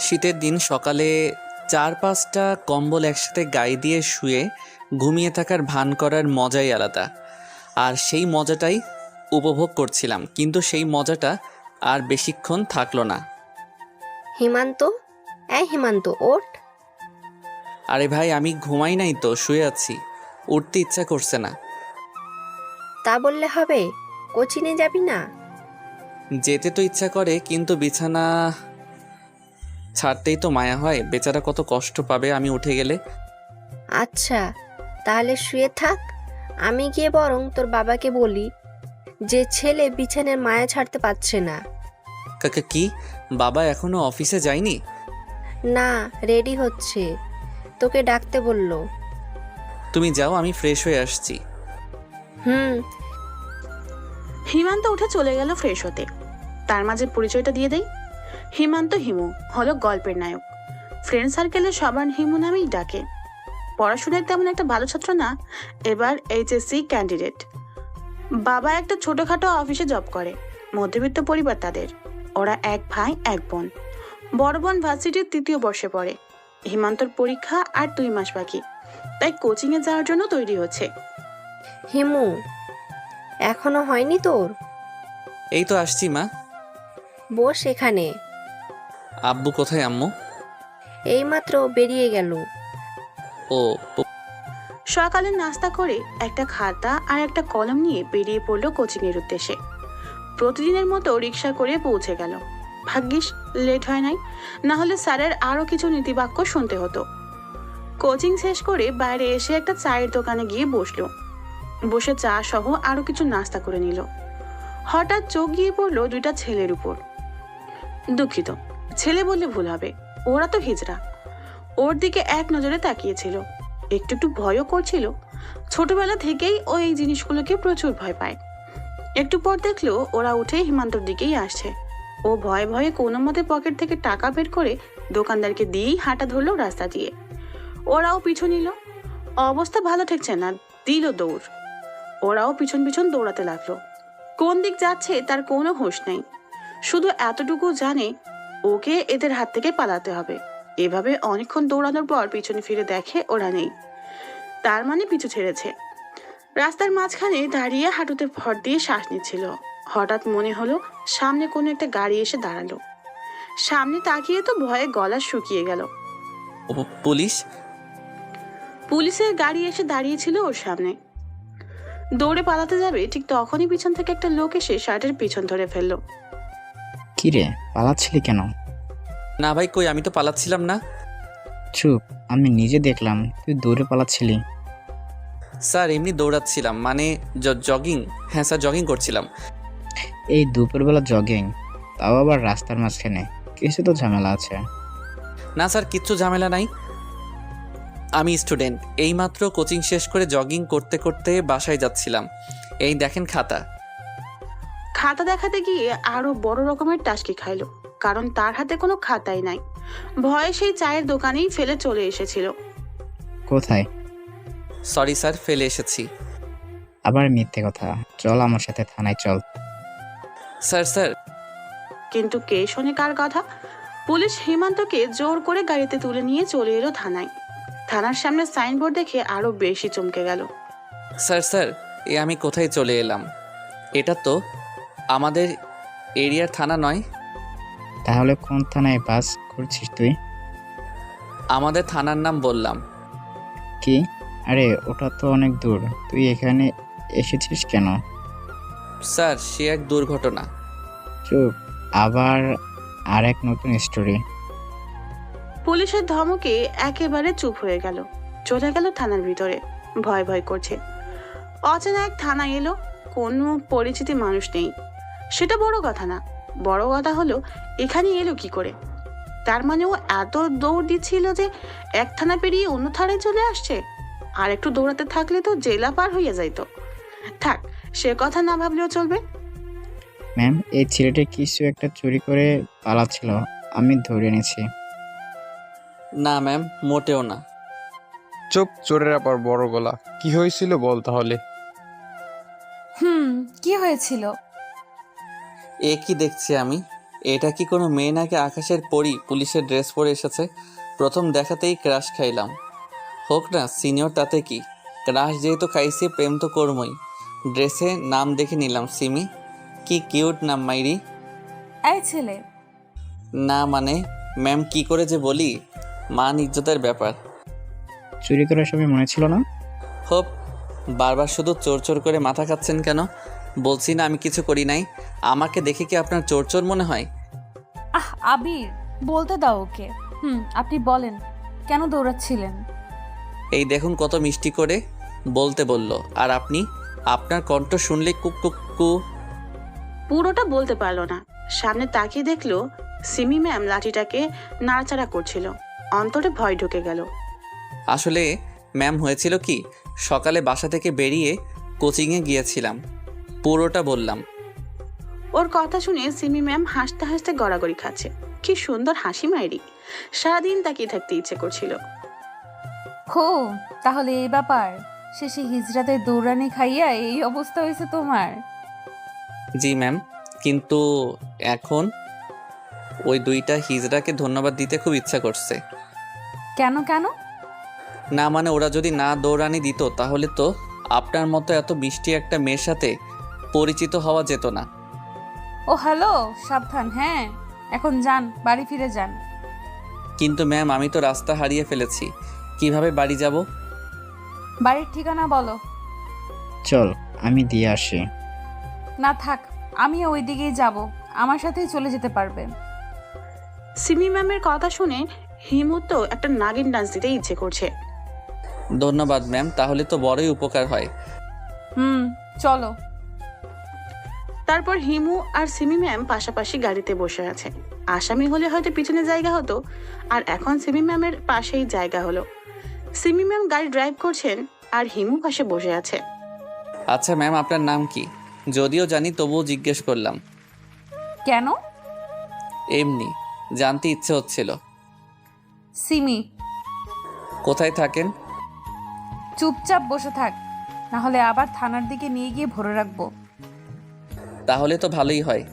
শীতের দিন সকালে ৪-৫টা কম্বল একসাথে গায়ে দিয়ে শুয়ে ঘুমিয়ে থাকার ভান করার মজাই আলাদা। আর সেই মজাটাই উপভোগ করছিলাম, কিন্তু সেই মজাটা আর বেশিক্ষণ থাকলো না। হিমান্ত, হিমান্ত ওঠ। আরে ভাই, আমি ঘুমাই নাই তো, শুয়ে আছি। উঠতে ইচ্ছা করছে না। তা বললে হবে? কোচিনে যাবি না? যেতে তো ইচ্ছা করে, কিন্তু বিছানা ছাড়তেই তো মায়া হয়। বেচারা কত কষ্ট পাবে আমি উঠে গেলে। আচ্ছা, তাহলে শুয়ে থাক। আমি গিয়ে বরং তোর বাবাকে বলি যে ছেলে বিছানার মায়া ছাড়তে পারছে না। কাকা কি, বাবা এখনো অফিসে যায়নি? না, রেডি হচ্ছে, তোকে ডাকতে বললো। তুমি যাও, আমি ফ্রেশ হয়ে আসছি। হুম। হিমান্ত উঠে চলে গেল ফ্রেশ হতে। তার মাঝে পরিচয়টা দিয়ে দেই। হিমান্ত হিমু হলো গল্পের নায়ক। ফ্রেন্ড সার্কেলে সবার হিমু নামেই ডাকে। পড়াশোনায় তেমন একটা ভালো ছাত্র না, এবার এইচএসসি ক্যান্ডিডেট। বাবা একটা ছোটখাটো অফিসে জব করে। মধ্যবিত্ত পরিবার তাদের। ওরা এক ভাই এক বোন। বড় বোন ভার্সিটির ৩য় বর্ষে পড়ে। হিমান্তর পরীক্ষা আর ২ মাস বাকি, তাই কোচিংয়ে যাওয়ার জন্য তৈরি হচ্ছে। হিমু, এখনো হয়নি তোর? এই তো আসছি মা। বস এখানে। আব্বু কোথায় আম্মু? এইমাত্র বেরিয়ে গেল। ও, সকালে নাস্তা করে একটা খাতা আর একটা কলম নিয়ে বেরিয়ে পড়লো কোচিংয়ের উদ্দেশ্যে। প্রতিদিনের মতো রিক্সা করে পৌঁছে গেল। ভাগ্যিস লেট হয় নাই, না হলে স্যারের আরো কিছু নীতিবাক্য শুনতে হতো। কোচিং শেষ করে বাইরে এসে একটা চায়ের দোকানে গিয়ে বসলো। বসে চা সহ আরো কিছু নাস্তা করে নিল। হঠাৎ চোখ গিয়ে পড়লো 2টা ছেলের উপর। দুঃখিত, ছেলে বললে ভুল হবে, ওরা তো হিজড়া। ওর দিকে এক নজরে তাকিয়েছিল, একটু একটু ভয়ও করছিল। ছোটবেলা থেকেই ও এই জিনিসগুলোকে প্রচুর ভয় পায়। একটু পর দেখলো ওরা উঠে হিমান্তর দিকেই আসছে। ও ভয়ে ভয়ে কোনো মতে পকেট থেকে টাকা বের করে দোকানদারকে দিয়েই হাঁটা ধরলো রাস্তা দিয়ে। ওরাও পিছু নিল। অবস্থা ভালো ঠেকছে না, দিল দৌড়। ওরাও পিছন পিছন দৌড়াতে লাগলো। কোন দিক যাচ্ছে তার কোনো হুঁশ নেই। শুধু এতটুকু জানে ওকে এদের হাত থেকে পালাতে হবে। এভাবে অনেকক্ষণ দৌড়ানোর পর পিছনে ফিরে দেখে ওরা নেই। তার মানে পিছু ছেড়েছে। রাস্তার মাঝখানে দাঁড়িয়ে হাঁটুতে ভর দিয়ে শ্বাস নিচ্ছিল। হঠাৎ মনে হলো সামনে কোনো একটা গাড়ি এসে দাঁড়ালো। সামনে তাকিয়ে তো ভয়ে গলা শুকিয়ে গেল। পুলিশ? পুলিশের গাড়ি এসে দাঁড়িয়েছিল ওর সামনে। দৌড়ে পালাতে যাবে, ঠিক তখনই পিছন থেকে একটা লোক এসে শার্টের পিছন ধরে ফেললো। কিরে, পালাচ্ছিলি কেন? না ভাই, কই, আমি তো পালাচ্ছিলাম না। চুপ, আমি নিজে দেখলাম তুই দৌড়ে পালাচ্ছিলি। স্যার এমনি দৌড়াচ্ছিলাম, মানে জগিং। হ্যাঁ স্যার, জগিং করছিলাম। এই দুপুরবেলা জগিং, তাও আবার রাস্তার মাঝখানে? কিছু তো ঝামেলা আছে। না স্যার, কিচ্ছু ঝামেলা নাই। আমি স্টুডেন্ট, এইমাত্র কোচিং শেষ করে জগিং করতে করতে বাসায় যাচ্ছিলাম। এই দেখেন খাতা। খাতা দেখাতে গিয়ে আরো বড় রকমের টাসকি খাইলো, কারণ তার হাতে কোনো খাতাই নাই। ভয়ে সেই চায়ের দোকানেই ফেলে চলে এসেছিল। কোথায়? সরি স্যার, ফেলে এসেছি। আবার মিথ্যে কথা, চল আমার সাথে থানায় চল। স্যার স্যার কিন্তু কে শোনে কার কথা? পুলিশ হিমান্তকে জোর করে গাড়িতে তুলে নিয়ে চলে এলো থানায়। থানার সামনে সাইনবোর্ড দেখে আরো বেশি চমকে গেল। স্যার স্যার এ আমি কোথায় চলে এলাম? এটা তো আমাদের এরিয়ার থানা নয়। তাহলে কোন থানায় বাস করছিস তুই? আমাদের থানার নাম বললাম। কি? আরে ওটা তো অনেক দূর, তুই এখানে এসেছিস কেন? স্যার সে এক দুর্ঘটনা। চুপ, আবার আর এক নতুন স্টোরি। পুলিশের ধমকে একেবারে চুপ হয়ে গেল। চলে গেল থানার ভিতরে, ভয় ভয় করছে। অচেনা এক থানায় এলো, কোনো পরিচিতি মানুষ নেই। সেটা বড় কথা না, বড় কথা হলো এখানে এলো কি করে। তার মানে ও এত দৌড় দিচ্ছিল যে এক থানা পেরিয়ে অন্য থানায় চলে আসছে। আর একটু দৌড়াতে থাকলে তো জেলা পার হইয়া যাইতো। থাক, সে কথা না ভাবলেও চলবে। ম্যাম, এই ছেলেটা কিছু একটা চুরি করে পালাচ্ছিল, আমি ধরে এনেছি। না ম্যাম, মোটেও না। চুপ, চোরের আবার বড় গলা। কি হয়েছিল বল তাহলে। কি হয়েছিল? এ কি দেখছি আমি? এটা কি কোনো মেয়ে নাকি আকাশের পরী পুলিশের ড্রেস পরে এসেছে? প্রথম দেখাতেই ক্রাশ খাইলাম। হোক না সিনিয়র, তাতে কি? ক্রাশ যেহেতু খাইছি, প্রেম তো করবই। ড্রেসে নাম দেখে নিলাম সিমি। কি কিউট নাম মাইরি। এই ছেলে, না মানে ম্যাম, কি করে যে বলি, মান ইজ্জতের ব্যাপার। চুরি করার সময় মনে ছিল না? হোপ, বারবার শুধু চোর চোর করে মাথা খাচ্ছেন কেন? বলছি না আমি কিছু করি নাই। আমাকে দেখে কি আপনার চোর চোর মনে হয়? আবির, বলতে দাও ওকে। আপনি বলেন, কেন দৌড়াচ্ছিলেন? এই দেখুন কত মিষ্টি করে বলতে বলল, আর আপনি? আপনার কণ্ঠ শুনলে কুক কুক কু। পুরোটা বলতে পারলো না। সামনে তাকিয়ে দেখলো সিমি ম্যাম লাঠিটাকে নাড়াচাড়া করছিল। অন্তরে ভয় ঢুকে গেল। আসলে ম্যাম, হয়েছিল কি, সকালে বাসা থেকে বেরিয়ে কোচিংয়ে গিয়েছিলাম, পুরোটা বললাম। ওর কথা শুনে সিমি ম্যাম হাসতে হাসতে গড়াগড়ি খাচ্ছে। কি সুন্দর হাসি মাইরি। সারাদিন তাকিয়ে থাকতে ইচ্ছে করছিল। হো, তাহলে এই ব্যাপার। শেষে হিজড়াতে দৌড়ানি খাইয়া এই অবস্থা হয়েছে তোমার। জি ম্যাম, কিন্তু এখন ওই দুইটা হিজড়াকে ধন্যবাদ দিতে খুব ইচ্ছা করছে। কেন কেন? না মানে ওরা যদি না দৌড়ানি দিত তাহলে তো আপনার মতো এত মিষ্টি একটা মেয়ের সাথে পরিচিত হওয়া যেত না। ও হ্যালো, সাবধান। হ্যাঁ, এখন যান, বাড়ি ফিরে যান। কিন্তু ম্যাম, আমি তো রাস্তা হারিয়ে ফেলেছি, কিভাবে বাড়ি যাব? বাড়ির ঠিকানা বলো। চল আমি দিয়ে আসি। না থাক, আমি ওই দিকেই যাব, আমার সাথেই চলে যেতে পারবে। সিমি ম্যামের কথা শুনে হিমুর তো একটা নাগিন ডান্স দিতে ইচ্ছে করছে। ধন্যবাদ ম্যাম, তাহলে তো বড়ই উপকার হয়। চলো। তারপর হিমু আর সিমি ম্যাম পাশাপাশি গাড়িতে বসে আছে। আসামি হলে হয়তো পিছনে জায়গা হতো, আর এখন সিমি ম্যামের পাশেই জায়গা হলো। সিমি ম্যাম গাড়ি ড্রাইভ করছেন আর হিমু পাশে বসে আছে। আচ্ছা ম্যাম, আপনার নাম কি? যদিও জানি তবুও জিজ্ঞেস করলাম। কেন? এমনি জানতে ইচ্ছে হচ্ছিল। সিমি। কোথায় থাকেন? চুপচাপ বসে থাক, না হলে আবার থানার দিকে নিয়ে গিয়ে ভরে রাখবো। তাহলে তো ভালোই হয়।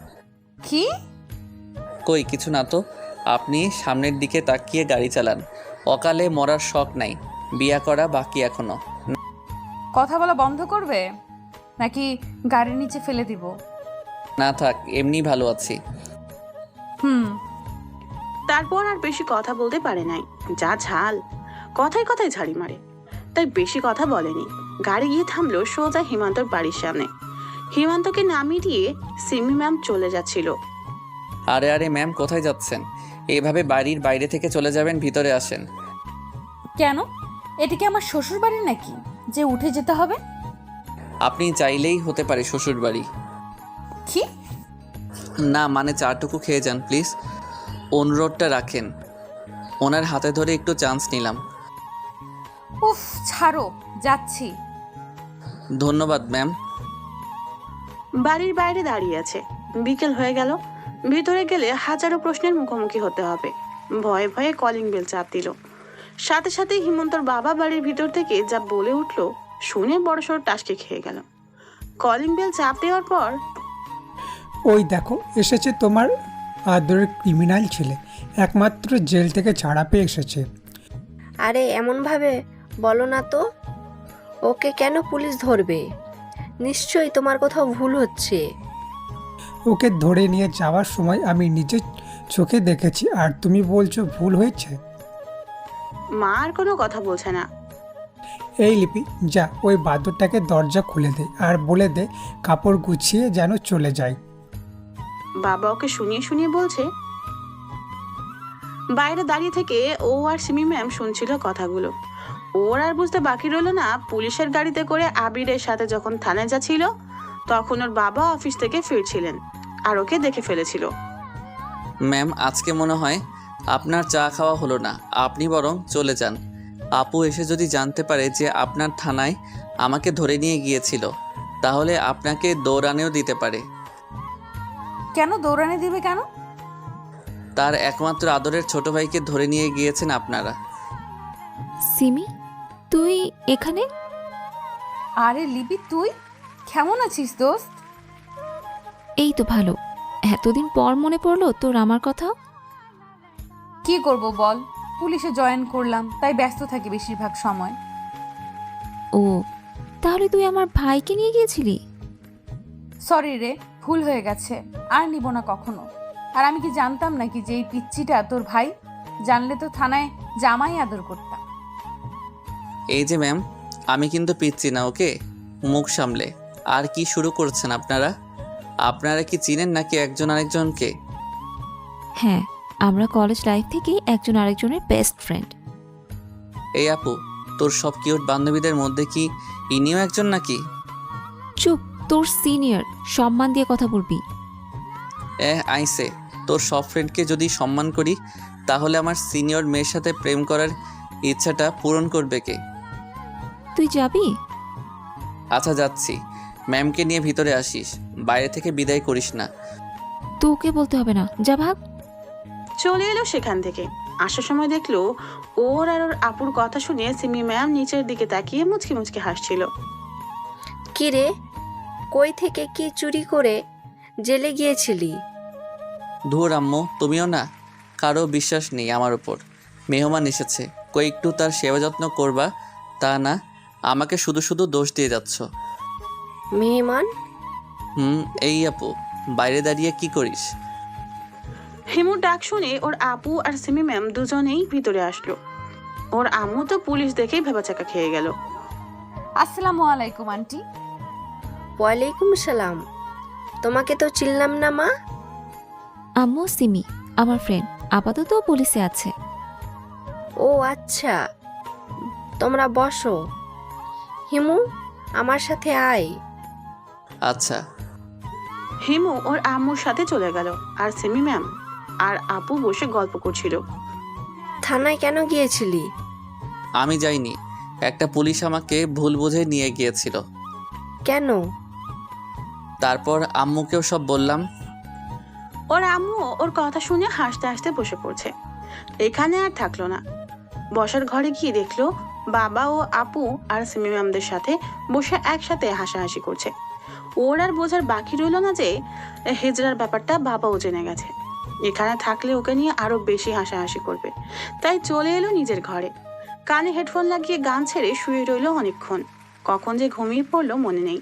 কি? কই কিছু না তো। আপনি সামনের দিকে তাকিয়ে গাড়ি চালান। অকালে মরার শখ নাই, বিয়া করা বাকি এখনো। কথা বলা বন্ধ করবে নাকি গাড়ির নিচে ফেলে দিব? না থাক, এমনি ভালো আছি। তারপর আর বেশি কথা বলতে পারে নাই। যা ঝাল, কথায় কথায় ঝাড়ি মারে, তাই বেশি কথা বলেনি। গাড়ি গিয়ে থামলো সোজা হিমান্তর বাড়ির সামনে। হিমান্তকে নামিয়ে দিয়ে সিমি ম্যাম চলে যাচ্ছিল। আরে আরে ম্যাম, কোথায় যাচ্ছেন? এইভাবে বাড়ির বাইরে থেকে চলে যাবেন, ভিতরে আসেন। কেন? এটা কি আমার শ্বশুর বাড়ি নাকি যে উঠে যেতে হবে? আপনি চাইলেই হতে পারে শ্বশুর বাড়ি। কি? না মানে চাটুকু খেয়ে যান প্লিজ, অনুরোধটা রাখেন। ওনার হাতে ধরে একটু চান্স নিলাম। উফ, ছাড়ো, যাচ্ছি। ধন্যবাদ ম্যাম। বাড়ির বাইরে দাঁড়িয়ে আছে। বিকেল হয়ে গেল। ভিতরে গেলে হাজারো প্রশ্নের মুখোমুখি হতে হবে। ভয়ে ভয়ে কলিং বেল চাপ দিল। সাথে সাথে হিমন্তর বাবা বাড়ির ভিতর থেকে যা বলে উঠলো শুনে বড়সড় টাসকে খেয়ে গেল। কলিং বেল চাপ দেওয়ার পর, ওই দেখো এসেছে তোমার আদরের ক্রিমিনাল ছেলে, একমাত্র জেল থেকে ছাড়া পেয়ে এসেছে। আরে এমনভাবে বলো না তো, ওকে কেন পুলিশ ধরবে? নিশ্চয়ই তোমার কোথাও ভুল হচ্ছে। ওকে ধরে নিয়ে যাওয়ার সময় আমি নিজের চোখে দেখেছি, আর তুমি বলছো ভুল হয়েছে? মা আর কোনো কথা বলছে না। এই লিপি, যা ওই বাদরটাকে দরজা খুলে দে আর বলে দে কাপড় গুছিয়ে যেন চলে যায়। বাবা ওকে শুনিয়ে শুনিয়ে বলছে। বাইরে দাঁড়িয়ে থেকে ও আর সিমি ম্যাম শুনছিল কথাগুলো। ওর আর বুঝতে বাকি রইল না, পুলিশের গাড়িতে করে আবিরের সাথে যখন থানায় যাচ্ছিল তখন ওর বাবা অফিস থেকে ফিরছিলেন আর ওকে দেখে ফেলেছিল। ম্যাম, আজকে মনে হয় আপনার চা খাওয়া হলো না, আপনি বরং চলে যান। আপু এসে যদি জানতে পারে যে আপনার থানায় আমাকে ধরে নিয়ে গিয়েছিল, তাহলে আপনাকে দৌড়ানেও দিতে পারে। কেন দৌড়ানি দিবে কেন? তার একমাত্র আদরের ছোট ভাইকে ধরে নিয়ে গিয়েছেন আপনারা। সিমি, তুই এখানে? আরে লিপি, তুই কেমন আছিস দোস্ত? এই তো ভালো। এতদিন পর মনে পড়লো তোর আমার কথা? কি করব বল, পুলিশে জয়েন করলাম তাই ব্যস্ত থাকি বেশিরভাগ সময়। ও, তাহলে তুই আমার ভাইকে নিয়ে গিয়েছিলি? সরি রে, ভুল হয়ে গেছে, আর নিব না কখনো। আর আমি কি জানতাম নাকি যে এই পিচ্চিটা তোর ভাই? জানলে তো থানায় জামাই আদর করতাম। এই যে ম্যাম, আমি কিন্তু পিচ্ছি না, ওকে? মুখ সামলে। আর কি শুরু করছেন আপনারা? আপনারা কি চিনেন নাকি একজন আরেকজনকে? হ্যাঁ, আমরা কলেজ লাইফ থেকেই একজন আরেকজনের বেস্ট ফ্রেন্ড। এই আপু, তোর সব কিউট বান্ধবীদের মধ্যে কি ইনিও একজন নাকি? চুপ, তোর সিনিয়র, সম্মান দিয়ে কথা বলবি। আইসে, তোর সব ফ্রেন্ডকে যদি সম্মান করি তাহলে আমার সিনিয়র মেয়ের সাথে প্রেম করার ইচ্ছাটা পূরণ করবে কে? তুই যাবি? আচ্ছা যাচ্ছি। ম্যামকে নিয়ে ভিতরে আসিস, বাইরে থেকে বিদায় করিস না। তোকে বলতে হবে না, যা ভাগ। চলে এলো সেখান থেকে। আসার সময় দেখলো ওর আর ওর আপুর কথা শুনে সিমি ম্যাম নিচের দিকে তাকিয়ে মুচকি মুচকি হাসছিল। কি রে, কই থেকে কি চুরি করে জেলে গিয়েছিলি? ধুর আম্মু, তুমিও না? কারো বিশ্বাস নেই আমার উপর। মেহমান এসেছে, কই একটু তার সেবা যত্ন করবা, তা না আমাকে শুধু শুধু দোষ দিয়ে যাচ্ছ। মেহমান? এই আপু, বাইরে দাঁড়িয়ে কি করিস? হিমুর ডাক শুনে ওর আপু আর সিমি ম্যাম দুজনেই ভিতরে আসলো। ওর আম্মু তো পুলিশ দেখেই ভেবাচাকা খেয়ে গেল। আসসালামু আলাইকুম আন্টি। ওয়ালাইকুম সালাম। তোমাকে তো চিনলাম না মা। আম্মু সিমি, আমার ফ্রেন্ড, আপাতত পুলিশে আছে। ও আচ্ছা, তোমরা বসো। হিমু, আমার সাথে আয়। আচ্ছা। হিমু ওর আম্মুর সাথে চলে গেল, আর সিমি ম্যাম আর আপু বসে গল্প করছিল। থানায় কেন গিয়েছিলি? আমি যাইনি, একটা পুলিশ আমাকে ভুল বুঝে নিয়ে গিয়েছিল। কেন? তারপর আম্মুকেও সব বললাম। ওর আম্মু ওর কথা শুনে হাসতে হাসতে বসে পড়ছে। এখানে আর থাকলো না, বসার ঘরে গিয়ে দেখলো বাবা ও আপু আর সিমি ম্যামদের সাথে বসে একসাথে হাসাহাসি করছে। ওর আর বোঝার বাকি রইল না যে হিজড়ার ব্যাপারটা বাবাও জেনে গেছে। এখানে থাকলে ওকে নিয়ে আরো বেশি হাসাহাসি করবে, তাই চলে এলো নিজের ঘরে। কানে হেডফোন লাগিয়ে গান ছেড়ে শুয়ে রইল অনেকক্ষণ। কখন যে ঘুমিয়ে পড়লো মনে নেই।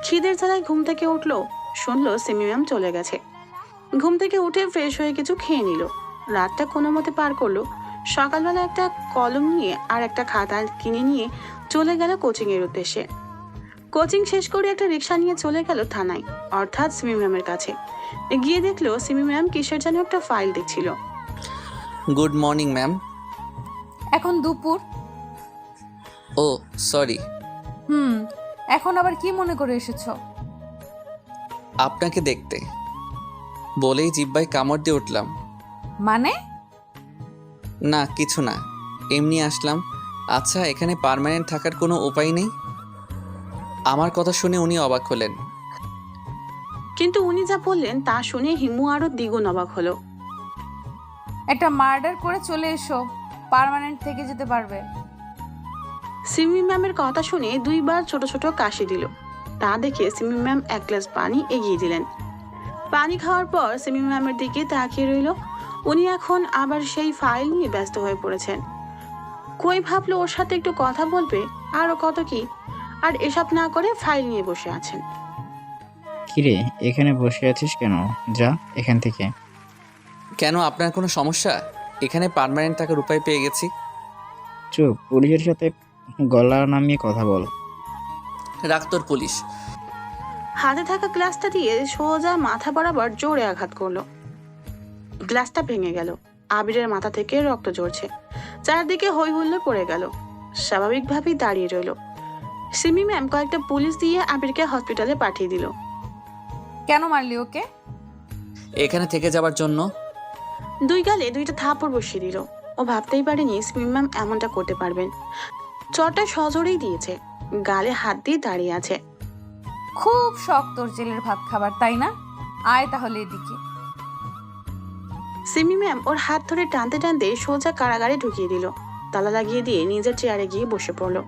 খিদের জ্বালায় ঘুম থেকে উঠলো, শুনলো সিমি ম্যাম চলে গেছে। ঘুম থেকে উঠে ফ্রেশ হয়ে কিছু খেয়ে নিল। রাতটা কোনো মতে পার করলো। সকালবেলা একটা কলম নিয়ে আর একটা খাতা কিনে নিয়ে চলে গেল কোচিং এর উদ্দেশ্যে। কোচিং শেষ করে একটা রিক্সা নিয়ে চলে গেল থানায়, অর্থাৎ সিমি ম্যামের কাছে। গিয়ে দেখলো সিমি ম্যাম কিসের যেন একটা ফাইল দেখছিল। Good morning ma'am. এখন দুপুর। ও সরি। এখন আবার কি মনে করে এসেছো? আপনাকে দেখতে বলেই জিব্বায় কামড় দিয়ে উঠলাম। মানে? না কিছু না, এমনি আসলাম। আচ্ছা, এখানে পার্মানেন্ট থাকার কোনো উপায় নেই? আমার কথা শুনে উনি অবাক হলেন। কিন্তু উনি যা বললেন তা শুনে হিমু আরো দ্বিগুণ অবাক হলো। একটা মার্ডার করে চলে এসো, পার্মানেন্ট থেকে যেতে পারবে। সিমি ম্যামের কথা শুনে দুইবার ছোট ছোট কাশি দিল। তা দেখে সিমি ম্যাম এক গ্লাস পানি এগিয়ে দিলেন। পানি খাওয়ার পর সিমি ম্যামের দিকে তাকিয়ে রইল। উনি এখন আবার সেই ফাইল নিয়ে ব্যস্ত হয়ে পড়েছেন। কই ভাবলো ওর সাথে একটু কথা বলবে, আরো কত কি, আর এসব না করে ফাইল নিয়ে বসে আছেন। কিরে, এখানে বসে আছিস কেন? যা এখান থেকে। কেন, আপনার কোনো সমস্যা? এখানে পার্মানেন্ট থাকার উপায় পেয়ে গেছি। চুপ, পুলিশের সাথে গলা নামিয়ে কথা বল। রাখ তোর পুলিশ। হাতে থাকা গ্লাসটা দিয়ে সোজা মাথা বরাবর জোরে আঘাত করলো। গ্লাসটা ভেঙে গেল। আবিরের মাথা থেকে রক্ত ঝরছে। চারদিকে হই হুল্লোড় পড়ে গেল। স্বাভাবিকভাবেই দাঁড়িয়ে রইল। সিমি ম্যাম কয়েকটা পুলিশ দিয়ে আবিরকে হসপিটালে পাঠিয়ে দিল। কেন মারলি ওকে? এখানে থেকে যাবার জন্য। দুই গালে দুইটা থাপড় বসিয়ে দিল। ও ভাবতেই পারেনি সিমি ম্যাম এমনটা করতে পারবেন। চটা সজোরেই দিয়েছে। গালে হাত দিয়ে দাঁড়িয়ে আছে। খুব শখ তোর জেলের ভাত খাবার, তাই না? আয় তাহলে এদিকে। সিমি ম্যাম ওর হাত ধরে টানতে টানতে সোজা কারাগারে ঢুকিয়ে দিল। তালা লাগিয়ে দিয়ে নিজের চেয়ারে গিয়ে বসে পড়লো।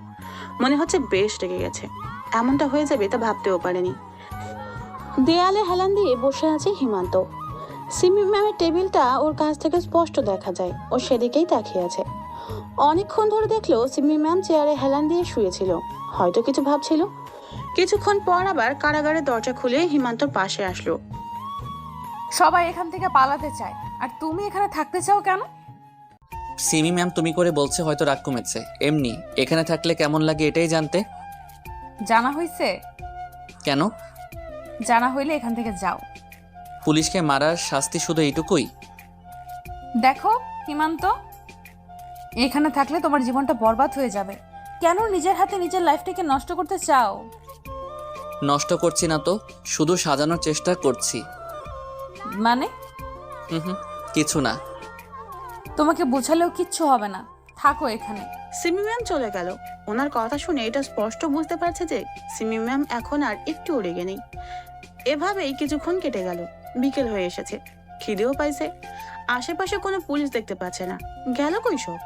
মনে হচ্ছে বেশ রেগে গেছে। এমনটা হয়ে যাবে তা ভাবতেও পারেনি। দেয়ালে হেলান দিয়ে বসে আছে হিমান্ত। সিমি ম্যামের টেবিলটা ওর কাছ থেকে স্পষ্ট দেখা যায়, ও সেদিকেই তাকিয়ে আছে। অনেকক্ষণ ধরে দেখলো সিমি ম্যাম চেয়ারে হেলান দিয়ে শুয়েছিল, হয়তো কিছু ভাবছিল। কিছুক্ষণ পর আবার কারাগারের দরজা খুলে হিমান্তর পাশে আসলো। সবাই এখান থেকে পালাতে চায়, আর তুমি এখানে থাকতে চাও কেন? সিমি ম্যাম তুমি করে বলছে, হয়তো রাগ কমেছে। এমনি এখানে থাকলে কেমন লাগে এটাই জানতে। জানা হইছে? কেন? জানা হইলে এখান থেকে যাও। পুলিশকে মারার শাস্তি শুধু এইটুকুই? দেখো হিমান্ত, এখানে থাকলে তোমার জীবনটা বরবাদ হয়ে যাবে। কেন নিজের হাতে নিজের লাইফটাকে নষ্ট করতে চাও? নষ্ট করছি না তো, শুধু সাজানোর চেষ্টা করছি। মানে? হুম, কিছু না। তোমাকে বোঝালেও কিচ্ছু হবে না, থাকো এখানে। সিমি ম্যাম চলে গেল। ওনার কথা শুনে এটা স্পষ্ট বুঝতে পারছে যে সিমি ম্যাম এখন আর একটু রেগে নেই। এভাবেই কিছুক্ষণ কেটে গেল। বিকেল হয়ে এসেছে, খিদেও পাইছে। আশেপাশে কোনো পুলিশ দেখতে পাচ্ছে না, গেল কই সব?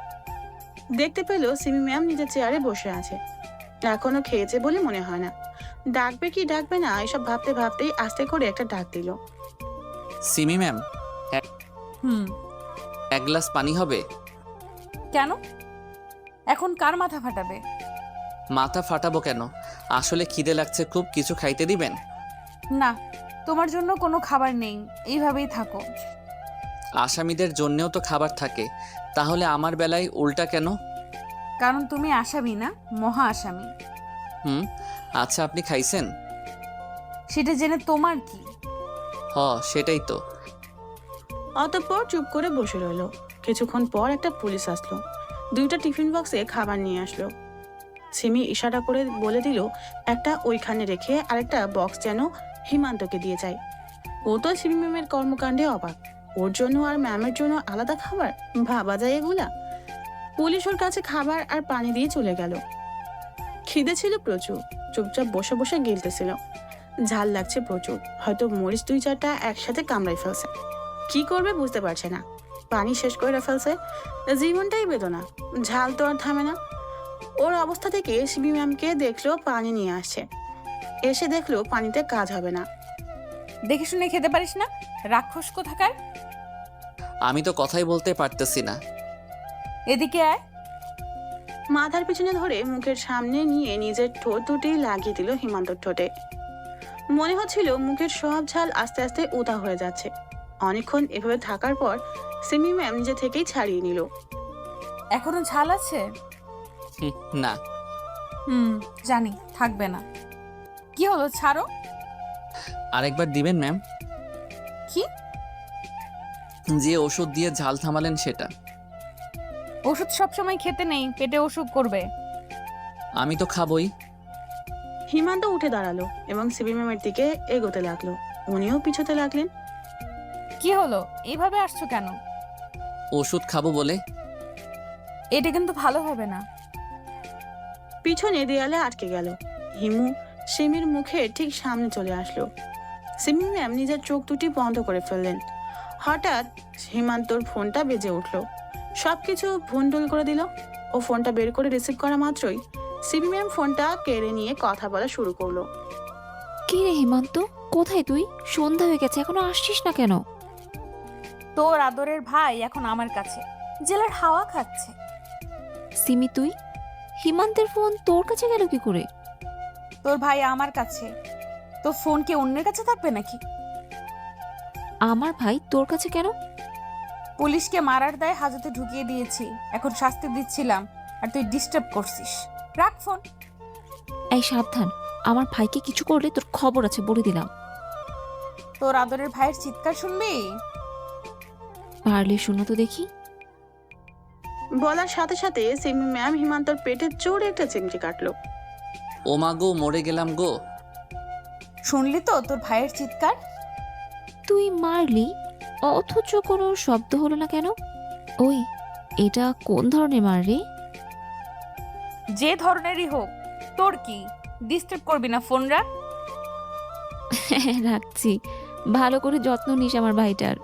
দেখতে পেল সিমি ম্যাম নিজের চেয়ারে বসে আছে। এখনো খেয়েছে বলে মনে হয় না। ডাকবে কি ডাকবে না এসব ভাবতে ভাবতেই আস্তে করে একটা ডাক দিল। সিমি ম্যাম, হুম। এক গ্লাস পানি হবে? কেন? এখন কার মাথা ফাটাবে? মাথা ফাটাবো কেন, আসলে খিদে লাগছে খুব, কিছু খাইতে দিবেন? না, তোমার জন্য কোনো খাবার নেই, এইভাবেই থাকো। আসামিদের জন্যেও তো খাবার থাকে, তাহলে আমার বেলায় উল্টা কেন? কারণ তুমি আসামি না, মহা আসামি। হুম, আচ্ছা আপনি খাইছেন? সেটা জেনে তোমার কি? সেটাই তো। অতঃপর চুপ করে বসে রইল। কিছুক্ষণ পর একটা পুলিশ আসলো, 2টা টিফিন বক্সে খাবার নিয়ে আসলো। সিমি ইশারা করে বলে দিল একটা ওইখানে রেখে আরেকটা বক্স যেন হিমান্তকে দিয়ে যায়। ও তো সিমি ম্যামের কর্মকাণ্ডে অবাক। ওর জন্য আর ম্যামের জন্য আলাদা খাবার, ভাবা যায় এগুলা? পুলিশ ওর কাছে খাবার আর পানি দিয়ে চলে গেল। খিদে ছিল প্রচুর, চুপচাপ বসে বসে গিলতেছিল। ঝাল লাগছে প্রচুর, হয়তো মরিচ 2-4টা একসাথে কামড়াই ফেলছে। কি করবে বুঝতে পারছে না। পানি শেষ করে ফেলছে, জীবনটাই বেদনা, ঝাল তো আর থামে না। ওর অবস্থা থেকে সিবি ম্যামকে দেখলো পানি নিয়ে আসছে, এসে দেখলো পানিতে কাজ হবে না। দেখে শুনে খেতে পারিস না, রাক্ষস কোথাকার। আমি তো কথাই বলতে পারতেছি না। এদিকে আয়। মাথার পিছনে ধরে মুখের সামনে নিয়ে নিজের ঠোঁট দুটি লাগিয়ে দিল হিমান্তর ঠোঁটে। মনে হচ্ছিল মুখের সব ঝাল আস্তে আস্তে উদা হয়ে যাচ্ছে। অনেকক্ষণ এভাবে থাকার পর সিমি ম্যাম নিজে থেকেই ছাড়িয়ে নিল। এখনো ঝাল আছে? না। জানি থাকবে না। কি হলো, ছাড়ো। আরেকবার দিবেন ম্যাম? কি? যে ওষুধ দিয়ে ঝাল থামালেন সেটা। ওষুধ সবসময় খেতে নেই, পেটে অসুখ করবে। আমি তো খাবই। হিমান্ত উঠে দাঁড়ালো এবং সিবি ম্যামের দিকে এগোতে লাগলো। উনিও পিছোতে লাগলেন। কি হলো, এইভাবে আসছো কেন? ওষুধ খাবো বলে। এটা কিন্তু ভালো হবে না। পিছনে দেয়ালে আটকে গেল। হিমু সিমির মুখে ঠিক সামনে চলে আসলো। সিমি ম্যাম নিজের চোখ দুটি বন্ধ করে ফেললেন। হঠাৎ হিমান্তর ফোনটা বেজে উঠলো। সবকিছু ভুন্ডুল করে দিল। ও ফোনটা বের করে রিসিভ করা মাত্রই সিমি ম্যাম ফোনটা কেড়ে নিয়ে কথা বলা শুরু করলো। কি রে হিমান্ত, কোথায় তুই? সন্ধ্যা হয়ে গেছে, এখনো আসছিস না কেন? তোর আদরের ভাই এখন আমার কাছে জেলার হাওয়া খাচ্ছে। সিমি তুই, হিমান্তের ফোন তোর কাছে গেল কি করে? তোর ভাই আমার কাছে, তো ফোন কি অন্যের কাছে থাকবে নাকি? আমার ভাই তোর কাছে কেন? পুলিশকে মারার দায়ে হাজতে ঢুকিয়ে দিয়েছি, এখন শাস্তি দিচ্ছিলাম আর তুই ডিস্টার্ব করছিস। রাখ ফোন। এই সাবধান, আমার ভাইকে কিছু করলে তোর খবর আছে বলে দিলাম। তোর আদরের ভাইয়ের চিৎকার শুনবি? পারলে শুনো তো দেখি। বলার সাথে সাথে সিমি ম্যাম হিমান্তর পেটে জোরে একটা চিমটি কাটলো। ও মা গো, মরে গেলাম গো। শুনলি তো তোর ভাইয়ের চিৎকার? তুই মারলি অথচ কোনো শব্দ হলো না কেন? ওই, এটা কোন ধরনের মার রে? যে ধরনেরই হোক, তোর কি? ডিস্টার্ব করবি না, ফোন রাখ। রাখছি, ভালো করে যত্ন নিস আমার ভাইটার।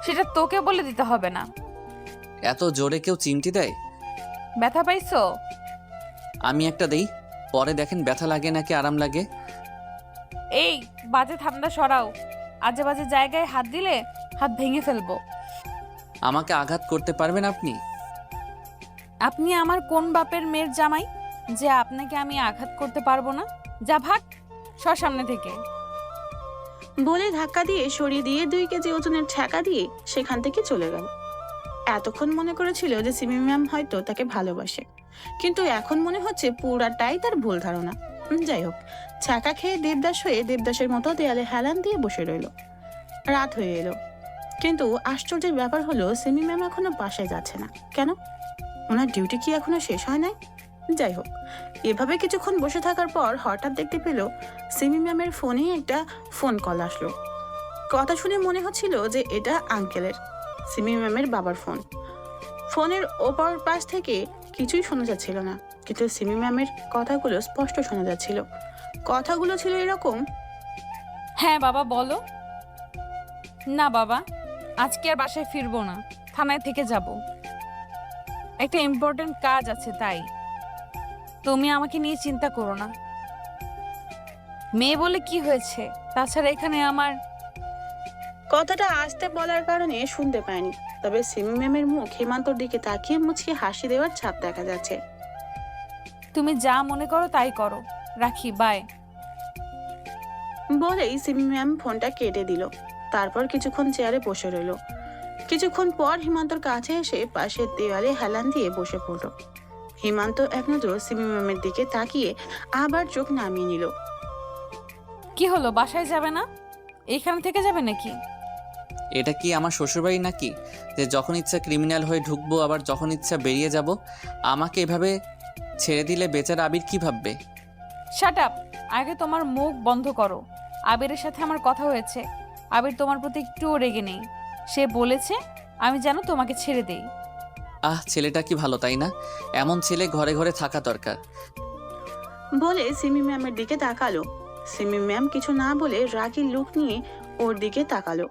সেটা তোকে বলে দিতে হবে না। এত জোরে কেউ চিমটি দেয়? ব্যথা পাইছো? আমি একটা দেই, পরে দেখেন ব্যথা লাগে নাকি আরাম লাগে। এই বাজে ঠান্ডা সরাও, আজে বাজে জায়গায় হাত দিলে হাত ভেঙে ফেলবো। আমাকে আঘাত করতে পারবেন আপনি? আপনি আমার কোন বাপের মেয়ের জামাই যে আপনাকে আমি আঘাত করতে পারবো না? যা ভাগ, সর সামনে থেকে। বলে ধাক্কা দিয়ে সরিয়ে দিয়ে 2 কেজি ওজনের ঠেকা দিয়ে সেখান থেকে চলে গেল। এতক্ষণ মনে করেছিল যে সিমি ম্যাম হয়তো তাকে ভালোবাসে, কিন্তু এখন মনে হচ্ছে পুরাটাই তার ভুল ধারণা। যাই হোক, ছ্যাঁকা খেয়ে দেবদাস হয়ে দেবদাসের মতো দেয়ালে হেলান দিয়ে বসে রইল। রাত হয়ে এলো, কিন্তু আশ্চর্যের ব্যাপার হলো সিমি ম্যাম এখনো বাসায় যাচ্ছে না কেন? ওনার ডিউটি কি এখনো শেষ হয় নাই? যাই হোক, এভাবে কিছুক্ষণ বসে থাকার পর হঠাৎ দেখতে পেল সিমি ম্যামের ফোনে একটা ফোন কল আসলো। কথা শুনে মনে হচ্ছিল যে এটা আঙ্কেলের, সিমি ম্যামের বাবার ফোন। ফোনের ওপর পাশ থেকে কিছুই শোনা যাচ্ছিল না, কিন্তু সিমি ম্যামের কথাগুলো স্পষ্ট শোনা যাচ্ছিল। কথাগুলো ছিল এরকম: হ্যাঁ বাবা বলো। না বাবা, আজকে আর বাসায় ফিরবো না, থানায় থেকে যাব, একটা ইম্পর্টেন্ট কাজ আছে তাই। তুমি আমাকে নিয়ে চিন্তা করো না। মেয়ে বলে কি হয়েছে, তাছাড়া এখানে আমার। কথাটা আস্তে বলার কারণে শুনতে পায়নি, তবে সিমি ম্যামের মুখ হিমান্তর দিকে তাকিয়ে মুছিয়ে হাসি দেওয়ার ছাপ দেখা যাচ্ছে। তুমি যা মনে করো তাই করো, রাখি, বাই। বলেই সিমি ম্যাম ফোনটা কেটে দিল। তারপর কিছুক্ষণ চেয়ারে বসে রইল। কিছুক্ষণ পর হিমান্তর কাছে এসে পাশের দেওয়ালে হেলান দিয়ে বসে পড়ল। হিমান্ত এক নজর সিমি ম্যামের দিকে তাকিয়ে আবার চোখ নামিয়ে নিল। কি হলো, বাসায় যাবে না? এইখানে থেকে যাবে নাকি? এটা কি আমার শ্বশুরবাড়ি নাকি যে যখন ইচ্ছা ক্রিমিনাল হয়ে ঢুকবো, আবার যখন ইচ্ছা বেরিয়ে যাব? আমাকে এভাবে ছেড়ে দিলে বেচারা আবির কি ভাববে? শাট আপ, আগে তোমার মুখ বন্ধ করো। আবিরের সাথে আমার কথা হয়েছে, আবির তোমার প্রতি একটুও রেগে নেই। সে বলেছে আমি যেন তোমাকে ছেড়ে দেই। ছেলেটা কি ভালো, তাই না? এমন ছেলে ঘরে ঘরে থাকা দরকার। বলে সিমি ম্যামের দিকে তাকালো। সিমি ম্যাম কিছু না বলে রাগী লুক নিয়ে ওর দিকে তাকালো।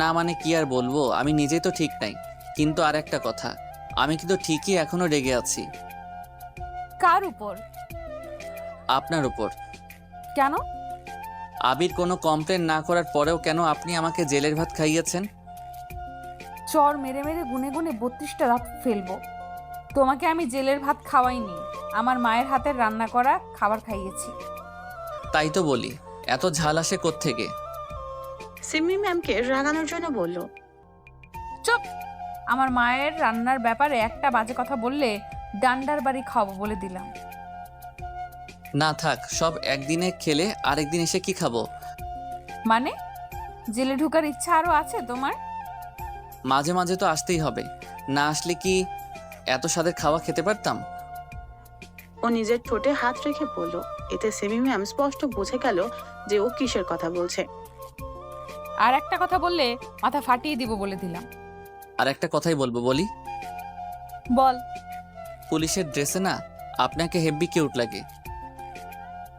না মানে কি আর বলবো, আমি নিজেই তো ঠিক নাই। কিন্তু আর একটা কথা, আমি কিন্তু ঠিকই এখনো রেগে আছি। কার উপর? আপনার উপর। কেন? আবির কোনো কমপ্লেন না করার পরেও কেন আপনি আমাকে জেলের ভাত খাইয়েছেন? চর মেরে মেরে গুনে গুনে 32টা রাত ফেলবো। তোমাকে আমি জেলের ভাত খাওয়াইনি, আমার মায়ের হাতের রান্না করা খাবার খাইয়েছি। তাই তো বলি, এত ঝাল আসে কোত্থেকে? সিমি ম্যামকে রাগানোর জন্য বলল। চুপ! আমার মায়ের রান্নার ব্যাপারে একটা বাজে কথা বললে ডান্ডার বাড়ি খাওয়াবো বলে দিলাম। না থাক, সব একদিনে খেলে আরেকদিন এসে কি খাবো? মানে জেলে ঢোকার ইচ্ছা আরো আছে তোমার? মাঝে মাঝে তো আসতেই হবে, না আসলে কি এত স্বাদের খাওয়া খেতে পারতাম? ও নিজের ঠোঁটে হাত রেখে বলল। এতে সিমি ম্যাম স্পষ্ট বুঝে গেল যে ও কিসের কথা বলছে। আর একটা কথা বললে মাথা ফাটিয়ে দিব বলে দিলাম। আর একটা কথাই বলবো, বলি? বল। পুলিশের ড্রেসে না আপনাকে হেব্বি কিউট লাগে।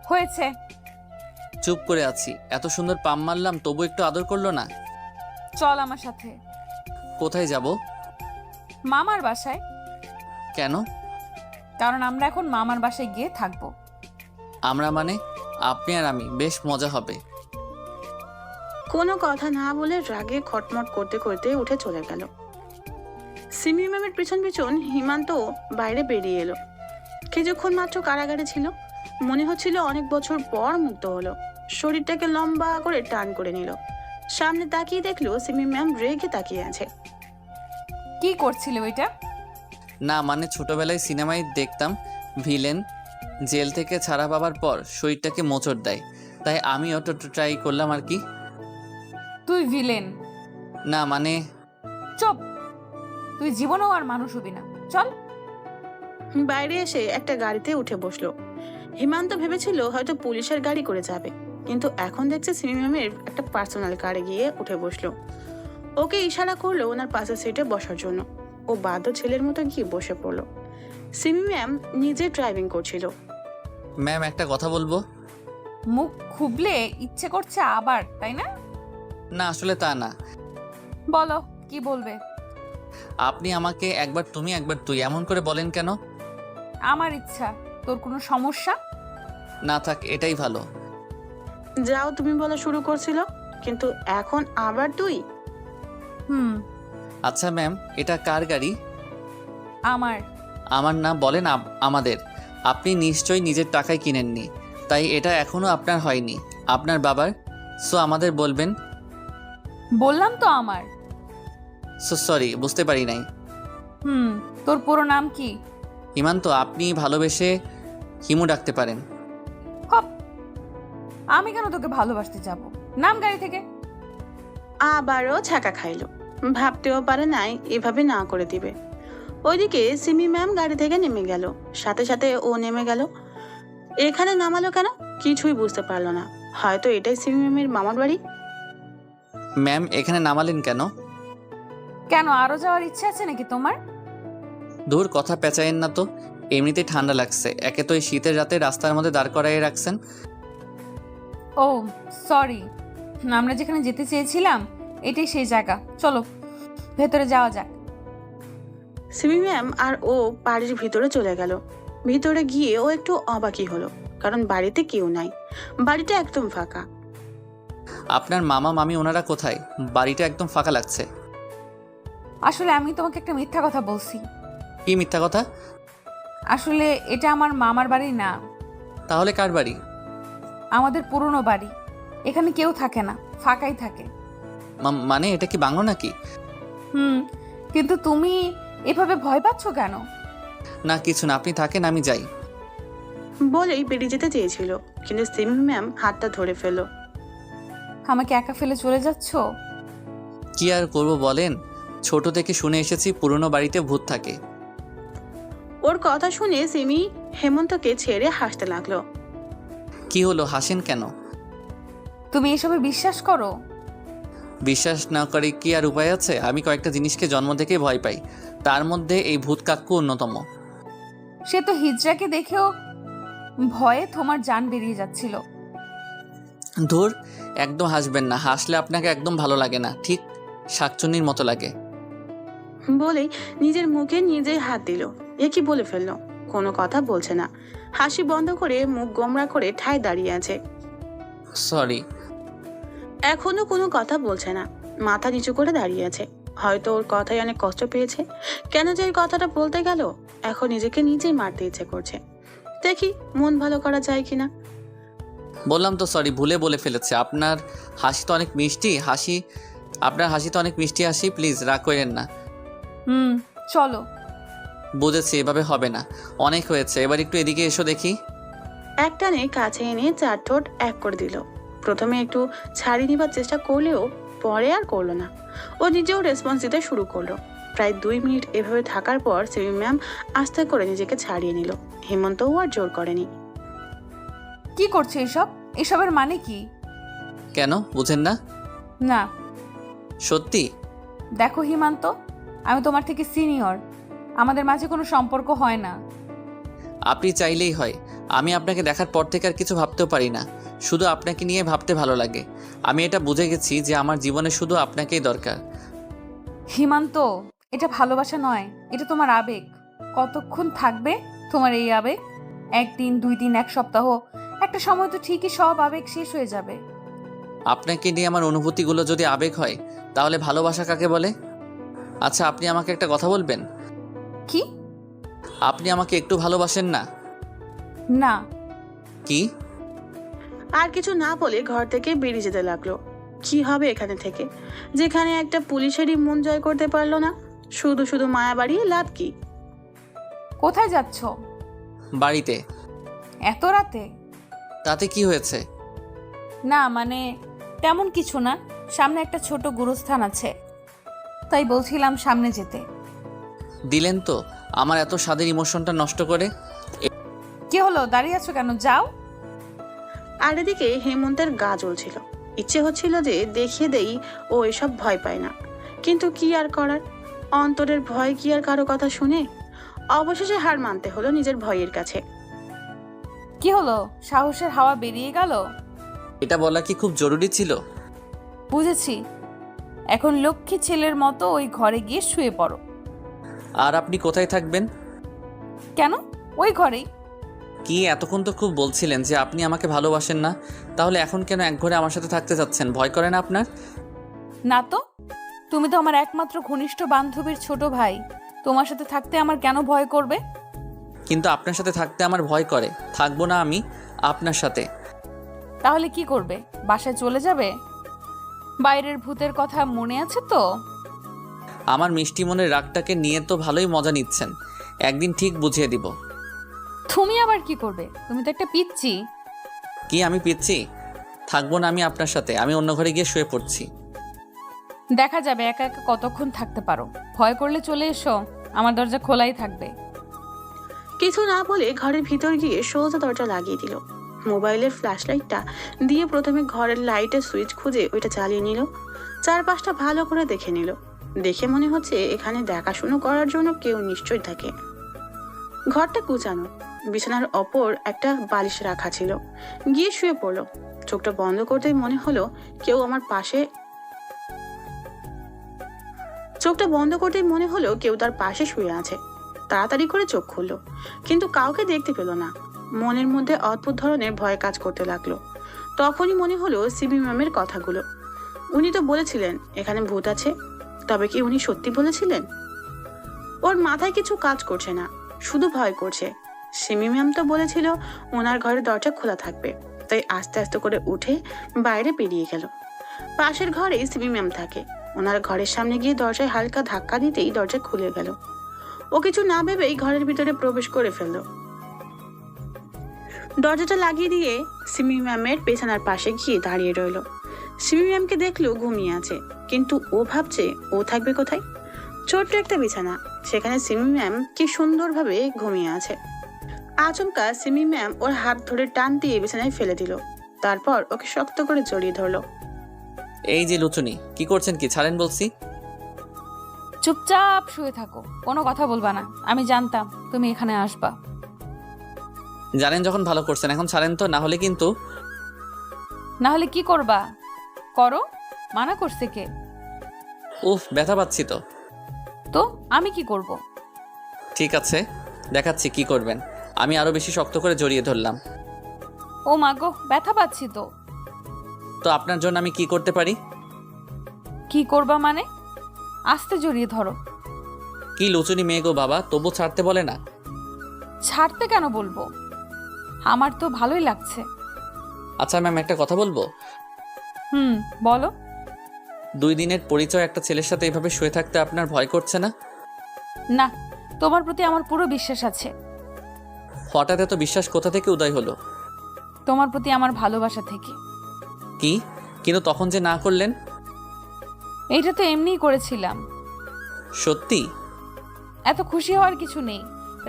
হয়েছে। চুপ করে আছি, এত সুন্দর পাম মারলাম তবু একটু আদর করলো না। চল আমার সাথে। কোথায় যাব? মামার বাসায়। কেন? কারণ আমরা এখন মামার বাসায় গিয়ে থাকবো। আমরা মানে? আপনি আর আমি, বেশ মজা হবে। কোনো কথা না বলে রাগে খটমট করতে করতে উঠে চলে গেল। সিমি ম্যামের পিছন পিছন হিমান্ত বাইরে বেরিয়ে এলো। কিছুক্ষণ মাত্র কারাগারে ছিল, মনে হচ্ছিল অনেক বছর পর মুক্ত হলো। শরীরটাকে লম্বা করে টান করে নিল। সামনে তাকিয়ে দেখলো সিমি ম্যাম রেগে তাকিয়ে আছে। কি করছিল ওইটা? না মানে ছোটবেলায় সিনেমায় দেখতাম ভিলেন জেল থেকে ছাড়া পাবার পর শরীরটাকে মোচড় দেয়, তাই আমিও ট্রাই করলাম আর কি। তুই ভিলেন? না মানে। চুপ! তুই জীবনেও আর মানুষ হবি না, চল। বাইরে এসে একটা গাড়িতে উঠে বসলো। হিমান্ত ভেবেছিল হয়তো পুলিশের গাড়ি করে যাবে, কিন্তু এখন দেখছে সিমি ম্যামের একটা পার্সোনাল কারে গিয়ে উঠে বসলো। ওকে ইশারা করলো ওনার পাশের সিটে বসার জন্য। ও বাধ্য ছেলের মতো গিয়ে বসে পড়লো। সিমি ম্যাম নিজে ড্রাইভিং করছিল। ম্যাম একটা কথা বলবো? মুখ খুবলে ইচ্ছে করছে আবার, তাই না? না আসলে তা না। বলো কি বলবে। আপনি আমাকে একবার তুমি একবার তুই এমন করে বলেন কেন? আমার ইচ্ছা। তোর কোনো সমস্যা? না থাক, এটাই ভালো। যাও তুমি বলা শুরু করছিল, কিন্তু এখন আবার তুই। হুম। আচ্ছা ম্যাম, এটা কার গাড়ি? আমার। আমার না, বলেন আমাদের। আপনি নিশ্চয়ই নিজের টাকায় কিনেননি, তাই এটা এখনও আপনার হয়নি, আপনার বাবার। সো আমাদের বলবেন। বললাম তো আমার। সো সরি, বুঝতে পারি নাই। হুম। তোর পুরো নাম কি? হিমান্ত, আপনি ভালোবেসে হিমু ডাকতে পারেন। হপ। আমি কেন তোকে ভালোবাসতে যাব? নাম গাড়ি থেকে। আবারও ছ্যাঁকা খাইলো। ভাবতেও পারে নাই এভাবে না করে দিবে। ওইদিকে সিমি ম্যাম গাড়ি থেকে নেমে গেল, সাথে সাথে ও নেমে গেল। এখানে নামালো কেন কিছুই বুঝতে পারলো না। হয়তো এটাই সিমি ম্যামের মামার বাড়ি। ম্যাম, এখানে নামালেন কেন? কেন, আরো যাওয়ার ইচ্ছে আছে নাকি তোমার? দূর, কথা পেঁচায়েন না তো। এমনিতেই ঠান্ডা লাগছে, একে তো এই শীতের রাতে রাস্তার মধ্যে দাঁড় করাইয়ে রাখছেন। ও সরি, আমরা যেখানে যেতে চেয়েছিলাম এটাই সেই জায়গা। চলো ভেতরে যাওয়া যাক। সিমি ম্যাম আর ও বাড়ির ভিতরে চলে গেল। ভিতরে গিয়ে ও একটু অবাকই হলো, কারণ বাড়িতে কেউ নাই, বাড়িটা একদম ফাঁকা। আপনার মামা মামি ওনারা কোথায়? বাড়িটা একদম ফাঁকা লাগছে। আসলে আমি তোমাকে একটা মিথ্যা কথা বলছি। কি মিথ্যা কথা? আসলে এটা আমার মামার বাড়ি না, তাহলে কার বাড়ি? আমাদের পুরনো বাড়ি। এখানে কেউ থাকে না, ফাঁকাই থাকে। মানে এটা কি বাংলো নাকি? হুম। কিন্তু তুমি এভাবে ভয় পাচ্ছ কেন? না কিছু না, আপনি থাকেন, আমি যাই। বলেই বেরিয়ে যেতে চেয়েছিল, কিন্তু সিমি ম্যাম হাতটা ধরে ফেললো। আমাকে একা ফেলে চলে যাচ্ছ? কি আর করব বলেন, ছোট থেকে শুনে এসেছি পুরনো বাড়িতে ভূত থাকে। ওর কথা শুনে সিমি হেমন্তকে ছেড়ে হাসতে লাগলো। কি হলো, হাসেন কেন? তুমি এসবে বিশ্বাস করো? বিশ্বাস না করে কি আর উপায় আছে? আমি কয়েকটা জিনিসকে জন্ম থেকেই ভয় পাই, তার মধ্যে এই ভূত কাক্কু অন্যতম। সে তো হিজড়াকে দেখেও ভয়ে তোমার জান বেরিয়ে যাচ্ছিল। ধুর, একদম হাসবেন না, হাসলে আপনাকে একদম ভালো লাগে না, ঠিক শাকচুন্নির মতো লাগে। বলেই নিজের মুখে নিজেই হাত দিল। এ কি বলে ফেললো, কোনো কথা বলছে না, হাসি বন্ধ করে মুখ গোমরা করে ঠায় দাঁড়িয়ে আছে। সরি। এখনো কোনো কথা বলছে না, মাথা নিচু করে দাঁড়িয়ে আছে। হয়তো ওর কথায় অনেক কষ্ট পেয়েছে। কেন যে এই কথাটা বলতে গেল, এখন নিজেকে নিজেই মারতে ইচ্ছে করছে। দেখি মন ভালো করা যায় কিনা। বললাম তো সরি, ভুলে বলে ফেলেছে। আপনার হাসি তো অনেক মিষ্টি হাসি, আপনার হাসি তো অনেক মিষ্টি হাসি, প্লিজ রাগ করেন না। হুম, চলো। বুঝেছি, এভাবে হবে না, অনেক হয়েছে, এবার একটু এদিকে এসো দেখি। একটানে কাছে এনে চার ঠোঁট এক করে দিল। প্রথমে একটু ছাড়িয়ে নিবার চেষ্টা করলেও পরে আর করলো না। ও নিজেও রেসপন্স দিতে শুরু করলো। প্রায় 2 মিনিট এভাবে থাকার পর সিমি ম্যাম আস্তে করে নিজেকে ছাড়িয়ে নিল। হেমন্তও আর জোর করেনি। কি করছো এসব? এসবের মানে কি? কেন বুঝেন না? না। সত্যি? দেখো হিমান্ত, আমি তোমার থেকে সিনিয়র, আমাদের মাঝে কোনো সম্পর্ক হয় না। আপনি চাইলেই হয়। আমি আপনাকে দেখার পর থেকে আর কিছু ভাবতেও পারি না, শুধু আপনাকে নিয়ে ভাবতে ভালো লাগে। আমি এটা বুঝে গেছি যে আমার জীবনে শুধু আপনাকেই দরকার। হিমান্ত, এটা ভালোবাসা নয়, এটা তোমার আবেগ। কতক্ষণ থাকবে তোমার এই আবেগ? 1 দিন, 2 দিন, 1 সপ্তাহ? একটা সময় তো ঠিকই সব আবেগ শেষ হয়ে যাবে। আপনাকে নিয়ে আমার অনুভূতিগুলো যদি আবেগ হয়, তাহলে ভালোবাসা কাকে বলে? আচ্ছা, আপনি আমাকে একটা কথা বলবেন? কি? আপনি আমাকে একটু ভালোবাসেন না? না। কি? আর কিছু না বলে ঘর থেকে বেরিয়ে যেতে লাগলো। কি হবে এখানে থেকে, যেখানে একটা পুলিশেরই মন জয় করতে পারলো না? শুধু শুধু মায়া বাড়িয়ে লাভ কি? কোথায় যাচ্ছ? বাড়িতে। এত রাতে? তাতে কি হয়েছে? না মানে তেমন কিছু না, সামনে একটা ছোট গুরুস্থান আছে, তাই বলছিলাম সামনে যেতে। দিলেন তো আমার এত স্বাদের ইমোশনটা নষ্ট করে। কি হলো, দাঁড়িয়ে আছো কেন? যাও। আর এদিকে হেমন্তের গা জ্বলছিল। ইচ্ছে হচ্ছিল যে দেখিয়ে দেই ও এসব ভয় পায় না, কিন্তু কি আর করার। অন্তরের ভয় কি আর কারো কথা শুনে? অবশেষে হার মানতে হলো নিজের ভয়ের কাছে। কি হলো, সাহসের হাওয়া বেরিয়ে গেল? এটা বলা কি খুব জরুরি ছিল? বুঝেছি, এখন লক্ষ্মী ছেলের মতো ওই ঘরে গিয়ে শুয়ে পড়ো। আর আপনি কোথায় থাকবেন? কেন? ওই ঘরেই। কি এতক্ষণ তো খুব বলছিলেন যে আপনি আমাকে ভালোবাসেন না, তাহলে এখন কেন একঘরে আমার সাথে থাকতে চাচ্ছেন? ভয় করে না আপনার? না তো, তুমি তো আমার একমাত্র ঘনিষ্ঠ বান্ধবীর ছোট ভাই, তোমার সাথে থাকতে আমার কেন ভয় করবে? কিন্তু আপনার সাথে থাকতে আমার ভয় করে, থাকবো না আমি আপনার সাথে। তাহলে কি করবে? বাসায় চলে যাবে? বাইরের ভূতের কথা মনে আছে তো? আমার মিষ্টি মনের রাগটাকে নিয়ে তো ভালোই মজা নিচ্ছেন, একদিন ঠিক বুঝিয়ে দিব। তুমি আবার কি করবে? তুমি তো একটা পিচ্ছি। কি আমি পিচ্ছি? থাকবো না আমি আপনার সাথে, আমি অন্য ঘরে গিয়ে শুয়ে পড়ছি। দেখা যাবে একা একা কতক্ষণ থাকতে পারো। ভয় করলে চলে এসো, আমার দরজা খোলাই থাকবে। কিছু না বলে ঘরের ভিতর গিয়ে সোজা দরজা লাগিয়ে দিল। মোবাইলের ফ্ল্যাশ লাইটটা দিয়ে প্রথমে ঘরের লাইটের সুইচ খুঁজে ওইটা চালিয়ে নিল। চারপাশটা ভালো করে দেখে নিল। দেখে মনে হচ্ছে এখানে দেখাশুনো করার জন্য কেউ নিশ্চয়ই থাকে। ঘরটা কুচানো, বিছানার ওপর একটা বালিশ রাখা ছিল। গিয়ে শুয়ে পড়লো। চোখটা বন্ধ করতেই মনে হলো কেউ আমার পাশে কেউ তার পাশে শুয়ে আছে। তাড়াতাড়ি করে চোখ খুললো, কিন্তু কাউকে দেখতে পেল না। মনের মধ্যে অদ্ভুত ধরনের ভয় কাজ করতে লাগলো। তখনই মনে হলো সিবি ম্যামের কথাগুলো। উনি তো বলেছিলেন এখানে ভূত আছে, তবে কি উনি সত্যি বলেছিলেন? ওর মাথায় কিছু কাজ করছে না, শুধু ভয় করছে। সিমি ম্যাম তো বলেছিল ওনার ঘরের দরজা খোলা থাকবে, তাই আস্তে আস্তে করে উঠে বাইরে বেরিয়ে গেল। পাশের ঘরেই সিমি ম্যাম থাকে। ওনার ঘরের সামনে গিয়ে দরজায় হালকা ধাক্কা দিতেই দরজা খুলে গেল। ও কিছু না ভেবেই ঘরের ভিতরে প্রবেশ করে ফেলল। দরজাটা লাগিয়ে দিয়ে সিমি ম্যামের বিছানার পাশে গিয়ে দাঁড়িয়ে রইল। সিমি ম্যামকে দেখলো ঘুমিয়ে আছে, কিন্তু ও ভাবছে ও থাকবে কোথায়? ছোট্ট একটা বিছানা, সেখানে সিমি ম্যাম কি সুন্দরভাবে ঘুমিয়ে আছে। আচমকা সিমি ম্যাম ওর হাত ধরে টান দিয়ে বিছানায় ফেলে দিল। তারপর ওকে শক্ত করে জড়িয়ে ধরলো। এই যে লুচুনি, কি করছেন? কি ছাড়েন বলছি। চুপচাপ শুয়ে থাকো, কোনো কথা বলবা না। আমি জানতাম তুমি এখানে আসবা। জানেন যখন ভালো করছেন, এখন ছাড়েন তো, না হলে কিন্তু। না হলে কি করবা? করো, মানা করছে কে? উফ, ব্যথা পাচ্ছি তো। তো আমি কি করব? ঠিক আছে, দেখাচ্ছি কি করবেন। আমি আরো বেশি শক্ত করে জড়িয়ে ধরলাম। ও মা গো, ব্যথা পাচ্ছি তো। তো আপনার জন্য আমি কি করতে পারি? কি করবা মানে? আস্তে জড়িয়ে ধরো। কি লুচুনি মেয়ে গো বাবা, তবু ছাড়তে বলে না। ছাড়তে কেন বলবো? আমার তো ভালোই লাগছে। আচ্ছা ম্যাম, একটা কথা বলবো? বলো। 2 দিনের পরিচয় একটা ছেলের সাথে এভাবে শুয়ে থাকতে আপনার ভয় করছে না? না, তোমার প্রতি আমার পুরো বিশ্বাস আছে। হঠাৎ এত বিশ্বাস কোথা থেকে উদয় হলো? তোমার প্রতি আমার ভালোবাসা থেকে। কি? কিন্তু তখন যে না করলেন? এইটা তো এমনিই করেছিলাম। সত্যি? এত খুশি হওয়ার কিছু নেই,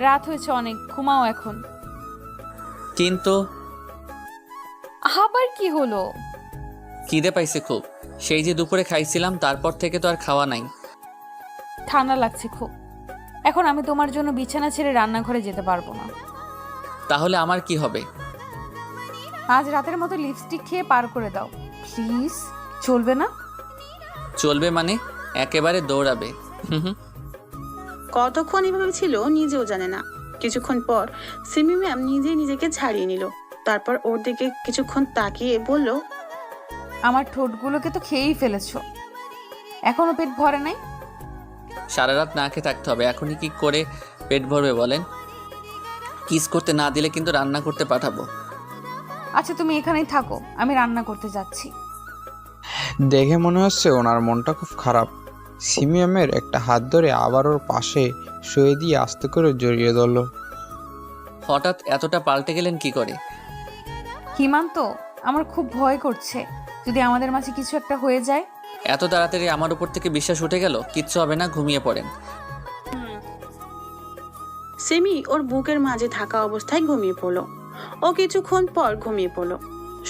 রাত হয়েছে অনেক, ঘুমাও এখন। কিন্তু আবার কি হলো? খিদে পাইছে খুব, সেই যে দুপুরে খাইছিলাম, তারপর থেকে তো আর খাওয়া নাই। ঠান্ডা লাগছে খুব। এখন আমি তোমার জন্য বিছানা ছেড়ে রান্নাঘরে যেতে পারবো না। তাহলে আমার কি হবে? আজ রাতের মতো লিপস্টিক খেয়ে পার করে দাও প্লিজ। চলবে না? চলবে মানে? একেবারে দৌড়াবে। কতক্ষণ এভাবে ছিল নিজেও জানে না। কিছুক্ষণ পর সিমি ম্যাম নিজেই নিজেকে ছাড়িয়ে নিল। তারপর ওর দিকে কিছুক্ষণ তাকিয়ে বলল, আমার ঠোঁটগুলোকে তো খেয়েই ফেলেছো, এখনো পেট ভরে নাই? সারা রাত না খেয়ে থাকতে হবে, এখনই কি করে পেট ভরবে বলেন? কিস করতে না দিলে কিন্তু রান্না করতে পাঠাবো। আচ্ছা তুমি এখানেই থাকো, আমি রান্না করতে যাচ্ছি। দেখে মনে হচ্ছে ওনার মনটা খুব খারাপ। সিমিয়ামের একটা হাত ধরে আবার ওর পাশে শুয়ে দিয়ে আস্তে করে জড়িয়ে ধরল। হঠাৎ এতটা পাল্টে গেলেন কি করে? হিমান্ত, আমার খুব ভয় করছে, যদি আমাদের মাঝে কিছু একটা হয়ে যায়। এত তাড়াতাড়ি আমার উপর থেকে বিশ্বাস উঠে গেল? কিচ্ছু হবে না, ঘুমিয়ে পড়েন। সিমি ওর বুকের মাঝে থাকা অবস্থায় ঘুমিয়ে পড়লো। ও কিছুক্ষণ পর ঘুমিয়ে পড়লো।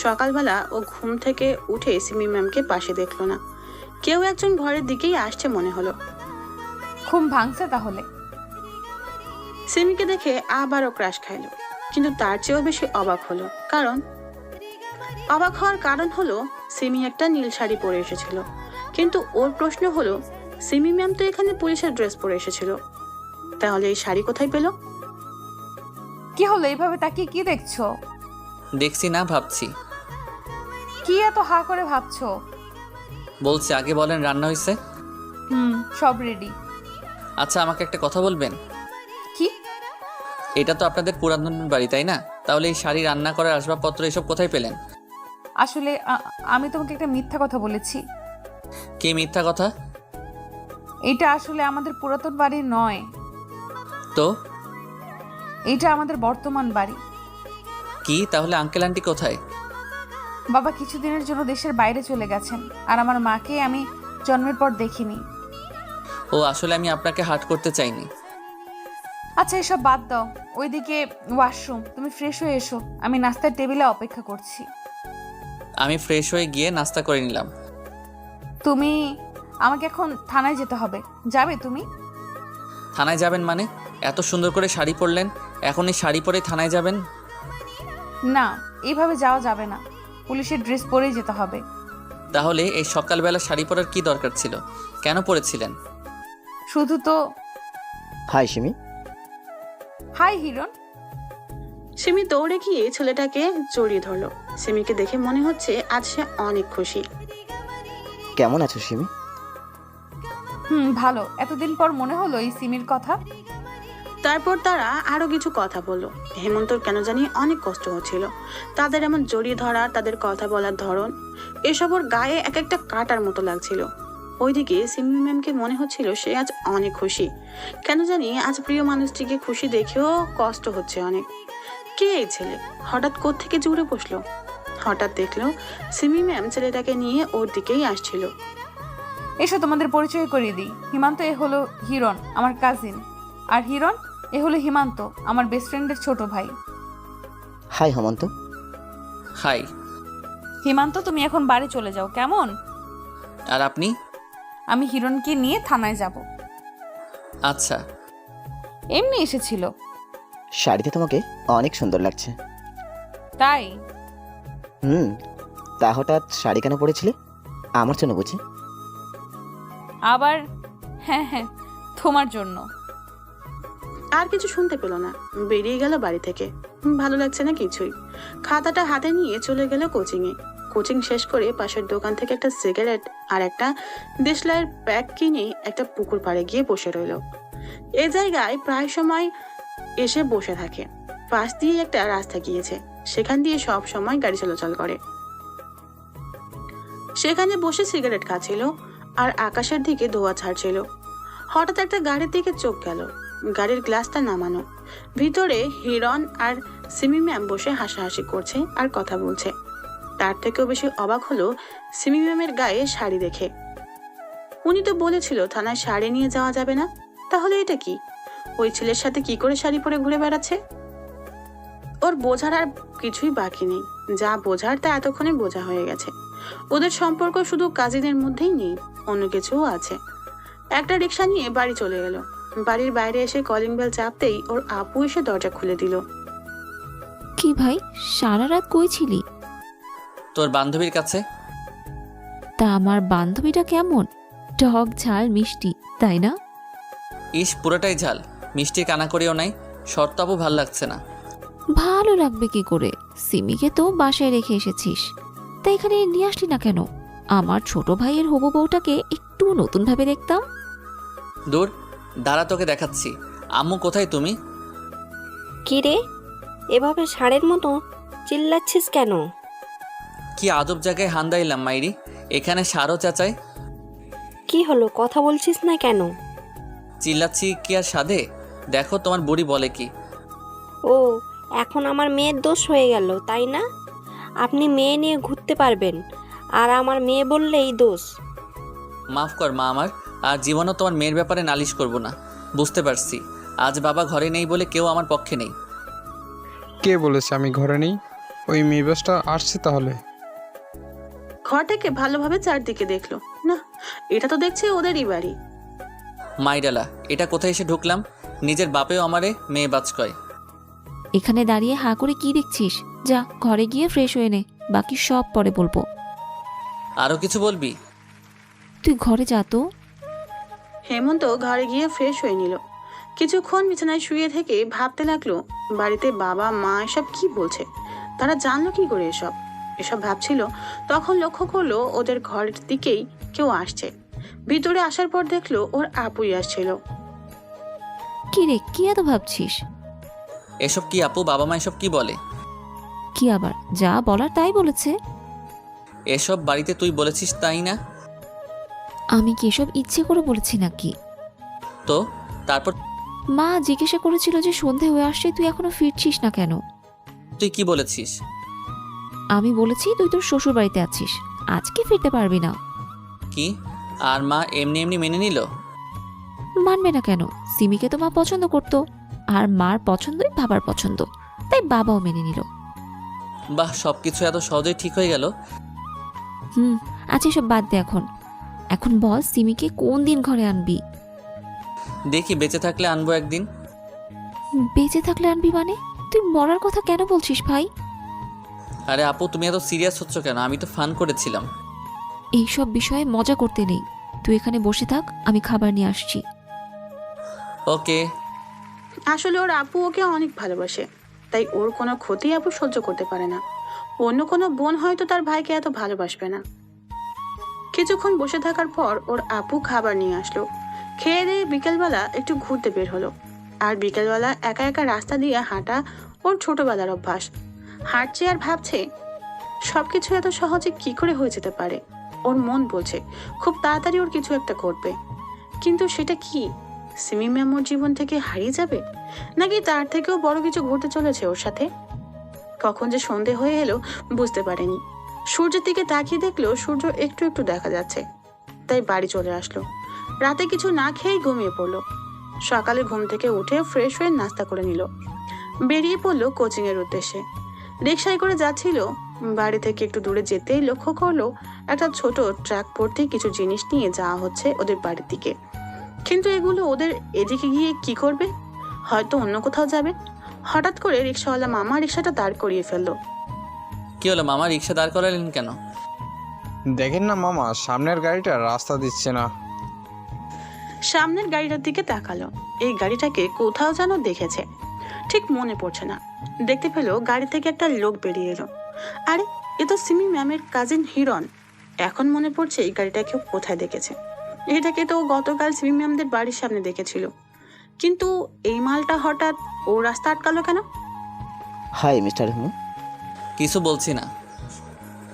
সকালবেলা ও ঘুম থেকে উঠে সিমি ম্যামকে পাশে দেখলো না। কেউ একজন ঘরের দিকেই আসছে মনে হলো। ঘুম ভাঙছে তাহলে? সিমিকে দেখে আবারও ক্রাশ খাইলো, কিন্তু তার চেয়েও বেশি অবাক হলো। অবাক হওয়ার কারণ হলো সিমি একটা নীল শাড়ি পরে এসেছিল। কিন্তু ওর প্রশ্ন হলো, সিমি ম্যাম তো এখানে পুলিশের ড্রেস পরে এসেছিল, তাহলে এই শাড়ি কোথায় পেল? কি হলো এইভাবে তাকিয়ে কি দেখছো? দেখছি না, ভাবছি। কি এত হা করে ভাবছো? বলছি, আগে বলেন রান্না হয়েছে? সব রেডি। আচ্ছা, আমাকে একটা কথা বলবেন? কি? এটা তো আপনাদের পুরাতন বাড়ি, তাই না? তাহলে এই শাড়ি, রান্না করার আসবাবপত্র এসব কোথায় পেলেন? আসলে আমি তোমাকে একটা মিথ্যা কথা বলেছি। কি মিথ্যা কথা? এটা আসলে আমাদের পুরাতন বাড়ি নয়, তো এটা আমাদের বর্তমান বাড়ি। কি তাহলে আঙ্কেল আন্টি কোথায়? বাবা কিছুদিনের জন্য দেশের বাইরে চলে গেছেন, আর আমার মাকে আমি জন্মের পর দেখিনি। ও, আসলে আমি আপনাকে হার্ট করতে চাইনি। আচ্ছা এসব বাদ দাও, ওইদিকে ওয়াশরুম, তুমি ফ্রেশ হয়ে এসো, আমি নাস্তার টেবিলে অপেক্ষা করছি। আমি ফ্রেশ হয়ে গিয়ে নাস্তা করে নিলাম। তুমি আমাকে এখন থানায় যেতে হবে, যাবে তুমি? থানায় যাবেন মানে? এত সুন্দর করে শাড়ি পরলেন, এখন এই শাড়ি পরে থানায় যাবেন? না, এইভাবে যাওয়া যাবে না, পুলিশের ড্রেস পরেই যেতে হবে। তাহলে এই সকালবেলা শাড়ি পরার কি দরকার ছিল? কেন পরেছিলেন? শুধু তো। হাই সিমি। হাই হিরণ। সিমি দৌড়ে গিয়ে ছেলেটাকে জড়িয়ে ধরলো। সিমিকে দেখে মনে হচ্ছে আজ সে অনেক খুশি। কেমন আছো সিমি? ভালো। এতদিন পর মনে হলো এই সিমির কথা। তারপর তারা আরো কিছু কথা বললো। হেমন্তর কেন জানি অনেক কষ্ট হচ্ছিল, তাদের এমন জড়িয়ে ধরা, তাদের কথা বলার ধরন, এসব ওর গায়ে এক একটা কাটার মতো লাগছিল। ওইদিকে সিমি ম্যামকে মনে হচ্ছিল সে আজ অনেক খুশি। কেন জানি আজ প্রিয় মানুষটিকে খুশি দেখেও কষ্ট হচ্ছে অনেক। কে এই ছেলে? হঠাৎ কোত্থেকে জুড়ে বসলো? হঠাৎ দেখলো সিমি ম্যাম ছেলেটাকে নিয়ে ওর দিকেই আসছিল। এসো তোমাদের পরিচয় করিয়ে দিই। হিমান্ত এ হলো হিরণ, আমার কাজিন। আর হিরণ এ হলো হিমান্ত, আমার বেস্ট ফ্রেন্ডের ছোট ভাই। হাই হেমন্ত। হাই। হিমান্ত তুমি এখন বাড়ি চলে যাও, কেমন? আর আপনি? আমি হিরণকে নিয়ে থানায় যাব। আচ্ছা। এমনি এসেছিল। শাড়িতে তোমাকে অনেক সুন্দর লাগছে। তাই? তা হঠাৎ শাড়ি কেন পরেছিলে? আমার জন্য বুঝি? আবার হ্যাঁ হ্যাঁ, তোমার জন্য। আর কিছু শুনতে পেল না, বেরিয়ে গেল বাড়ি থেকে। ভালো লাগছে না কিছুই। খাতাটা হাতে নিয়ে চলে গেল কোচিংয়ে। কোচিং শেষ করে পাশের দোকান থেকে একটা সিগারেট আর একটা দেশলাইয়ের প্যাক কিনে একটা পুকুর পাড়ে গিয়ে বসে রইল। এ জায়গায় প্রায় সময় এসে বসে থাকে। পাশ দিয়ে একটা রাস্তা গিয়েছে, সেখান দিয়ে সব সময় গাড়ি চলাচল করে। সেখানে বসে সিগারেট খাচ্ছিল আর আকাশের দিকে ধোঁয়া ছাড়ছিল। হঠাৎ একটা গাড়ির দিকে চোখ গেল। গাড়ির গ্লাসটা নামানো, ভিতরে হিরণ আর সিমি ম্যাম বসে হাসাহাসি করছে আর কথা বলছে। তার থেকেও বেশি অবাক হলো সিমি ম্যামের গায়ে শাড়ি দেখে। উনি তো বলেছিল থানায় শাড়ি নিয়ে যাওয়া যাবে না, তাহলে এটা কি? ওই ছেলের সাথে কি করে শাড়ি পরে ঘুরে বেড়াচ্ছে? ওর বোঝার আর কিছুই বাকি নেই, যা বোঝার তা এতক্ষণে বোঝা হয়ে গেছে। ওদের সম্পর্ক শুধু কাজিনের মধ্যেই নেই, অন্য কিছুও আছে। একটা রিক্সা নিয়ে বাড়ি চলে গেল। বাড়ির বাইরে এসে কলিং বেল চাপতেই ওর আপু এসে দরজা খুলে দিল। কি ভাই, সারা রাত কই ছিলি? তোর বান্ধবীর কাছে। তা আমার বান্ধবীটা কেমন? টক ঝাল মিষ্টি, তাই না? ইস, পুরোটাই ঝাল, মিষ্টি কানা করেও নাই। শর্তাবু ভাল লাগছে না। ভালো লাগবে কি করে? সিমিকে তো বাসায় রেখে এসেছিস, তা এখানে নিয়ে আসলি না কেন? আমার ছোট ভাইয়ের হবু বউটাকে একটু নতুন ভাবে দেখতাম। দূর, দাঁড়া, তোকে দেখাচ্ছি। আম্মু কোথায়? তুমি কি রে, এভাবে ষাঁড়ের মতো চিল্লাচ্ছিস কেন? কি আজব জায়গায় হান্দাইলাম মাইরি, এখানে সারও চাচাই। কি হলো, কথা বলছিস না কেন? চিল্লাচ্ছি কি আর সাধে? দেখো তোমার বুড়ি বলে কি। ও, এখন আমার মেয়ের দোষ হয়ে গেল, তাই না? আপনি মেয়ে নিয়ে ঘুরতে পারবেন, আর আমার মেয়ে বললেই দোষ। মাফ কর মা আমার, আর জীবনও তোমার মেয়ের ব্যাপারে নালিশ করব না। বুঝতে পারছি আজ বাবা ঘরে নেই বলে কেউ আমার পক্ষে নেই। কে বলেছে আমি ঘরে নেই? ওই মেয়েবাসটা আসছে তাহলে। ঘরটাকে ভালোভাবে চারদিকে দেখলো, না, এটা তো দেখছে ওদেরই বাড়ি। মাইডালা, এটা কোথায় এসে ঢুকলাম? নিজের বাপেও আমারে মেয়ে বাজ কয়। এখানে দাঁড়িয়ে হা করে কি দেখছিস? যা ঘরে গিয়ে ফ্রেশ হয়ে নে, বাকি সব পরে বলবো। আরও কিছু বলবি? তুই ঘরে যা তো। হেমন্ত ঘরে গিয়ে ফ্রেশ হয়ে নিল। কিছুক্ষণ বিছানায় শুয়ে থেকে ভাবতে লাগলো, বাড়িতে বাবা মা এসব কি বলছে, তারা জানলো কি করে এসব ভাবছিল। তখন লক্ষ্য করলো ওদের ঘরের দিকেই কেউ আসছে। ভিতরে আসার পর দেখলো ওর আপুই আসছিল। কি রে, কি এত ভাবছিস? এসব কি আপু, বাবা মা এসব কি বলে? কি আবার, যা বলার তাই বলেছে। এসব বাড়িতে তুই বলেছিস তাই না? আমি কি এসব ইচ্ছে করে বলেছি নাকি? তো তারপর মা জিজ্ঞাসা করেছিল যে সন্ধে হয়ে আসছে, তুই এখনো ফিরছিস না কেন। তুই কি বলেছিস? আমি বলেছি তুই তোর শ্বশুর বাড়িতে আছিস, আজকে ফিরতে পারবি না। কি? আর মা এমনি এমনি মেনে নিল? মানবে না কেন? সিমিকে তো মা পছন্দ করতো, আর মার পছন্দই বাবার পছন্দ, তাই বাবাও মেনে নিল। বাহ, সব কিছু এত সহজেই ঠিক হয়ে গেল। আচ্ছা এসব বাদ দে এখন। এখন বল, সিমিকে কোন দিন ঘরে আনবি? দেখি বেঁচে থাকলে আনবো একদিন। বেঁচে থাকলে আনবি মানে? তুই মরার কথা কেন বলছিস ভাই? আরে আপু, তুমি এত সিরিয়াস হচ্ছ কেন? আমি তো ফান করেছিলাম। এইসব বিষয়ে মজা করতে নেই, তুই এখানে বসে থাক, আমি খাবার নিয়ে আসছি। ওকে। আসলে ওর আপু ওকে অনেক ভালোবাসে, তাই ওর কোনো ক্ষতি আপু সহ্য করতে পারে না। অন্য কোনো বোন হয়তো তার ভাইকে এত ভালোবাসবে না। কিছুক্ষণ বসে থাকার পর ওর আপু খাবার নিয়ে আসলো। খেয়ে দিয়ে বিকেলবেলা একটু ঘুরতে বের হলো। আর বিকেলবেলা একা একা রাস্তা দিয়ে হাঁটা ওর ছোটবেলার অভ্যাস। হাঁটছে আর ভাবছে সবকিছু এত সহজে কি করে হয়ে যেতে পারে। ওর মন বলছে খুব তাড়াতাড়ি ওর কিছু একটা ঘটবে, কিন্তু সেটা কি? সিমি ম্যাম ওর জীবন থেকে হারিয়ে যাবে, নাকি তার থেকেও বড় কিছু ঘটতে চলেছে ওর সাথে? কখন যে সন্ধে হয়ে এলো বুঝতে পারেনি। সূর্যের দিকে তাকিয়ে দেখলো সূর্য একটু একটু দেখা যাচ্ছে, তাই বাড়ি চলে আসলো। রাতে কিছু না খেয়েই ঘুমিয়ে পড়লো। সকালে ঘুম থেকে উঠে ফ্রেশ হয়ে নাস্তা করে নিল। বেরিয়ে পড়লো কোচিং এর উদ্দেশ্যে। রিকশায় করে যাচ্ছিল। বাড়ি থেকে একটু দূরে যেতেই লক্ষ্য করলো একটা ছোট ট্রাক ভর্তি কিছু জিনিস নিয়ে যাওয়া হচ্ছে ওদের বাড়ির দিকে। কিন্তু এগুলো ওদের এদিকে গিয়ে কি করবে? হয়তো অন্য কোথাও যাবে। হঠাৎ করে রিক্সাওয়ালা মামা রিক্সাটা দাঁড় করিয়ে ফেললো। কি হলো মামা, রিক্সা দাঁড় করালেন কেন? দেখেন না মামা, সামনের গাড়িটা রাস্তা দিচ্ছে না। সামনের গাড়িটার দিকে তাকালো। এই গাড়িটাকে কোথাও যেন দেখেছে, ঠিক মনে পড়ছে না। দেখতে পেলো গাড়ি থেকে একটা লোক বেরিয়ে এলো। আরে, এ তো সিমি ম্যামের কাজিন হিরণ। এখন মনে পড়ছে এই গাড়িটা কেউ কোথায় দেখেছে। এটাকে তো গতকাল সিমি ম্যামদের বাড়ির সামনে দেখেছিল, কিন্তু এই মালটা হঠাৎ ও রাস্তা আটকালো কেন? High mister Himu. কিছু বলছি না,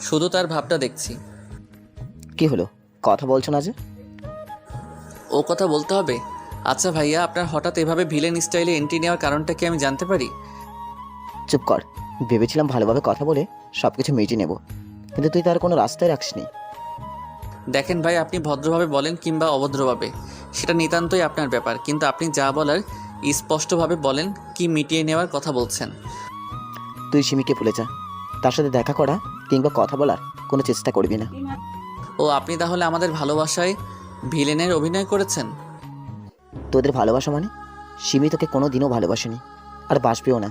শুধু তার ভাবটা দেখছি। কি হলো, কথা বলছো না যে? ও কথা বলতে হবে? আচ্ছা ভাইয়া, আপনার হঠাৎ এভাবে ভিলেন স্টাইলে এন্ট্রি নেওয়ার কারণটা কি আমি জানতে পারি? চুপ কর। ভেবেছিলাম ভালোভাবে কথা বলে সব কিছু মিটিয়ে নেব, কিন্তু তুই তার কোনো রাস্তায় রাখিসনি। দেখেন ভাই, আপনি ভদ্রভাবে বলেন কিংবা অভদ্রভাবে, সেটা নিতান্তই আপনার ব্যাপার, কিন্তু আপনি যা বলার স্পষ্টভাবে বলেন। কি মিটিয়ে নেওয়ার কথা বলছেন? তুই সিমিকে ভুলে যা। তার সাথে দেখা করা কিংবা কথা বলার কোনো চেষ্টা করবি না। ও, আপনি তাহলে আমাদের ভালোবাসায় ভিলেনের অভিনয় করেছেন? তোদের ভালোবাসা মানে? সিমি তোকে কোনো দিনও ভালোবাসেনি, আর বাসবেও না।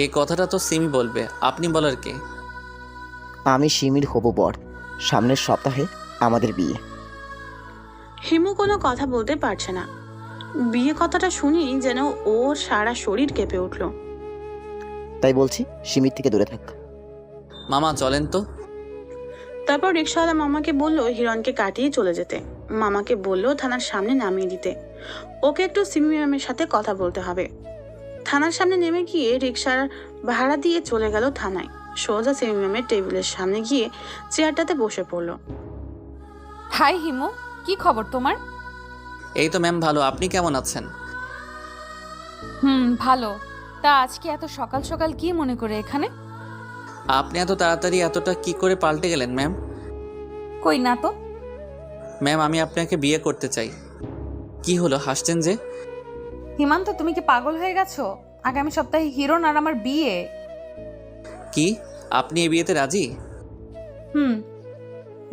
এই কথাটা তো সিমি বলবে, আপনি বলার কে? আমি সিমির হবু বর। সামনের সপ্তাহে আমাদের বিয়ে। হিমু কোনো কথা বলতে পারছে না। বিয়ে কথাটা শুনি যেন ও সারা শরীর কেঁপে উঠল। তাই বলছি সিমির থেকে দূরে থাক। মামা চলেন তো। তারপর রিক্সাওয়ালা মামাকে বলল হিরণকে কাটিয়ে চলে যেতে। মামাকে বলল থানার সামনে নামিয়ে দিতে। ওকে একটু সিমি ম্যামের সাথে কথা বলতে হবে। থানার সামনে নেমে গিয়ে রিক্সার ভাড়া দিয়ে চলে গেল থানায়। সোজা সিমি ম্যামের টেবিলের সামনে গিয়ে চেয়ারটাতে বসে পড়ল। হাই হিমু, কি খবর তোমার? এই তো ম্যাম ভালো, আপনি কেমন আছেন? ভালো। তা আজকে এত সকাল সকাল কি মনে করে এখানে? আপনি এত তাড়াতাড়ি এতটা কি করে পাল্টে গেলেন ম্যাম? কই না তো। ম্যাম, আমি আপনাকে বিয়ে করতে চাই। কি হলো, হাসছেন যে? হিমান্ত, তুমি কি পাগল হয়ে গেছো? আগামী সপ্তাহে হিরণ আর আমার বিয়ে। কি, আপনি এই বিয়েতে রাজি?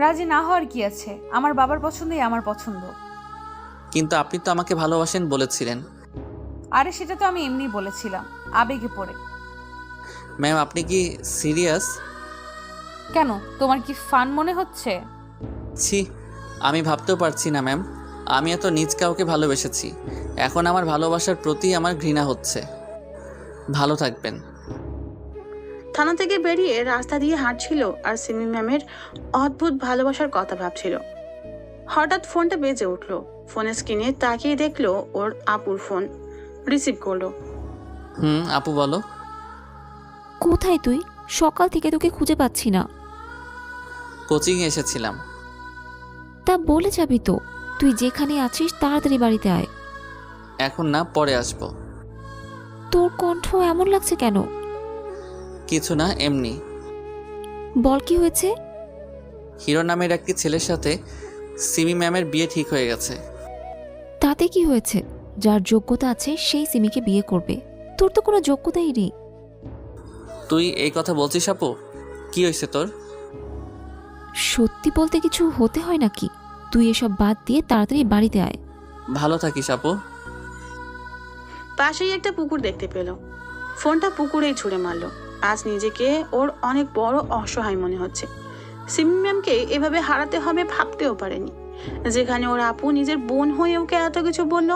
রাজি না হওয়ার কি আছে? আমার বাবার পছন্দই আমার পছন্দ। কিন্তু আপনি তো আমাকে ভালোবাসেন বলেছিলেন। আরে সেটা তো আমি এমনি বলেছিলাম, আবেগে পড়ে। ম্যাম, আপনি কি সিরিয়াস? কেন, তোমার কি ফান মনে হচ্ছে? ছি, আমি ভাবতেও পারছি না ম্যাম। আমি এত নিজ কাউকে ভালোবেসেছি, এখন আমার ভালোবাসার প্রতি আমার ঘৃণা হচ্ছে। ভালো থাকবেন। থানা থেকে বেরিয়ে রাস্তা দিয়ে হাঁটছিল আর সিমি ম্যামের অদ্ভুত ভালোবাসার কথা ভাবছিল। হঠাৎ ফোনটা বেজে উঠলো। ফোনের স্ক্রিনে তাকিয়ে দেখলো ওর আপুর ফোন। রিসিভ করলো। আপু বলো। কোথায় তুই? সকাল থেকে তোকে খুঁজে পাচ্ছি না। কোচিংয়ে এসেছিলাম। তা বলে যাবি তো, তুই যেখানে আছিস তাড়াতাড়ি বাড়িতে আয়। এখন না, পরে আসবো। তোর কণ্ঠ এমন লাগছে কেন? কিছু না, এমনি। বল কি হয়েছে? হিরো নামের একটি ছেলের সাথে সিমি ম্যামের বিয়ে ঠিক হয়ে গেছে। তাতে কি হয়েছে? যার যোগ্যতা আছে সেই সিমিকে বিয়ে করবে। তোর তো কোনো যোগ্যতাই নেই। তুই এই কথা বলছিস আপু? কি হয়েছে তোর? সত্যি বলতে কিছু হতে হয় নাকি? তুই এসব বাদ দিয়ে তাড়াতাড়ি বাড়িতে আয়। ভালো থাকিস আপু। পাশেই একটা পুকুর দেখতে পেল। ফোনটা পুকুরেই ছুঁড়ে মারলো। আজ নিজেকে ওর অনেক বড় অসহায় মনে হচ্ছে। সিমি ম্যামকে এভাবে হারাতে হবে ভাবতেও পারেনি। যেখানে ওর আপু নিজের বোন হয়ে ওকে এত কিছু বলল,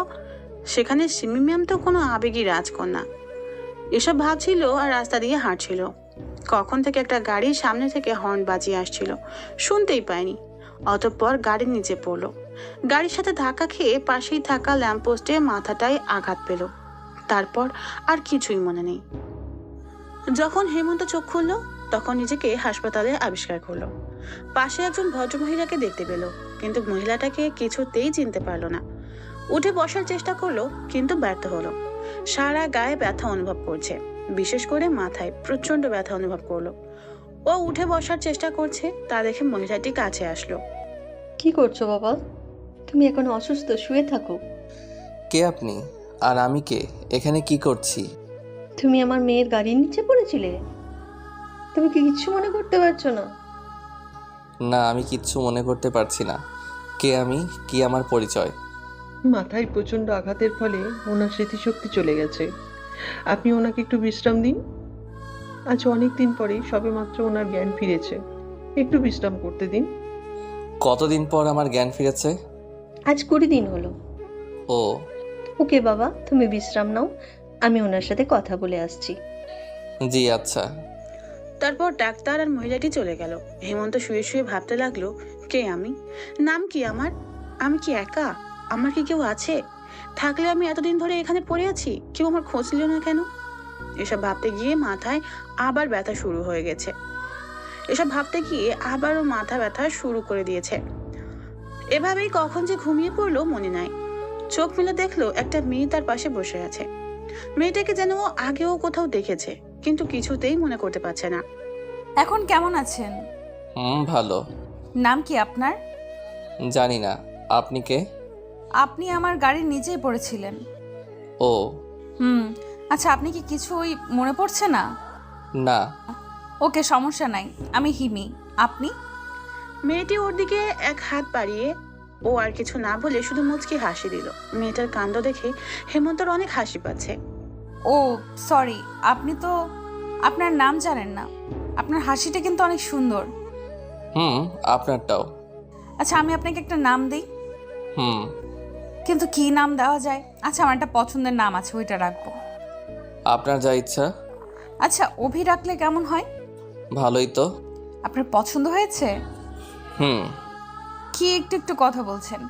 সেখানে সিমি ম্যাম তো কোনো আবেগী রাজকন্যা। এসব ভাবছিল আর রাস্তা দিয়ে হাঁটছিল। কখন থেকে একটা গাড়ির সামনে থেকে হর্ন বাজিয়ে আসছিল, শুনতেই পায়নি। অতঃপর গাড়ির নিচে পড়লো। গাড়ির সাথে ধাক্কা খেয়ে পাশেই থাকা ল্যাম্পপোস্টে মাথাটায় আঘাত পেল। তারপর আর কিছুই মনে নেই। যখন হেমন্ত চোখ খুললো তখন নিজেকে হাসপাতালে আবিষ্কার করলো। পাশে একজন ভদ্রমহিলাকে দেখতে পেল, কিন্তু মহিলাটাকে কিছুতেই চিনতে পারলো না। উঠে বসার চেষ্টা করলো, কিন্তু ব্যর্থ হলো। সারা গায়ে ব্যথা অনুভব করছে, বিশেষ করে মাথায় প্রচন্ড ব্যথা অনুভব করলো। ও উঠে বসার চেষ্টা করছে, তা দেখে মহিলাটি কাছে আসলো। কি করছো বাবা? তুমি এখন অসুস্থ, শুয়ে থাকো। কে আপনি? আর আমি কে? এখানে কি করছি? তুমি আমার মেয়ের গাড়ির নিচে পড়েছিলে? তুমি কি কিচ্ছু মনে করতে পারছো না? না, আমি কিচ্ছু মনে করতে পারছি না। কে আমি? কি আমার পরিচয়? মাথায় প্রচণ্ড আঘাতের ফলে ওনার স্মৃতিশক্তি চলে গেছে। আপনি ওনাকে একটু বিশ্রাম দিন। আজ অনেক দিন পরেই সবেমাত্র ওনার জ্ঞান ফিরেছে, একটু বিশ্রাম করতে দিন। কতদিন পর আমার জ্ঞান ফিরেছে? আজ 20 দিন হলো। ও, ওকে বাবা, তুমি বিশ্রাম নাও, আমি ওনার সাথে কথা বলে আসছি। জি আচ্ছা। তারপর ডাক্তার আর মহিলাটি চলে গেল। হেমন্ত শুয়ে শুয়ে ভাবতে লাগলো, কে আমি? নাম কি আমার? আমি কি একা? আমার কি কেউ আছে? থাকলে আমি এতদিন ধরে এখানে পড়ে আছি, কেউ আমার খোঁজ নিল না কেন? এসব ভাবতে গিয়ে মাথায় আবার ব্যথা শুরু হয়ে গেছে। এসব ভাবতে গিয়ে আবারও মাথা ব্যথা শুরু করে দিয়েছে। এভাবেই কখন যে ঘুমিয়ে পড়লো মনে নাই। চোখ মেলে দেখলো একটা মেয়ে তার পাশে বসে আছে। মেয়েটাকে যেন ও আগেও কোথাও দেখেছে, কিন্তু কিছুতেই মনে করতে পারছে না। এখন কেমন আছেন? ভালো। নাম কি আপনার? জানি না। আপনি কে? আপনি আমার গাড়ির নিচেই পড়েছিলেন। ও, আচ্ছা, আপনি কি কিছুই মনে পড়ছে না? না। ওকে, সমস্যা নাই। আমি হিমি। আপনি? মেয়েটি ওর দিকে এক হাত বাড়িয়ে ও আর কিছু না বলে শুধু মুচকি হাসি দিল। মেয়েটার কাণ্ড দেখে হেমন্তর অনেক হাসি পাচ্ছে। ও সরি, আপনি তো আপনার নাম জানেন না। আপনার হাসিটা কিন্তু অনেক সুন্দর। আপনারটাও। আচ্ছা, আমি আপনাকে একটা নাম দিই। হুম। কিন্তু কি নাম দেওয়া যায়? আচ্ছা, আমার একটা পছন্দের নাম আছে, ওইটা রাখবো। আপনার যা ইচ্ছা। আচ্ছা, অভি রাখলে কেমন হয়? ভালোই তো। আপনার পছন্দ হয়েছে? কি একটু একটু কথা বলছেন?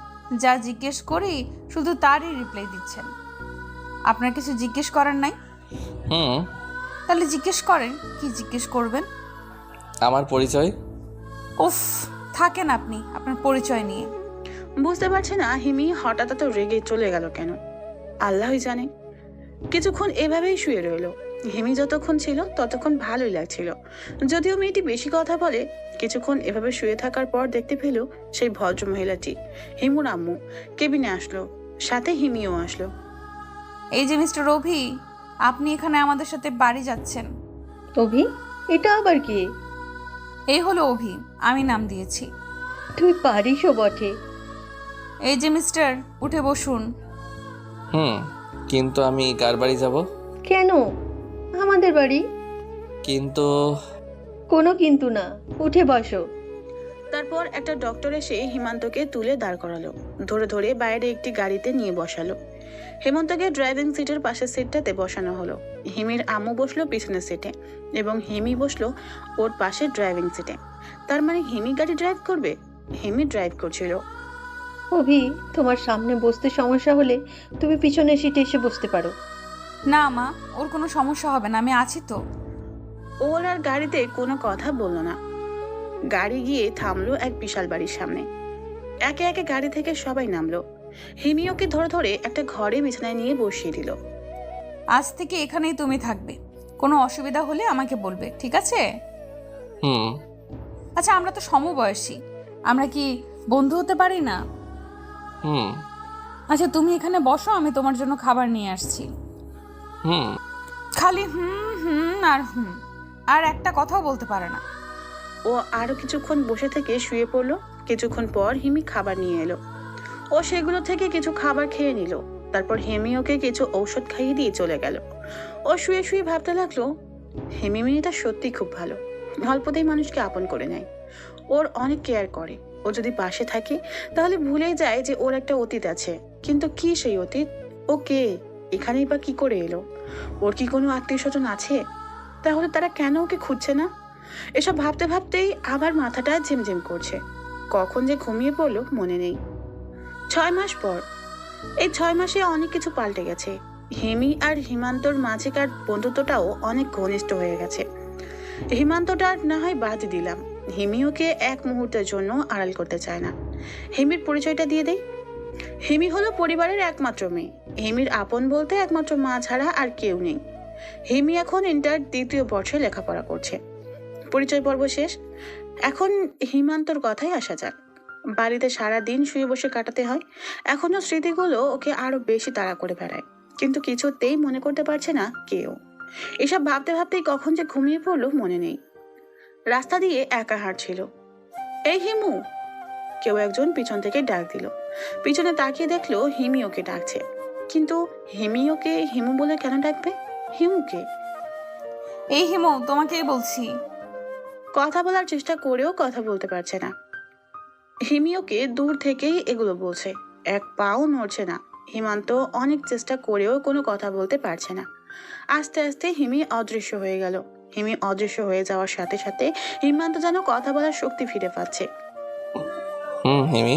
যা জিজ্ঞেস করি শুধু তারই রিপ্লাই দিচ্ছেন। আপনার কিছু জিজ্ঞেস করার নাই? তাহলে জিজ্ঞেস করেন। কি জিজ্ঞেস করবেন? আমার পরিচয়। উফ, থাকেন আপনি আপনার পরিচয় নিয়ে। বুঝতে পারছে না হিমি হঠাৎ এত রেগে চলে গেল কেন, আল্লাহই জানে। কিছুক্ষণ এভাবেই শুয়ে রইল। হিমি যতক্ষণ ছিল ততক্ষণ ভালোই লাগছিল, যদিও মেয়েটি বেশি কথা বলে। কিছুক্ষণ এভাবে শুয়ে থাকার পর দেখতে পেল সেই ভদ্র মহিলাটি, হিমুর আম্মু, কেবিনে আসলো। সাথে হিমিও আসলো। এই যে মিস্টার অভি, আপনি এখানে আমাদের সাথে বাড়ি যাচ্ছেন। অভি? এটা আবার কি? এই হলো অভি, আমি নাম দিয়েছি। তুমি পারিসও বটে। এই যে মিস্টার, উঠে বসুন। কিন্তু আমি কার বাড়ি যাব? কেন? আমাদের বাড়ি। কিন্তু কোনো কিন্তু না, উঠে বসো। তারপর একটা ডক্টর এসে হিমান্তকে তুলে দাঁড় করালো। ধরে ধরে বাইরে একটি গাড়িতে নিয়ে বসালো। হেমন্তকে ড্রাইভিং সিটের পাশের সিটটাতে বসানো হলো। হিমির আম্মু বসলো পিছনের সিটে এবং হিমি বসলো ওর পাশে ড্রাইভিং সিটে। তার মানে হিমি গাড়ি ড্রাইভ করবে? হিমি ড্রাইভ করছিল। অভি, তোমার সামনে বসতে সমস্যা হলে তুমি পিছনের সিটে এসে বসতে পারো। না মা, ওর কোনো সমস্যা হবে না, আমি আছি তো। ওর আর গাড়িতে কোনো কথা বললো না। গাড়ি গিয়ে থামলো এক বিশাল বাড়ির সামনে। একে একে গাড়ি থেকে সবাই নামলো। হিমি ওকে ধরে ধরে একটা ঘরে বিছানায় নিয়ে বসিয়ে দিল। আজ থেকে এখানেই তুমি থাকবে, কোনো অসুবিধা হলে আমাকে বলবে, ঠিক আছে? হুম। আচ্ছা, আমরা তো সমবয়সী, আমরা কি বন্ধু হতে পারি না? হুম। আচ্ছা, তুমি এখানে বসো, আমি তোমার জন্য খাবার নিয়ে আসছি। হুম। খালি হুম হুম আর হুম, আর একটা কথাও বলতে পারে না। ও আরো কিছুক্ষণ বসে থেকে শুয়ে পড়লো। কিছুক্ষণ পর হিমি খাবার নিয়ে এলো। ও সেগুলো থেকে কিছু খাবার খেয়ে নিল। তারপর হিমি ওকে কিছু ঔষধ খাইয়ে দিয়ে চলে গেল। ও শুয়ে শুয়ে ভাবতে লাগলো, হিমি মেয়েটা সত্যি খুব ভালো, অল্পতেই মানুষকে আপন করে নেয়। ওর অনেক কেয়ার করে। ও যদি পাশে থাকে তাহলে ভুলেই যায় যে ওর একটা অতীত আছে। কিন্তু কি সেই অতীত? ও কে? এখানেই বা কি করে এলো? ওর কি কোনো আত্মীয় স্বজন আছে? তাহলে তারা কেন ওকে খুঁজছে না? এসব ভাবতে ভাবতেই আবার মাথাটা ঝিমঝিম করছে। কখন যে ঘুমিয়ে পড়লো মনে নেই। 6 মাস পর। এই 6 মাসে অনেক কিছু পাল্টে গেছে। হিমি আর হিমান্তর মাঝেকার বন্ধুত্বটাও অনেক ঘনিষ্ঠ হয়ে গেছে। হিমান্তটা না হয় বাদ দিলাম, হিমি ওকে এক মুহূর্তের জন্য আড়াল করতে চায় না। হিমির পরিচয়টা দিয়ে দেই। হিমি হলো পরিবারের একমাত্র মেয়ে। হিমির আপন বলতে একমাত্র মা ছাড়া আর কেউ নেই। হিমি এখন ইন্টার 2য় বর্ষে লেখাপড়া করছে। পরিচয় পর্ব শেষ। এখন হিমান্তর কথায় আসা যাক। বাড়িতে সারা দিন শুয়ে বসে কাটাতে হয়। এখনো স্মৃতিগুলো ওকে আরো বেশি তাড়া করে বেড়ায়, কিন্তু কিছুতেই মনে করতে পারছে না কেউ। এসব ভাবতে ভাবতেই কখন যে ঘুমিয়ে পড়লো মনে নেই। রাস্তা দিয়ে একা হাঁটছিল। এই হিমু, কেউ একজন পিছন থেকে ডাক দিল। পিছনে তাকিয়ে দেখলো হিমি ওকে ডাকছে। কিন্তু হিমি ওকে হিমু বলে কেন ডাকবে? হিমুকে। এই হিমু, তোমাকেই বলছি। কথা বলার চেষ্টা করেও কথা বলতে পারছে না। হিমি ওকে দূর থেকেই এগুলো বলছে, এক পাও নড়ছে না। হিমান্ত অনেক চেষ্টা করেও কোনো কথা বলতে পারছে না। আস্তে আস্তে হিমি অদৃশ্য হয়ে গেল। হিমি অদৃশ্য হয়ে যাওয়ার সাথে সাথে হিমান্ত যেন কথা বলার শক্তি ফিরে পাচ্ছে। হিমি।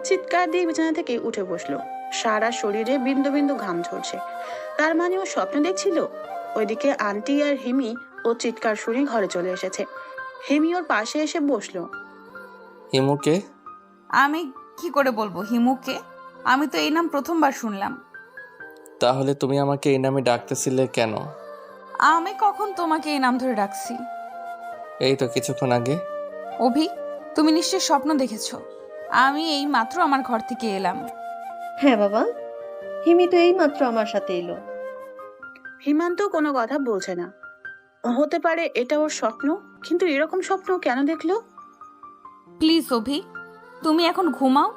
চিৎকার দিয়ে বিছানা থেকে উঠে বসলো। সারা শরীরে বিন্দু বিন্দু ঘাম ঝরছে। তার মানে ও স্বপ্ন দেখছিল। ওইদিকে আন্টি আর হিমি ও চিৎকার শুনে ঘরে চলে এসেছে। হিমি ওর পাশে এসে বসলো। হিমুকে? আমি কি করে বলবো হিমুকে? আমি তো এই নাম প্রথমবার শুনলাম। তাহলে তুমি আমাকে এই নামে ডাকতেছিলে কেন? আমি কখন তোমাকে এই নাম ধরে ডাকছি? এই তো কিছুক্ষণ আগে। অভি, তুমি নিশ্চয়ই স্বপ্ন দেখেছো। আমি এই মাত্র আমার ঘর থেকে এলাম। হ্যাঁ বাবা, হিমি তো এই মাত্র আমার সাথে এলো। হিমান্ত কোনো কথা বলছে না। হতে পারে এটা ওর স্বপ্ন, কিন্তু এরকম স্বপ্ন কেন দেখলো? প্লিজ অভি, তুমি এখন ঘুমাও।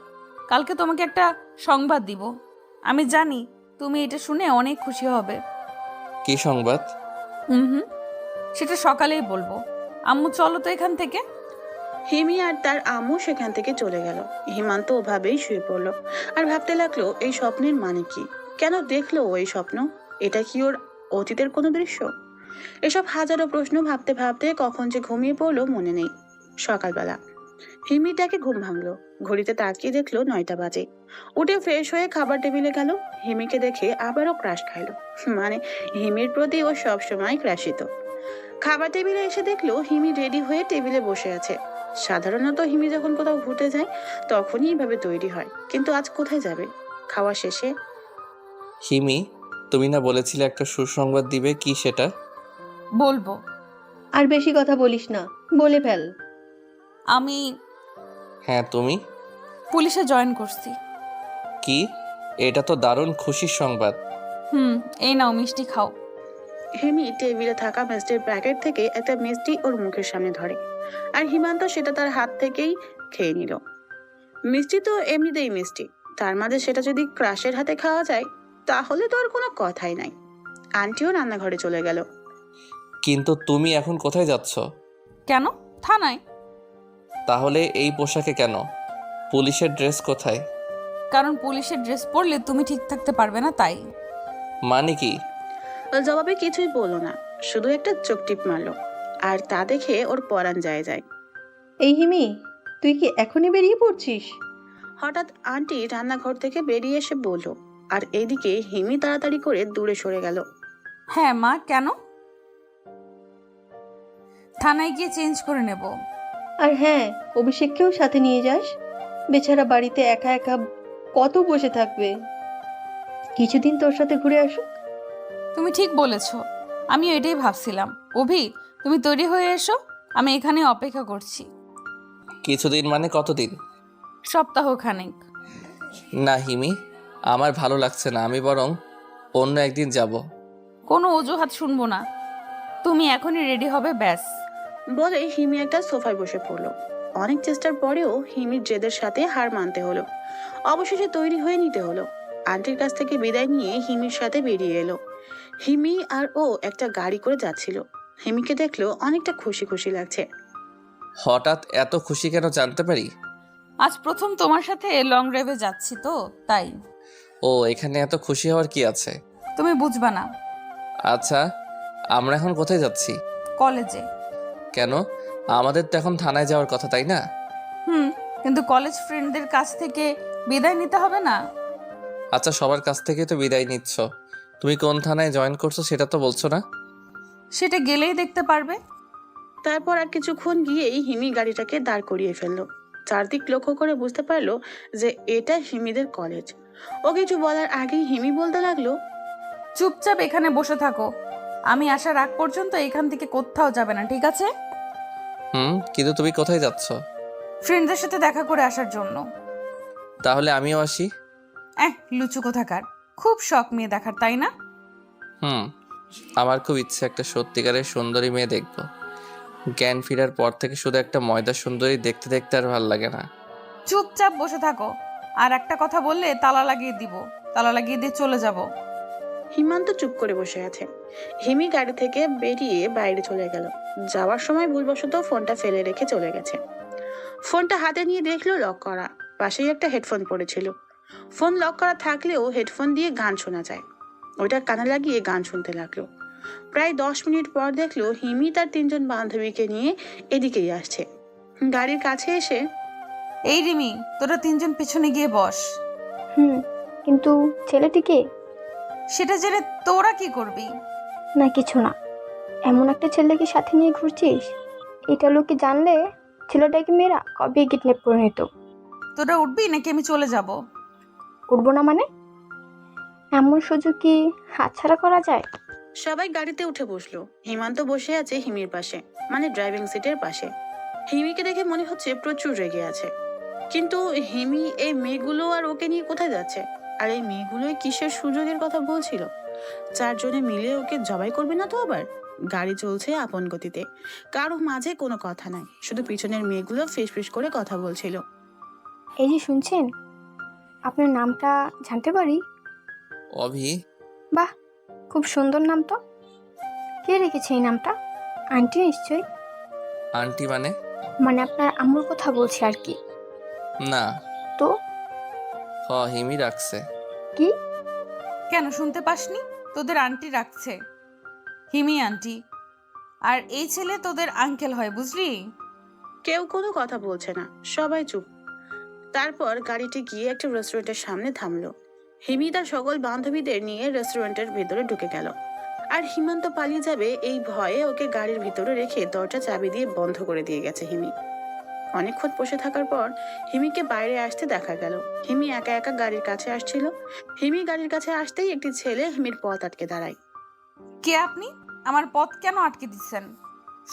কালকে তোমাকে একটা সংবাদ দিব। আমি জানি তুমি এটা শুনে অনেক খুশি হবে। কি সংবাদ? হুম, সেটা সকালেই বলবো। আম্মু চলো তো এখান থেকে। হিমি আর তার আম্মু সেখান থেকে চলে গেল। হিমান্ত ওভাবেই শুয়ে পড়লো আর ভাবতে লাগলো এই স্বপ্নের মানে কি? কেন দেখলো ও এই স্বপ্ন? এটা কি ওর অতীতের কোনো দৃশ্য? এসব হাজারো প্রশ্ন ভাবতে ভাবতে কখন যে ঘুমিয়ে পড়লো মনে নেই। সকালবেলা হিমিটাকে ঘুম ভাঙলো। ঘড়িতে তাকিয়ে দেখলো 9টা বাজে। উঠে ফ্রেশ হয়ে খাবার টেবিলে গেল। হিমিকে দেখে আবারও ক্রাশ খাইলো। মানে হিমির প্রতি ও সবসময় ক্রাশিত। খাবার টেবিলে এসে দেখলো হিমি রেডি হয়ে টেবিলে বসে আছে। সাধারণত হিমি যখন কোথাও ঘুরতে যায় তখনই এইভাবে তৈরি হয়, কিন্তু আজ কোথায় যাবে? খাওয়া শেষে হিমি, তুমি না বলেছিলে একটা সুসংবাদ দিবে, কি সেটা? বলবো। আর বেশি কথা বলিস না, বলে ফেল। আমি হ্যাঁ, তুমি পুলিশে জয়েন করছি। কি? এটা তো দারুণ খুশির সংবাদ। এই নাও মিষ্টি খাও। হিমি টেবিলে থাকা মিষ্টির প্যাকেট থেকে একটা মিষ্টি ওর মুখের সামনে ধরে, আর হিমান্ত সেটা তার হাত থেকেই খেয়ে নিল। মিষ্টি তো এমনিতেই মিষ্টি, তার মাঝে সেটা যদি ক্রাশের হাতে খাওয়া যায় তাহলে তো আর কোনো কথাই নাই। আন্টিও রান্নাঘরে চলে গেল। কিন্তু তুমি এখন কোথায় যাচ্ছ? কেন? থানায়। তাহলে এই পোশাকে কেন? পুলিশের ড্রেস কোথায়? কারণ পুলিশের ড্রেস পরলে তুমি ঠিক থাকতে পারবে না তাই। মানে কি? জবাবে কিছুই বললো না, শুধু একটা চোখ টিপ মারলো। আর তা দেখে ওর পরাণ যায় যায়। এই হিমি, তুই কি এখনই বেরিয়ে পড়ছিস? হঠাৎ আন্টি রান্নাঘর থেকে বেরিয়ে এসে বলল, আর এইদিকে হিমি তাড়াতাড়ি করে দূরে সরে গেল। হ্যাঁ মা, কেন? থানায় গিয়ে চেঞ্জ করে নেব। আর হ্যাঁ, অভিষেককেও সাথে নিয়ে যাস। বেচারা বাড়িতে একা একা কত বসে থাকবে, কিছুদিন তোর সাথে ঘুরে আসুক। তুমি ঠিক বলেছ, আমিও এটাই ভাবছিলাম। অভি, তুমি তৈরি হয়ে এসো, আমি এখানে অপেক্ষা করছি। কিছুদিন মানে কতদিন? সপ্তাহখানেক। না হিমি, আমার ভালো লাগছে না, আমি বরং অন্য একদিন যাব। কোনো অজুহাত শুনবো না, তুমি এখনই রেডি হবে ব্যাস। বলে হিমি একটা সোফায় বসে পড়লো। অনেক চেষ্টার পরেও হিমির জেদের সাথে হার মানতে হলো। অবশেষে তৈরি হয়ে নিতে হলো। আন্টির কাছ থেকে বিদায় নিয়ে হিমির সাথে বেরিয়ে এলো। হিমি আর ও একটা গাড়ি করে যাচ্ছিল। হিমিকে দেখলো অনেকটা খুশি খুশি লাগছে। হঠাৎ এত খুশি কেন জানতে পারি? আজ প্রথম তোমার সাথে লং ড্রাইভে যাচ্ছি তো তাই। ও, এখানে এত খুশি হওয়ার কি আছে? তুমি বুঝবা না। আচ্ছা, আমরা এখন কোথায় যাচ্ছি? কলেজে। কেন? আমাদের তো এখন থানায় যাওয়ার কথা, তাই না? কিন্তু কলেজ ফ্রেন্ডদের কাছ থেকে বিদায় নিতে হবে না? আচ্ছা, সবার কাছ থেকে তো বিদায় নিচ্ছ, তুমি কোন থানায় জয়েন করছো সেটা তো বলছো না। সেটা গেলেই দেখতে পারবে। তারপর আর কিছুক্ষণ গিয়েই হিমি গাড়িটাকে দাঁড় করিয়ে ফেললো। চারদিক লক্ষ্য করে বুঝতে পারলো যে এটা হিমিদের কলেজ। ও কিছু বলার আগেই হিমি বলতে লাগলো, চুপচাপ এখানে বসে থাকো, আমি আসার আগ পর্যন্ত এখান থেকে কোথাও যাবে না, ঠিক আছে? কিন্তু তুমি কোথায় যাচ্ছ? ফ্রেন্ডদের সাথে দেখা করে আসার জন্য। তাহলে আমিও আসি। লুচু কোথাকার, খুব শখ মেয়ে দেখার, তাই না? আমার খুব ইচ্ছে একটা সত্যিকারের সুন্দরী মেয়ে দেখবো। জ্ঞান ফেরার পর থেকে শুধু একটা ময়দা সুন্দরী দেখতে দেখতে আর ভাল লাগে না। চুপচাপ বসে থাকো, আর একটা কথা বললে তালা লাগিয়ে দিব, তালা লাগিয়ে দিয়ে চলে যাব। হিমান্ত চুপ করে বসে আছে। হিমি গাড়ি থেকে বেরিয়ে বাইরে চলে গেল। যাওয়ার সময় ভুলবশত ফোনটা ফেলে রেখে চলে গেছে। ফোনটা হাতে নিয়ে দেখলো লক করা, পাশেই একটা হেডফোন পড়েছিল। ফোন লক করা থাকলেও হেডফোন দিয়ে গান শোনা যায়। ওইটা কানে লাগিয়ে গান শুনতে লাগলো। প্রায় 10 মিনিট পর দেখলো হিমি তার 3জন বান্ধবীকে নিয়ে এদিকেই আসছে। গাড়ির কাছে এসে, এই রিমি, তোরা 3জন পিছনে গিয়ে বস। কিন্তু ছেলেটিকে? সেটা জেনে তোরা কি করবি? না কিছু না, এমন একটা ছেলেকে সাথে নিয়ে ঘুরছিস, এটা লোকে জানলে ছেলেটাকে মেয়েরা কবে কিডন্যাপ করে নিত। তোরা উঠবি নাকি আমি চলে যাব? উঠবো না মানে? এমন সুযোগ কি হাতছাড়া করা যায়? সবাই গাড়িতে উঠে বসলো। হিমান্ত বসে আছে হিমির পাশে, মানে ড্রাইভিং সিটের পাশে। হিমিকে দেখে মনে হচ্ছে প্রচুর রেগে আছে। কিন্তু হিমি এই মেয়েগুলো আর ওকে নিয়ে কোথায় যাচ্ছে? আর এই মেয়েগুলোই কিসের সুযোগের কথা বলছিল? 4 জনে মিলে ওকে জবাই করবে না তো আবার? গাড়ি চলছে আপন গতিতে, কারো মাঝে কোনো কথা নাই, শুধু পিছনের মেয়েগুলো ফিসফিস করে কথা বলছিল। এই যে শুনছেন, আপনার নামটা জানতে পারি? অভি। বাহ, খুব সুন্দর নাম তো। কে রেখেছে এই নামটা? আন্টি নিশ্চয়ই। আন্টি মানে? মানে আপনার আম্মুর কথা বলছি আর কি। না তো? হিমি রাখছে। কি? কেন শুনতে পাসনি? তোদের আন্টি রাখছে, হিমি আন্টি। আর এই ছেলে তোদের আঙ্কেল হয়, বুঝলি? কেউ কোনো কথা বলছে না, সবাই চুপ। তারপর গাড়িটি গিয়ে একটা রেস্টুরেন্টের সামনে থামলো। হিমি তার সকল বান্ধবীদের নিয়ে রেস্টুরেন্টের ভিতরে ঢুকে গেল। আর হিমান্ত পালিয়ে যাবে এই ভয়ে ওকে গাড়ির ভিতরে রেখে দরজা চাবি দিয়ে বন্ধ করে দিয়ে গেছে হিমি। অনেকক্ষণ বসে থাকার পর হিমিকে বাইরে আসতে দেখা গেল। হিমি একা একা গাড়ির কাছে আসছিল। হিমি গাড়ির কাছে আসতেই একটি ছেলে হিমির পথ আটকে দাঁড়ায়। কে আপনি? আমার পথ কেন আটকে দিচ্ছেন?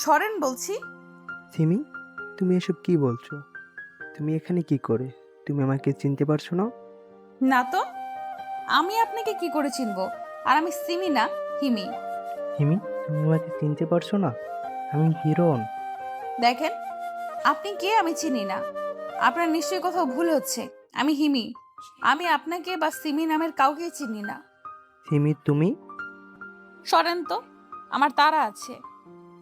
সরেন বলছি। সিমি, তুমি এসব কি বলছো? তুমি এখানে কি করে? তুমি আমাকে চিনতে পারছো না? না তো, আমি আপনাকে কি করে চিনবো? আর আমি সিমি না, হিমি। হিমি, তুমি আমাকে চিনতে পারছো না? আমি হিরণ। দেখেন, আপনি কে আমি চিনি না। আপনার নিশ্চয়ই কোথাও ভুল হচ্ছে। আমি হিমি, আমি আপনাকে বা সিমি নামের কাউকে চিনি না। সিমি তুমি? সরেন তো, আমার তাড়া আছে।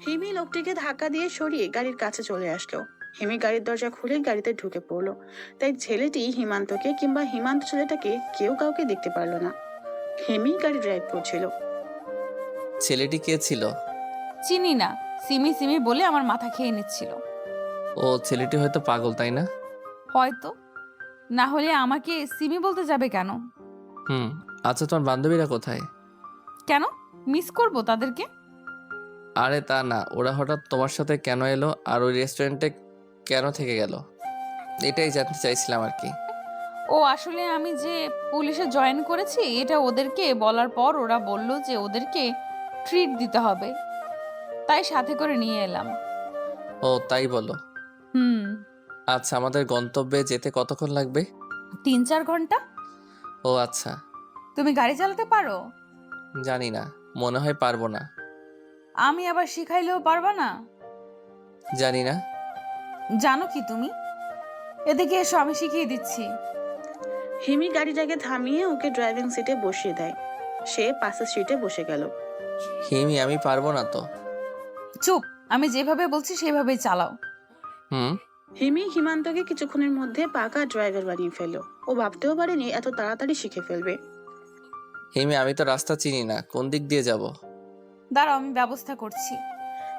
হিমি লোকটিকে ধাক্কা দিয়ে সরিয়ে গাড়ির কাছে চলে আসলো। হিমি গাড়ির দরজা খুলে গাড়িতে ঢুকে পড়লো। তাই ছেলেটি হিমান্তকে কিংবা হিমান্ত ছেলেটাকে কেউ কাউকে দেখতে পারলো না। হিমি গাড়ি ড্রাইভ করছিল। ছেলেটি কে ছিল? চিনি না, সিমি সিমি বলে আমার মাথা খেয়ে নিচ্ছিল। ও ছেলেটি হয়তো পাগল, তাই না? হয়তো, না হলে আমাকে সিমি বলতে যাবে কেন? হুম। আচ্ছা, তোমার বান্ধবীরা কোথায়? কেন মিস করব তাদেরকে? আরে তা না, ওরা হঠাৎ তোমার সাথে কেন এলো আর ওই রেস্টুরেন্টে কেন থেকে গেল, এটাই জানতে চাইছিলাম আর কি। ও আসলে আমি যে পুলিশে জয়েন করেছি এটা ওদেরকে বলার পর ওরা বলল যে ওদেরকে ট্রিট দিতে হবে, তাই সাথে করে নিয়ে এলাম। ও তাই বলো। হুম। আচ্ছা, আমাদের গন্তব্যে যেতে কতক্ষণ লাগবে? 3-4 ঘন্টা। ও আচ্ছা। তুমি গাড়ি চালাতে পারো? জানি না, মনে হয় পারবো না। আমি আবার শিখাইলেও পারবা না? জানি না। জানো কি তুমি? এদিকে এসো, আমি শিখিয়ে দিচ্ছি। হিমি গাড়িটাকে থামিয়ে ওকে ড্রাইভিং সিটে বসিয়ে দেয়। সে পাশের সিটে বসে গেল। হিমি, আমি পারবো না তো। চুপ, আমি যেভাবে বলছি সেভাবেই চালাও। হুম। হিমি হিমান্তকে কিছুক্ষণের মধ্যে পাকা ড্রাইভার বানিয়ে ফেললো। ও ভাবতেও পারেনি এত তাড়াতাড়ি শিখে ফেলবে। হিমি, আমি তো রাস্তা চিনি না, কোন দিক দিয়ে যাব? দাঁড়াও, আমি ব্যবস্থা করছি।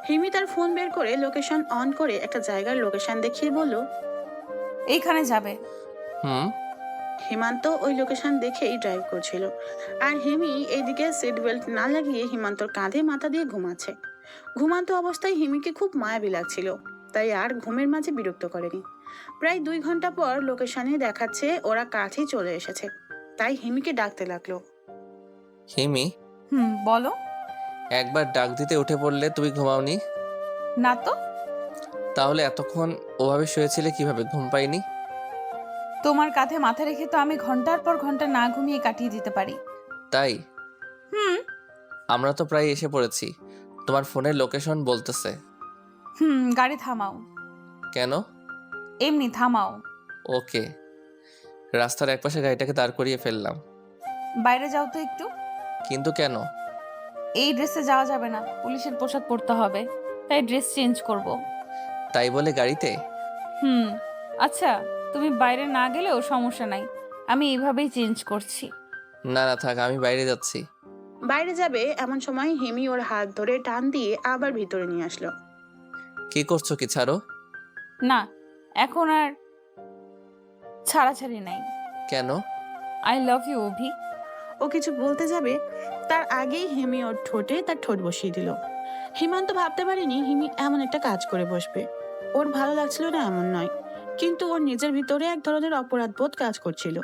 হিমি তার ফোন বের করে লোকেশন অন করে একটা জায়গার লোকেশন দেখিয়ে বলল, এইখানে যাবে। হুম। হিমান্ত ওই লোকেশন দেখেই ড্রাইভ করছিল। আর হিমি এইদিকে সিট বেল্ট না লাগিয়ে হিমান্তর কাঁধে মাথা দিয়ে ঘুমাচ্ছে। ঘুমান্ত অবস্থায় হিমিকে খুব মায়াবী লাগছিল, তাই আর ঘুমের মাঝে বিরক্ত করেনি। প্রায় 2 ঘন্টা পর লোকেশনে দেখাচ্ছে ওরা কাছেই চলে এসেছে। তাই হিমিকে ডাকতে লাগলো। হিমি, বলো। একবার ডাক দিতে উঠে পড়লে, তুমি ঘুমাওনি? না তো। তাহলে এতক্ষণ ওভাবে শুয়েছিলে কিভাবে, ঘুম পাইনি? তোমার কাঁধে মাথা রেখে তো আমি ঘন্টার পর ঘন্টা না ঘুমিয়ে কাটিয়ে দিতে পারি। তাই? হুম। আমরা তো প্রায় এসে পড়েছি, তোমার ফোনের লোকেশন বলতেছে। গাড়ি থামাও। কেন? এমনি থামাও। ওকে। রাস্তার একপাশে গাড়িটাকে দাঁড় করিয়ে ফেললাম। বাইরে যাও তো একটু। কিন্তু কেন? এই ড্রেসে যাওয়া যাবে না, পুলিশের পোশাক পরতে হবে, তাই ড্রেস চেঞ্জ করব। তাই বলে গাড়িতে? আচ্ছা, তুমি বাইরে না গেলেও সমস্যা নাই, আমি এইভাবেই চেঞ্জ করছি। না না থাক, আমি বাইরে যাচ্ছি। বাইরে যাবে এমন সময় হিমি ওর হাত ধরে টান দিয়ে আবার ভিতরে নিয়ে আসলো। কি করছো, কি ছাড়ো। না, এখন আর ছাড়াছাড়ি নাই। কেন? আই লাভ ইউ অভি। ও কিছু বলতে যাবে তার আগেই হিমি ওর ঠোঁটে তার ঠোঁট বসিয়ে দিল। হিমান্ত ভাবতে পারেনি হিমি এমন একটা কাজ করে বসবে। ওর ভালো লাগছিল না এমন নয়, কিন্তু ওর নিজের ভিতরে এক ধরনের অপরাধ বোধ কাজ করছিল।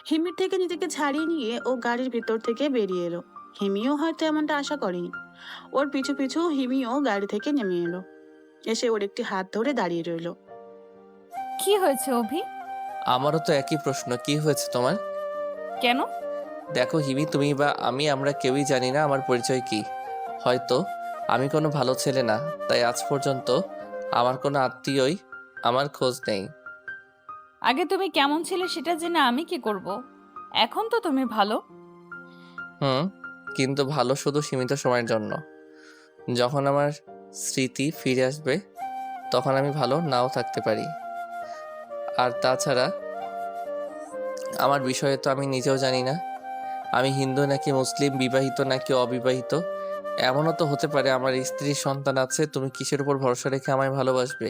হিমির থেকে নিজেকে ছাড়িয়ে নিয়ে ও গাড়ির ভিতর থেকে বেরিয়ে এলো। হিমিও হয়তো এমনটা আশা করেনি। ওর পিছু পিছু হিমিও গাড়ি থেকে নেমে এলো, এসে ওর একটি হাত ধরে দাঁড়িয়ে রইল। কি হয়েছে অভি? আমারও তো একই প্রশ্ন, কি হয়েছে তোমার? কেন? দেখো হিমি, তুমি বা আমি, আমরা কেউই জানি না আমার পরিচয় কি। হয়তো আমি কোনো ভালো ছেলে না, তাই আজ পর্যন্ত আমার কোনো আত্মীয়ই আমার খোঁজ নেই। আগে তুমি কেমন ছিলে সেটা জেনে আমি কি করব? এখন তো তুমি ভালো। কিন্তু ভালো শুধু সীমিত সময়ের জন্য। যখন আমার স্মৃতি ফিরে আসবে তখন আমি ভালো নাও থাকতে পারি। আর তাছাড়া আমার বিষয়ে তো আমি নিজেও জানি না, আমি হিন্দু নাকি মুসলিম, বিবাহিত নাকি অবিবাহিত। এমনও তো হতে পারে আমার স্ত্রীর সন্তান আছে। তুমি কিসের উপর ভরসা রেখে আমায় ভালোবাসবে?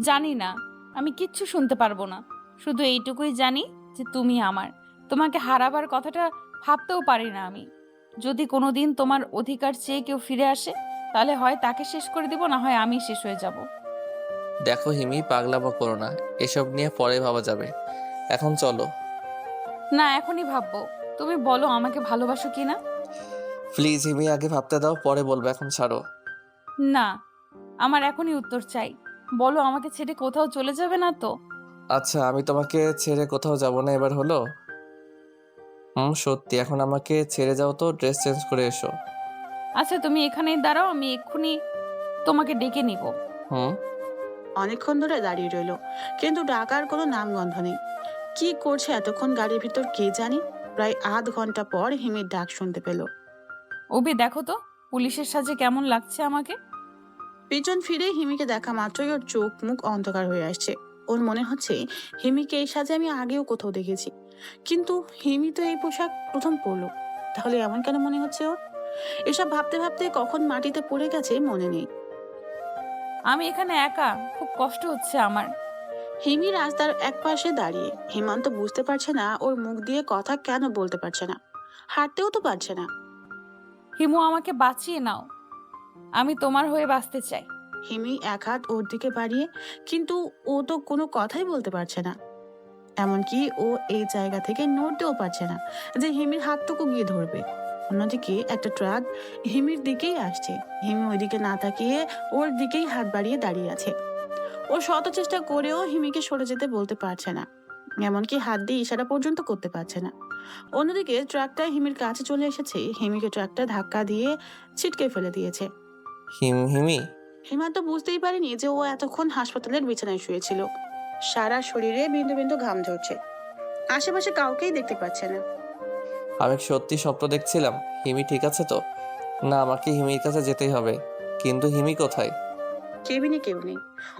জানি না, আমি কিচ্ছু শুনতে পারবো না। শুধু এইটুকুই জানি যে তুমি আমার। তোমাকে হারাবার কথাটা ভাবতেও পারি না আমি। যদি কোনোদিন তোমার অধিকার চেয়ে কেউ ফিরে আসে, তাহলে হয় তাকে শেষ করে দিব, না হয় আমি শেষ হয়ে যাব। দেখো হিমি, পাগলামো করো না, এসব নিয়ে পরে ভাবা যাবে। এখন চলো। না, এখনই ভাববো। তুমি বলো আমাকে ভালোবাসো কি না? প্লিজ হিমি, আগে ভাবতে দাও, পরে বলবো, এখন ছাড়ো। না, আমার এখনই উত্তর চাই। বলো, আমাকে ছেড়ে কোথাও চলে যাবে না তো? আচ্ছা, আমি তোমাকে ছেড়ে কোথাও যাব না, এবার হলো? সত্যি, এখন আমাকে ছেড়ে যাও তো, ড্রেস চেঞ্জ করে এসো। আচ্ছা, তুমি এখানেই দাঁড়াও, আমি এক্ষুনি তোমাকে ডেকে নিব। অনেকক্ষণ ধরে দাঁড়িয়ে রইল, কিন্তু ডাকার কোনো নামগন্ধ নেই। কি করছে এতক্ষণ গাড়ির ভিতর কে জানি। প্রায় আধ ঘন্টা পর হিমির ডাক শুনতে পেল। অভি, দেখো তো পুলিশের সাজে কেমন লাগছে আমাকে। পেছন ফিরে হিমিকে দেখা মাত্রই ওর চোখ মুখ অন্ধকার হয়ে আসছে। ওর মনে হচ্ছে হিমিকে এই সাজে আমি আগেও কোথাও দেখেছি, কিন্তু হিমি তো এই পোশাক প্রথম পরলো। তাহলে এমন কেন মনে হচ্ছে ওর? এসব ভাবতে ভাবতে কখন মাটিতে পড়ে গেছে মনে নেই। আমি এখানে একা, খুব কষ্ট হচ্ছে আমার। হিমি রাস্তার এক পাশে দাঁড়িয়ে। হিমান্ত বুঝতে পারছে না ওর মুখ দিয়ে কথা কেন বলতে পারছে না, হাঁটতেও তো পারছে না। হিমু, আমাকে বাঁচিয়ে নাও, আমি তোমার হয়ে বাঁচতে চাই। হিমি এক হাত ওর দিকে বাড়িয়ে, কিন্তু ও তো কোনো কথাই বলতে পারছে না। এমনকি ও এই জায়গা থেকে নড়তেও পারছে না যে হিমির হাতটুকু গিয়ে ধরবে। অন্যদিকে একটা ট্রাক হিমির দিকেই আসছে। হিমি ওইদিকে না তাকিয়ে ওর দিকেই হাত বাড়িয়ে দাঁড়িয়ে আছে। ও শত চেষ্টা করেও হিমিকে সরে যেতে বলতে পারছে না, এমনকি হাত দিয়ে ইশারা পর্যন্ত করতে পারছে না। অন্যদিকে ট্রাকটা হিমির কাছে চলে এসেছে। হিমিকে ট্রাকটা ধাক্কা দিয়ে ছিটকে ফেলে দিয়েছে। হিমি, হিমান্ত বুঝতেই পারেনি যে ও এতক্ষণ হাসপাতালের বিছানায় শুয়েছিল। সারা শরীরে বিন্দু বিন্দু ঘাম ঝরছে। আশেপাশে কাউকেই দেখতে পাচ্ছে না। আমি সত্যি স্বপ্ন দেখছিলাম? হিমি ঠিক আছে তো? না, আমাকে হিমির কাছে যেতেই হবে, কিন্তু হিমি কোথায়? কেবিনে কেউ নেই।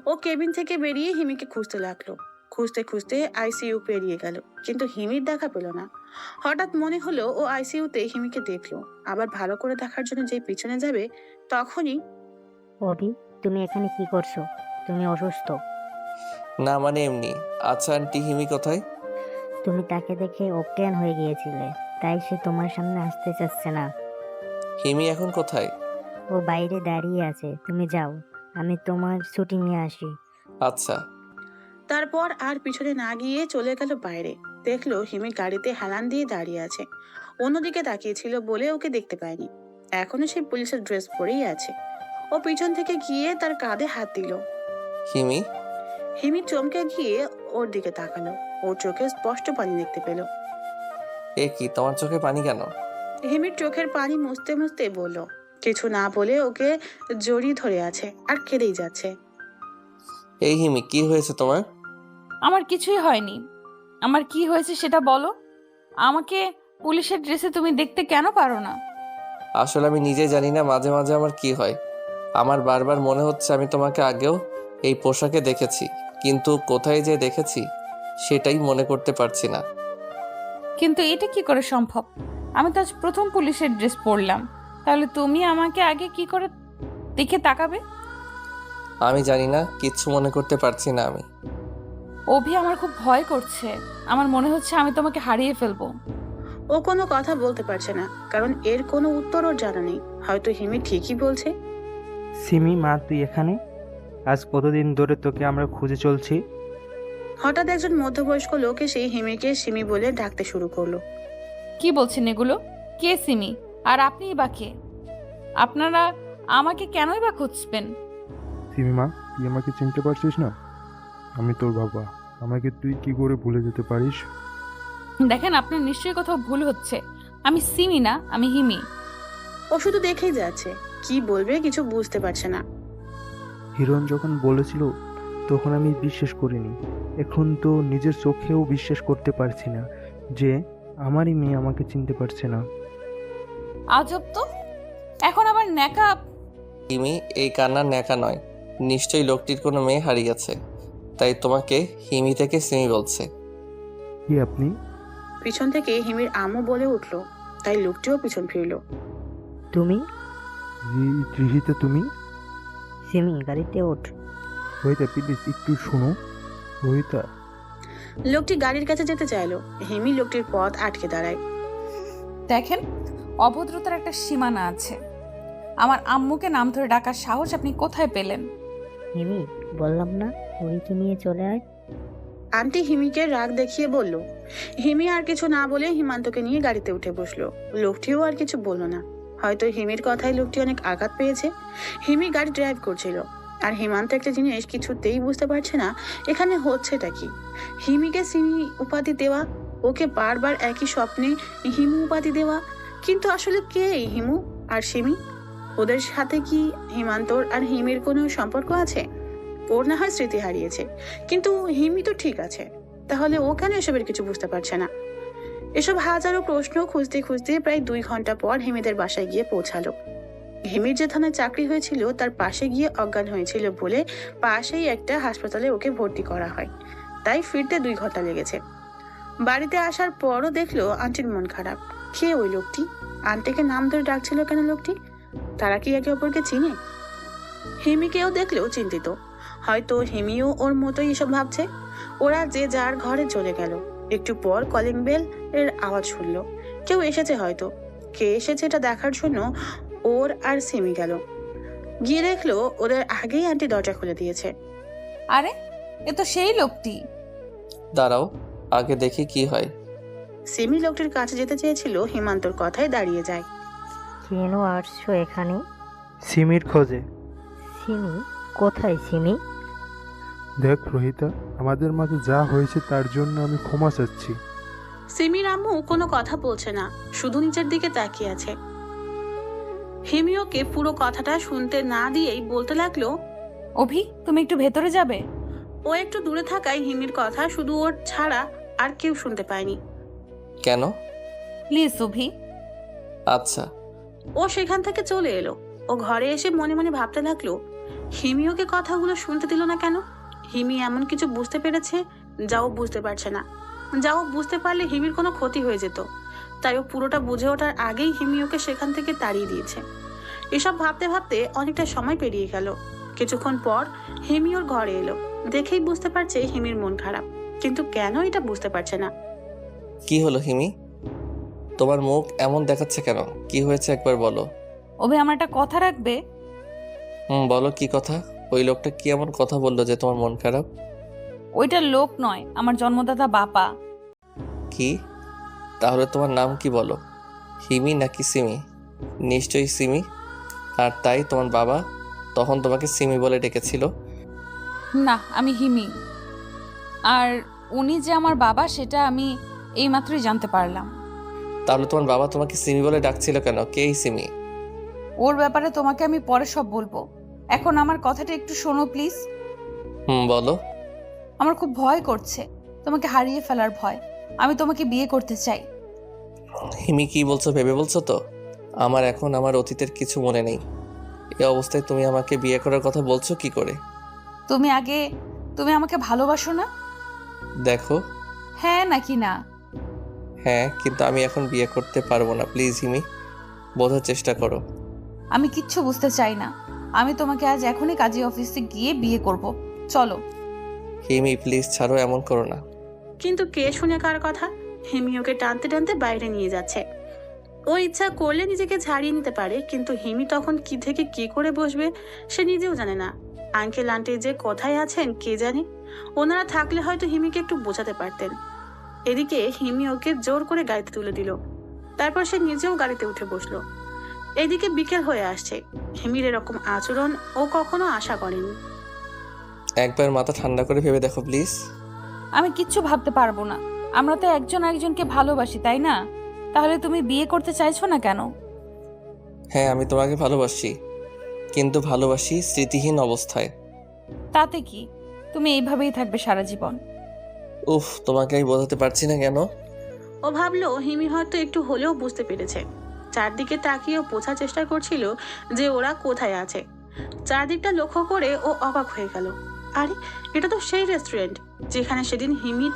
ও কেবিন থেকে বেরিয়ে হিমিকে খুঁজতে লাগলো। খুঁজতে খুঁজতে আইসিইউ পেরিয়ে গেল, কিন্তু হিমির দেখা পেল না। হঠাৎ মনে হলো ও আইসিইউতে হিমিকে দেখলো। আবার ভালো করে দেখার জন্য যে পিছনে যাবে, তখনই অভি, তুমি এখানে কি করছো? তুমি অসুস্থ? না মানে এমনি। আচ্ছা আন্টি, হিমি কোথায়? তুমি তাকে দেখে অজ্ঞান হয়ে গিয়েছিলে, তাই সে তোমার সামনে আসতে চাচ্ছে না। হিমি এখন কোথায়? ও বাইরে দাঁড়িয়ে আছে, তুমি যাও, আমি তোমার ছুটি নিয়ে আসি। আচ্ছা। তারপর আর পিছনে না গিয়ে চলে গেল বাইরে। দেখলো হিমি গাড়িতে হেলান দিয়ে দাঁড়িয়ে আছে। অন্যদিকে তাকিয়েছিল বলে ওকে দেখতে পায়নি। এখনো সে পুলিশের ড্রেস পরেই আছে। ও পিছন থেকে গিয়ে তার কাঁধে হাত দিল। হিমি? হিমি চমকে গিয়ে ওর দিকে তাকালো। ওর চোখে স্পষ্ট পানি দেখতে পেল। এ কি, তোমার চোখে পানি কেন? হিমির চোখের পানি মুছতে মুছতে বলল, কিছু না বলে ওকে জড়িয়ে ধরে আছে আর কেঁদেই যাচ্ছে। এই হিমি, কি হয়েছে তোমার? আমার কিছুই হয়নি। আমার কি হয়েছে সেটা বলো। আমাকে পুলিশের ড্রেসে তুমি দেখতে কেন পারো না? আসলে আমি নিজে জানি না মাঝে মাঝে আমার কি হয়। আমার বারবার মনে হচ্ছে আমি তোমাকে আগেও এই পোশাকে দেখেছি, কিন্তু কোথায় যে দেখেছি সেটাই মনে করতে পারছি না। কিন্তু এটা কি করে সম্ভব? আমি তো আজ প্রথম পুলিশের ড্রেস পরলাম, তাহলে তুমি আমাকে আগে কি করে দেখে তাকাবে? আমি জানি না, কিচ্ছু মনে করতে পারছি না আমি। অভি, আমার খুব ভয় করছে। আমার মনে হচ্ছে আমি তোমাকে হারিয়ে ফেলবো। ও কোনো কথা বলতে পারছে না, কারণ এর কোনো উত্তর ওর জানা নেই। হয়তো হিমি ঠিকই বলছে। সিমি, মা তুই এখানে? আজ কতদিন ধরে তোকে আমরা খুঁজে চলছি। হঠাৎ একজন মধ্যবয়স্ক লোক এসে হিমিকে সিমি বলে ডাকতে শুরু করলো। কি বলছেন এগুলো? কে সিমি? আর আপনিই বা কে? আপনারা আমাকে কেনই বা খুঁজবেন? সিমি মা, তুই আমাকে চিনতে পারছিস না? আমি তোর বাবা। আমাকে তুই কি করে ভুলে যেতে পারিস? দেখেন, আপনার নিশ্চয়ই কোথাও ভুল হচ্ছে। আমি সিমি না, আমি হিমি। ও শুধু দেখেই যাচ্ছে, কি বলবে কিছু বুঝতে পারছে না। হিরণ যখন বলেছিল তখন আমি বিশ্বাস করিনি। এখন তো নিজের চোখেও বিশ্বাস করতে পারছি না যে আমারই মেয়ে আমাকে চিনতে পারছে না। আজব তো, এখন আবার ন্যাকা। হিমি, এই কান্না ন্যাকা নয়। নিশ্চয়ই লোকটির কোনো মেয়ে হারিয়েছে, তাই তোমাকে হিমি থেকে সিমি বলছে। কি আপনি? পিছন থেকে হিমির আম্মু বলে উঠলো, তাই লোকটিও পিছন ফিরলো। তুমি? রিহিতা, তুমি? সিমি, গাড়িতে ওঠ। রোহিতা প্লিজ একটু শোনো। রোহিতা। লোকটি গাড়ির কাছে যেতে চাইলো। হিমি লোকটির পথ আটকে দাঁড়ায়। দেখেন, অভদ্রতার একটা সীমানা আছে। আমার আম্মুকে নাম ধরে ডাকার সাহস আপনি কোথায় পেলেন? হিমি, বললাম না ওইকে নিয়ে চলে আয়। আন্টি হিমিকে রাগ দেখিয়ে বলল। হিমি আর কিছু না বলে হিমান্তকে নিয়ে গাড়িতে উঠে বসলো। লোকটিও আর কিছু বললো না। হয়তো হিমির কথায় লোকটি অনেক আঘাত পেয়েছে। হিমি গাড়ি ড্রাইভ করছিল, আর হিমান্ত একটা জিনিস কিছুতেই বুঝতে পারছে না, এখানে হচ্ছেটা কি। হিমিকে সিমি উপাধি দেওয়া, ওকে বারবার একই স্বপ্নে হিমু উপাধি দেওয়া, কিন্তু আসলে কে এই হিমু আর সিমি? ওদের সাথে কি হিমান্তর আর হিমির কোনো সম্পর্ক আছে? ওর না হয় স্মৃতি হারিয়েছে, কিন্তু হিমি তো ঠিক আছে। তাহলে ও কেন এসবের কিছু বুঝতে পারছে না? এসব হাজারো প্রশ্ন খুঁজতে খুঁজতে প্রায় 2 ঘন্টা পর হিমিদের বাসায় গিয়ে পৌঁছালো। হিমির যে থানায় চাকরি হয়েছিল তার পাশে গিয়ে অজ্ঞান হয়েছিল বলে পাশেই একটা হাসপাতালে ওকে ভর্তি করা হয়, তাই ফিরতে 2 ঘন্টা লেগেছে। বাড়িতে আসার পরও দেখলো আন্টির মন খারাপ। কে ওই লোকটি? আন্টিকে নাম ধরে ডাকছিল কেন লোকটি? তারা কি একে অপরকে চিনে? হিমিকেও দেখলেও চিন্তিত। হয়তো হিমিও ওর মতোই এসব ভাবছে। ওরা যে যার ঘরে চলে গেল। একটু পর কলিং বেল এর আওয়াজ শুনলো। কেউ এসেছে হয়তো। কে এসেছে এটা দেখার জন্য ওর আর সিমি গেল। গিয়ে দেখলো ওদের আগেই আন্টি দরজা খুলে দিয়েছে। আরে এ তো সেই লোকটি। দাঁড়াও, আগে দেখি কি হয়। সিমি লোকটির কাছে যেতে চেয়েছিল, হিমান্তর কথায় দাঁড়িয়ে যায়। কেন আসছো এখানে? সিমির খোঁজে। সিমি? কোথায় সিমি? দেখ রোহিতা, আমাদের মাঝে যা হয়েছে তার জন্য আমি ক্ষমা চাচ্ছি। সিমির আম্মু কোনো কথা বলছে না, শুধু নিচের দিকে তাকিয়ে আছে। হিমিওকে পুরো কথাটা শুনতে না দিয়েই বলতে লাগলো, অভি তুমি একটু ভেতরে যাবে? ও একটু দূরে থাকায় হিমির কথা শুধু ওর ছাড়া আর কেউ শুনতে পায়নি। কেন? প্লিজ অভি। আচ্ছা। ও সেখান থেকে চলে এলো। ও ঘরে এসে মনে মনে ভাবতে লাগলো, হিমিওকে কথাগুলো শুনতে দিল না কেন? হিমি এমন কিছু বুঝতে পেরেছে যা ও বুঝতে পারছে না। যা ও বুঝতে পারলে হিমির কোনো ক্ষতি হয়ে যেত, তাই ও পুরোটা বুঝে ওঠার আগেই হিমিওকে সেখান থেকে তাড়িয়ে দিয়েছে। এসব ভাবতে ভাবতে অনেকটা সময় পেরিয়ে গেল। কিছুক্ষণ পর হিমি ওর ঘরে এলো। দেখেই বুঝতে পারছে হিমির মন খারাপ, কিন্তু কেন এটা বুঝতে পারছে না। কি হলো হিমি? তোমার মুখ এমন দেখাচ্ছে কেন? কি হয়েছে একবার বলো। অভি আমার একটা কথা রাখবে? বলো কি কথা? ওই লোকটা কি এমন কথা বললো যে তোমার মন খারাপ? ওইটা লোক নয়, আমার জন্মদাতা বাবা। কি? তাহলে তোমার নাম কি বলো? হিমি নাকি সিমি? নিশ্চয়ই সিমি। আর তাই তোমার বাবা তখন তোমাকে সিমি বলে ডেকেছিল? না, আমি হিমি। আর উনি যে আমার বাবা সেটা আমি এইমাত্রই জানতে পারলাম। তাহলে তোমার বাবা তোমাকে সিমি বলে ডাকছিল কেন? কে এই সিমি? ওর ব্যাপারে তোমাকে আমি পরে সব বলবো, এখন আমার কথাটা একটু শোনো প্লিজ। বলো। আমার খুব ভয় করছে, তোমাকে হারিয়ে ফেলার ভয়। আমি তোমাকে বিয়ে করতে চাই। হিমি কি বলছো ভেবে বলছো তো? আমার এখন আমার অতীতের কিছু মনে নেই। এই অবস্থায় তুমি আমাকে বিয়ে করার কথা বলছো কি করে? তুমি আমাকে ভালোবাসো না? দেখো। হ্যাঁ নাকি না? হ্যাঁ, কিন্তু আমি এখন বিয়ে করতে পারবো না। প্লিজ হিমি, বোঝার চেষ্টা করো। আমি কিচ্ছু বুঝতে চাই না। আমি তোমাকে আজ এখনই কাজী অফিসে গিয়ে বিয়ে করব। চলো। হিমি প্লিজ ছাড়ো, এমন করো না। কিন্তু কে শুনে কার কথা? হিমি ওকে টানতে টানতে বাইরে নিয়ে যাচ্ছে। ও ইচ্ছা করলে নিজেকে ছাড়িয়ে নিতে পারে, কিন্তু হিমি তখন কি থেকে কি করে বসবে সে নিজেও জানে না। আঙ্কেল আন্টি যে কোথায় আছেন কে জানে, ওনারা থাকলে হয়তো হিমিকে একটু বোঝাতে পারতেন। এদিকে হিমি ওকে জোর করে গাড়িতে তুলে দিল। তারপর সে নিজেও গাড়িতে উঠে বসলো। এদিকে বিকেল হয়ে আসছে। হিমির এরকম আচরণ ও কখনো আশা করেনি। একবার মাথা ঠান্ডা করে ভেবে দেখো প্লিজ। আমি কিচ্ছু ভাবতে পারবো না। আমরা তো একজন আরেকজনকে ভালোবাসি, তাই না? তাহলে তুমি বিয়ে করতে চাইছো না কেন? হ্যাঁ, আমি তোমাকে ভালোবাসি, কিন্তু ভালোবাসি স্মৃতিহীন অবস্থায়। তাতে কি? তুমি এইভাবেই থাকবে সারা জীবন। উফ, তোমাকে আমি বোঝাতে পারছি না কেন। ও ভাবলো হিমি হয়তো একটু হলেও বুঝতে পেরেছে। চারদিকে তাকিয়ে বোঝার চেষ্টা করছিল যে ওরা কোথায় আছে। চারদিকটা লক্ষ্য করে ও অবাক হয়ে গেল। আরে, এটা তো সেই রেস্টুরেন্ট যেখানে সেদিন হিমি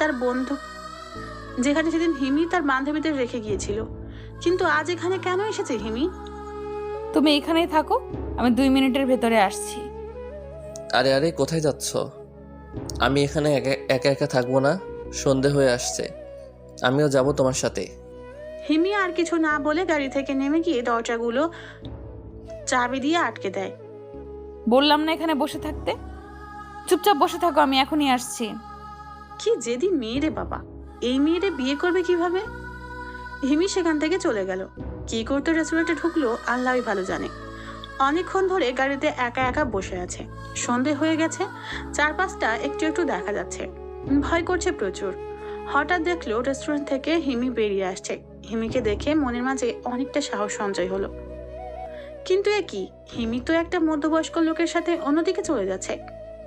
তার বান্ধবীদের রেখে গিয়েছিল। কিন্তু আজ এখানে কেন এসেছে হিমি? তুমি এখানেই থাকো, আমি 2 মিনিটের ভেতরে আসছি। আরে আরে, কোথায় যাচ্ছ? আমি এখানে একা একা থাকবো না। সন্ধে হয়ে আসছে, আমিও যাব তোমার সাথে। হিমি আর কিছু না বলে গাড়ি থেকে নেমে গিয়ে দরজাগুলো চাবি দিয়ে আটকে দেয়। বললাম না এখানে বসে থাকতে? চুপচাপ বসে থাকো, আমি এখনই আসছি। কি জেদি মেয়ে রে বাবা, এই মেয়েরে বিয়ে করবে কিভাবে? হিমি সেখান থেকে চলে গেল। কি করতে রেস্টুরেন্টে ঢুকলো আল্লাহই ভালো জানে। অনেকক্ষণ ধরে গাড়িতে একা একা বসে আছে। সন্ধে হয়ে গেছে, চারপাশটা একটু একটু দেখা যাচ্ছে। ভয় করছে প্রচুর। হঠাৎ দেখলো রেস্টুরেন্ট থেকে হিমি বেরিয়ে আসছে। হিমিকে দেখে মনের মাঝে অনেকটা সাহস সঞ্চয় হলো। কিন্তু এ কি, হিমি তো একটা মধ্যবয়স্ক লোকের সাথে অন্যদিকে চলে যাচ্ছে।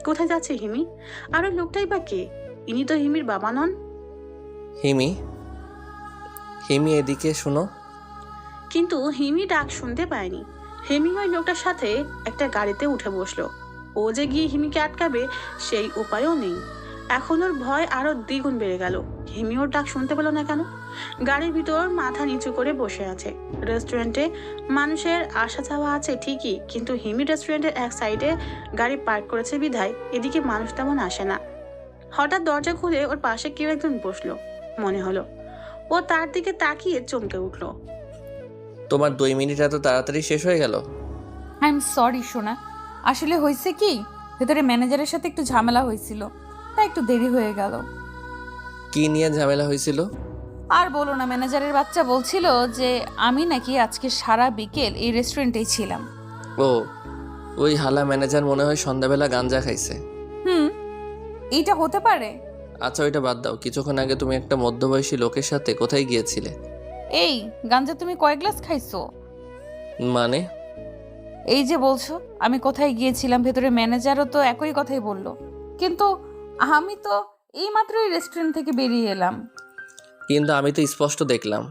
কোথায় যাচ্ছে হিমি? আর ওই লোকটাই বা কে? ইনি তো হিমির বাবা নন। হিমি, হিমি এদিকে শোনো। কিন্তু হিমি ডাক শুনতে পায়নি। হিমি ওই লোকটার সাথে একটা গাড়িতে উঠে বসলো। ও যে গিয়ে হিমিকে আটকাবে সেই উপায়ও নেই। এখন ওর ভয় আরো দ্বিগুণ বেড়ে গেল। হিমি ওর ডাক শুনতে পেল না কেন? গাড়ির ভিতর মাথা নিচু করে বসে আছে। রেস্টুরেন্টে মানুষের আসা যাওয়া আছে ঠিকই, কিন্তু হিমি রেস্টুরেন্টের এক সাইডে গাড়ি পার্ক করেছে বিধায় এদিকে মানুষ তেমন আসে না। হঠাৎ দরজা খুলে ওর পাশে কেউ একজন বসলো মনে হলো। ও তার দিকে তাকিয়ে চমকে উঠলো। তোমার 2 মিনিট এত তাড়াতাড়ি শেষ হয়ে গেল? আই এম সরি সোনা, আসলে হয়েছে কি, ভেতরে ম্যানেজারের সাথে একটু ঝামেলা হয়েছিল, তাই একটু দেরি হয়ে গেল। কি নিয়ে ঝামেলা হয়েছিল? আর বলো না, ম্যানেজারের বাচ্চা বলছিল যে আমি নাকি আজকে সারা বিকেল এই রেস্টুরেন্টেই ছিলাম। ও, ওই হালা ম্যানেজার মনে হয় সন্ধ্যাবেলা গাঞ্জা খাইছে। এইটা হতে পারে। আচ্ছা ওইটা বাদ দাও, কিছুক্ষণ আগে তুমি একটা মধ্যবয়সী লোকের সাথে কোথায় গিয়েছিলে? এই গাঞ্জা তুমি কয় গ্লাস খাইছো? মানে? এই যে বলছো আমি কোথায় গিয়েছিলাম, ভেতরে ম্যানেজারও তো একই কথাই বলল, কিন্তু আমি তো এইমাত্রই রেস্টুরেন্ট থেকে বেরিয়ে এলাম। কিন্তু আমি তো স্পষ্ট দেখলাম।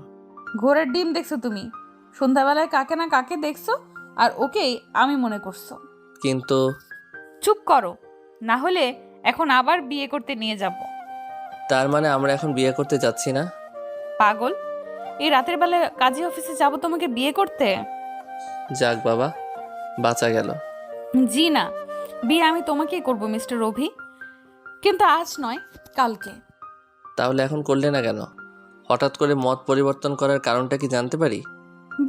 ঘোড়ার ডিম দেখছো তুমি, সন্ধ্যাবেলায় কাকে না কাকে দেখছো আর ওকেই আমি মনে করছো। কিন্তু চুপ করো, না হলে এখন আবার বিয়ে করতে নিয়ে যাব। তার মানে আমরা এখন বিয়ে করতে যাচ্ছি না? পাগল, এই রাতের বেলা কাজী অফিসে যাব তোমাকে বিয়ে করতে? যাক বাবা, বাঁচা গেল। জি না, বিয়ে আমি তোমাকেই করব মিস্টার রবি, কিন্তু আজ নয়, কালকে। তাহলে এখন করলে না কেন? হঠাৎ করে মত পরিবর্তন করার কারণটা কি জানতে পারি?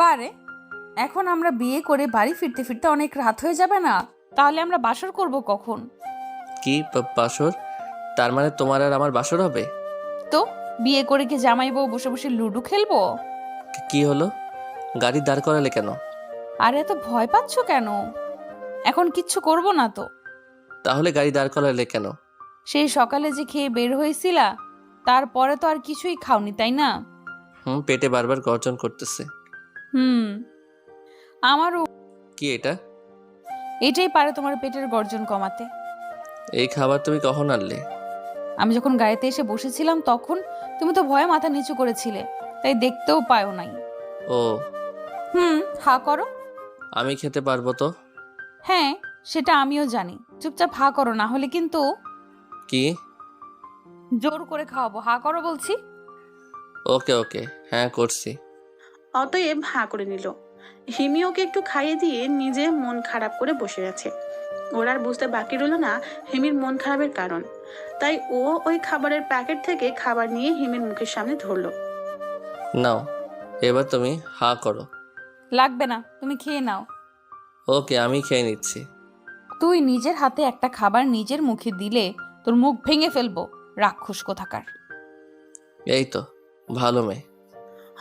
বারে, এখন আমরা বিয়ে করে বাড়ি ফিরতে ফিরতে অনেক রাত হয়ে যাবে না? তাহলে আমরা বাসর করব কখন? কি বাসর? তার মানে তোমার আর আমার বাসর হবে? তো বিয়ে করে কি জামাই বউ বসে বসে লুডো খেলবো? কি হলো, গাড়ি দাঁড় করালে কেন? আরে এত ভয় পাচ্ছ কেন? এখন কিচ্ছু করব না তো। তাহলে গাড়ি দাঁড় করালে কেন? সেই সকালে যে খেয়ে বের হয়েছিলা, তারপরে তো আর কিছুই খাওনি তাই না? পেটে বারবার গর্জন করতেছে। আমারও। কি এটা? এটাই পারে তোমার পেটের গর্জন কমাতে। এই খাবার তুমি কখন আনলে? আমি যখন গাড়িতে এসে বসেছিলাম তখন তুমি তো ভয়ে মাথা নিচু করেছিলে, তাই দেখতেও পাও নাই। ও হা করো। আমি খেতে পারবো তো? হ্যাঁ, সেটা আমিও জানি, চুপচাপ হা করো, না হলে কিন্তু কি? জোর করে খাওয়াবো। হা করো বলছি। ওকে ওকে, হ্যাঁ করছি। অতএব হা করে নিল। হিমি ওকে একটু খাইয়ে দিয়ে নিজে মন খারাপ করে বসে আছে। ওর আর বুঝতে বাকি রইল না হিমির মন খারাপের কারণ। তাই ও ওই খাবারের প্যাকেট থেকে খাবার নিয়ে হিমির মুখের সামনে ধরলো। নাও, এবার তুমি হা করো। লাগবে না, তুমি খেয়ে নাও। ওকে, আমি খেয়ে নিচ্ছি। তুই নিজের হাতে একটা খাবার নিজের মুখে দিলে তোর মুখ ভেঙে ফেলবো, রাক্ষস কোথাকার। এই তো ভালো মেয়ে।